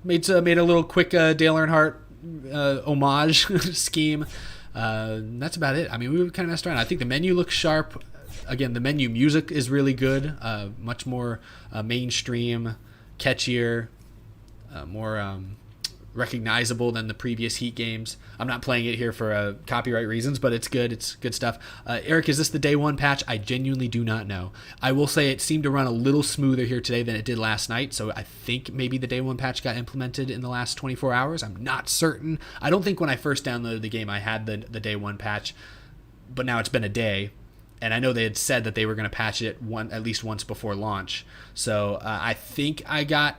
made a little quick Dale Earnhardt homage scheme. That's about it. I mean, we were kind of messed around. I think the menu looks sharp. Again, the menu music is really good. Much more mainstream, catchier, more recognizable than the previous Heat games. I'm not playing it here for copyright reasons, but it's good. It's good stuff. Eric, is this the day one patch? I genuinely do not know. I will say it seemed to run a little smoother here today than it did last night, so I think maybe the day one patch got implemented in the last 24 hours. I'm not certain. I don't think when I first downloaded the game I had the day one patch, but now it's been a day, and I know they had said that they were going to patch it at least once before launch. So I think I got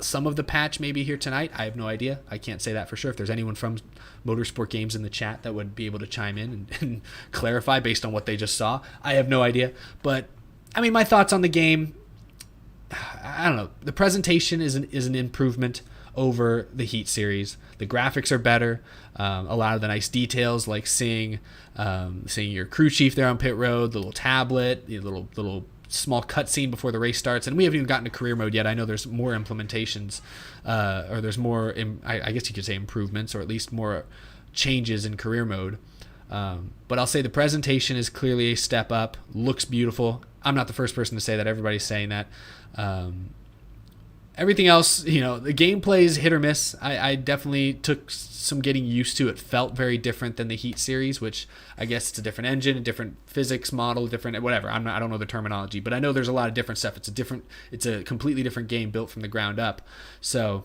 some of the patch maybe here tonight. I have no idea. I can't say that for sure. If there's anyone from Motorsport Games in the chat that would be able to chime in and clarify based on what they just saw, I have no idea. But I mean, my thoughts on the game, I don't know. The presentation is an improvement over the Heat series. The graphics are better. A lot of the nice details, like seeing your crew chief there on pit road, the little tablet, the little small cutscene before the race starts, and we haven't even gotten to career mode yet. I know there's more implementations, or there's more, I guess you could say improvements, or at least more changes in career mode. But I'll say the presentation is clearly a step up. Looks beautiful. I'm not the first person to say that. Everybody's saying that. Everything else, the gameplay is hit or miss. I definitely took some getting used to. It felt very different than the Heat series, which I guess it's a different engine, a different physics model, different whatever. I don't know the terminology, but I know there's a lot of different stuff. It's a completely different game built from the ground up. So,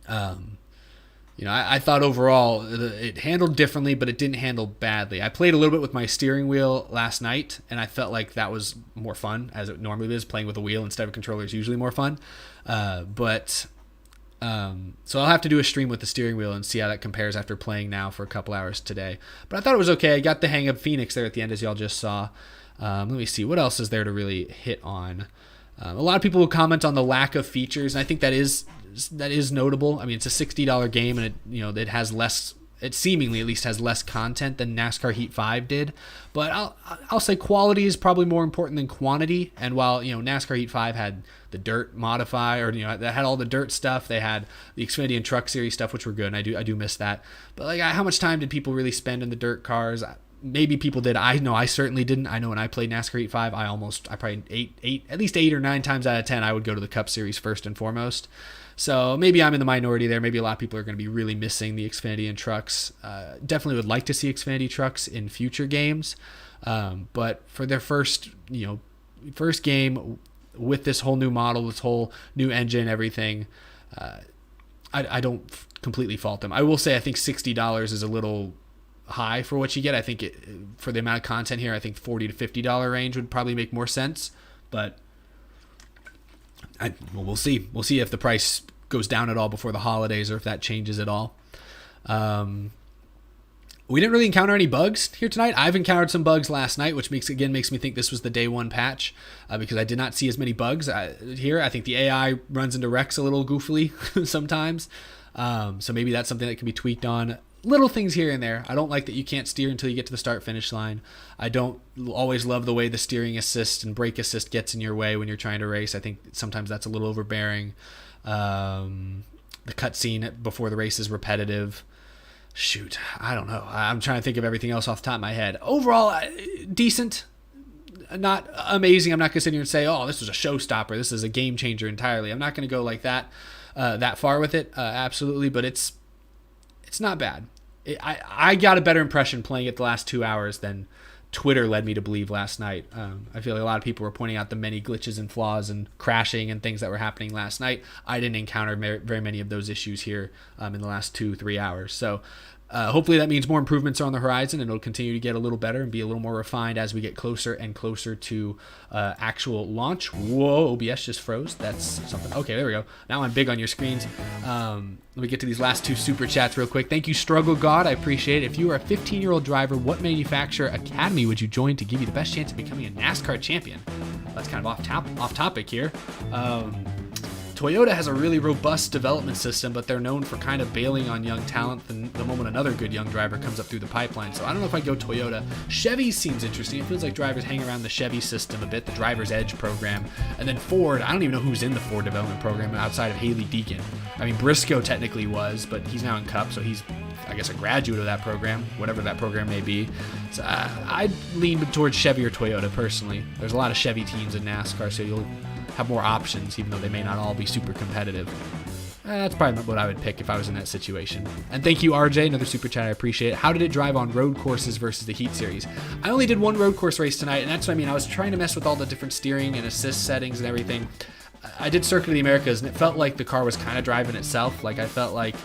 I thought overall it handled differently, but it didn't handle badly. I played a little bit with my steering wheel last night, and I felt like that was more fun, as it normally is. Playing with a wheel instead of a controller is usually more fun. So I'll have to do a stream with the steering wheel and see how that compares after playing now for a couple hours today. But I thought it was okay. I got the hang of Phoenix there at the end, as y'all just saw. Let me see. What else is there to really hit on? A lot of people will comment on the lack of features, and I think that is notable. I mean, it's a $60 game, and it has less. It seemingly at least has less content than NASCAR Heat 5 did. But I'll say quality is probably more important than quantity. And while NASCAR Heat 5 had the dirt modify, or that had all the dirt stuff, they had the Xfinity and Truck Series stuff, which were good, and I do miss that. But like, how much time did people really spend in the dirt cars? Maybe people did. I know I certainly didn't. I know when I played NASCAR Heat 5, I probably at least 8 or 9 times out of 10, I would go to the Cup Series first and foremost. So maybe I'm in the minority there. Maybe a lot of people are going to be really missing the Xfinity and trucks. Definitely would like to see Xfinity trucks in future games. But for their first game with this whole new model, this whole new engine, everything, I don't completely fault them. I will say I think $60 is a little high for what you get. I think for the amount of content here, I think $40 to $50 range would probably make more sense. But we'll see. We'll see if the price goes down at all before the holidays, or if that changes at all. We didn't really encounter any bugs here tonight. I've encountered some bugs last night, which makes me think this was the day one patch, because I did not see as many bugs here. I think the AI runs into wrecks a little goofily sometimes. So maybe that's something that can be tweaked on. Little things here and there. I don't like that you can't steer until you get to the start-finish line. I don't always love the way the steering assist and brake assist gets in your way when you're trying to race. I think sometimes that's a little overbearing. The cutscene before the race is repetitive. Shoot, I don't know. I'm trying to think of everything else off the top of my head. Overall, decent. Not amazing. I'm not going to sit here and say, oh, this was a showstopper. This is a game changer entirely. I'm not going to go like that far with it. Absolutely, but it's not bad. I got a better impression playing it the last 2 hours than Twitter led me to believe last night. I feel like a lot of people were pointing out the many glitches and flaws and crashing and things that were happening last night. I didn't encounter very many of those issues here in the last 2-3 hours. So hopefully that means more improvements are on the horizon, and it'll continue to get a little better and be a little more refined as we get closer and closer to actual launch. Whoa, OBS just froze. That's something. Okay, there we go. Now I'm big on your screens. Let me get to these last 2 super chats real quick. Thank you, Struggle God. I appreciate it. If you were a 15-year-old driver, what manufacturer academy would you join to give you the best chance of becoming a NASCAR champion? That's kind of off topic here. Toyota has a really robust development system, but they're known for kind of bailing on young talent the moment another good young driver comes up through the pipeline. So I don't know if I go Toyota. Chevy seems interesting. It feels like drivers hang around the Chevy system a bit, the driver's edge program. And then Ford, I don't even know who's in the Ford development program outside of Haley Deacon. I mean, Briscoe technically was, but he's now in Cup, so he's, I guess, a graduate of that program, whatever that program may be. So I'd lean towards Chevy or Toyota personally. There's a lot of Chevy teams in NASCAR, so you'll have more options, even though they may not all be super competitive. That's probably what I would pick if I was in that situation. And thank you, RJ, another super chat, I appreciate it. How did it drive on road courses versus the Heat Series? I only did one road course race tonight, and that's what I mean. I was trying to mess with all the different steering and assist settings and everything. I did Circuit of the Americas, and it felt like the car was kind of driving itself. Like, I felt like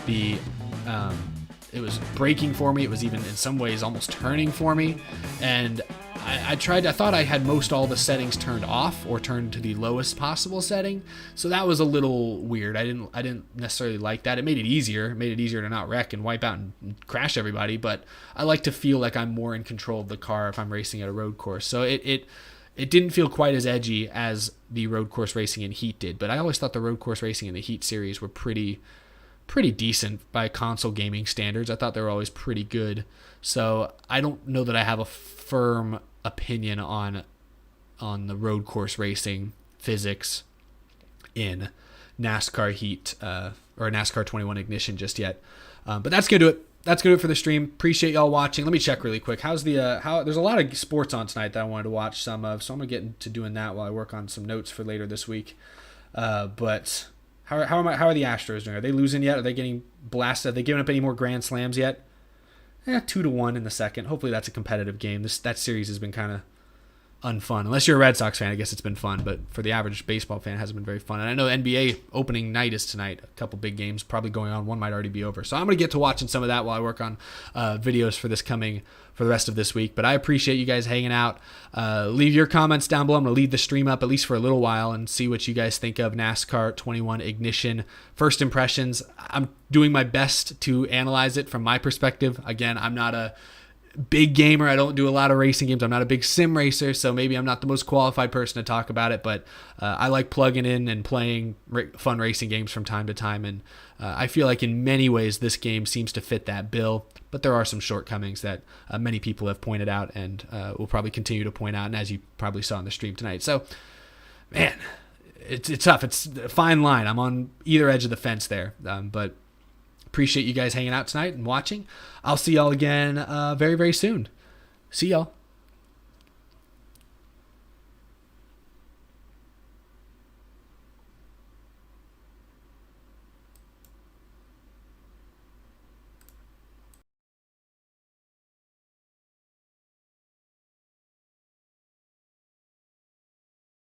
it was braking for me. It was even in some ways almost turning for me. And I thought I had most all the settings turned off or turned to the lowest possible setting. So that was a little weird. I didn't necessarily like that. It made it easier. It made it easier to not wreck and wipe out and crash everybody. But I like to feel like I'm more in control of the car if I'm racing at a road course. So it didn't feel quite as edgy as the road course racing in Heat did. But I always thought the road course racing in the Heat series were pretty decent by console gaming standards. I thought they were always pretty good. So I don't know that I have a firm opinion on the road course racing physics in NASCAR Heat or NASCAR 21 Ignition just yet. But that's gonna do it. That's gonna do it for the stream. Appreciate y'all watching. Let me check really quick. How's the there's a lot of sports on tonight that I wanted to watch some of, so I'm gonna get into doing that while I work on some notes for later this week. But how are the Astros doing? Are they losing yet? Are they getting blasted? Have they given up any more grand slams yet? 2-1 in the second. Hopefully that's a competitive game. That series has been kind of unfun. Unless you're a Red Sox fan, I guess it's been fun. But for the average baseball fan, it hasn't been very fun. And I know NBA opening night is tonight. A couple big games probably going on. One might already be over. So I'm going to get to watching some of that while I work on videos for the rest of this week. But I appreciate you guys hanging out. Leave your comments down below. I'm going to leave the stream up at least for a little while and see what you guys think of NASCAR 21 Ignition. First impressions, I'm doing my best to analyze it from my perspective. Again, I'm not a big gamer. I don't do a lot of racing games. I'm not a big sim racer, so maybe I'm not the most qualified person to talk about it, but I like plugging in and playing fun racing games from time to time, and I feel like in many ways this game seems to fit that bill, but there are some shortcomings that many people have pointed out and will probably continue to point out, and as you probably saw in the stream tonight. So, man, it's tough. It's a fine line. I'm on either edge of the fence there, but appreciate you guys hanging out tonight and watching. I'll see y'all again very, very soon. See y'all.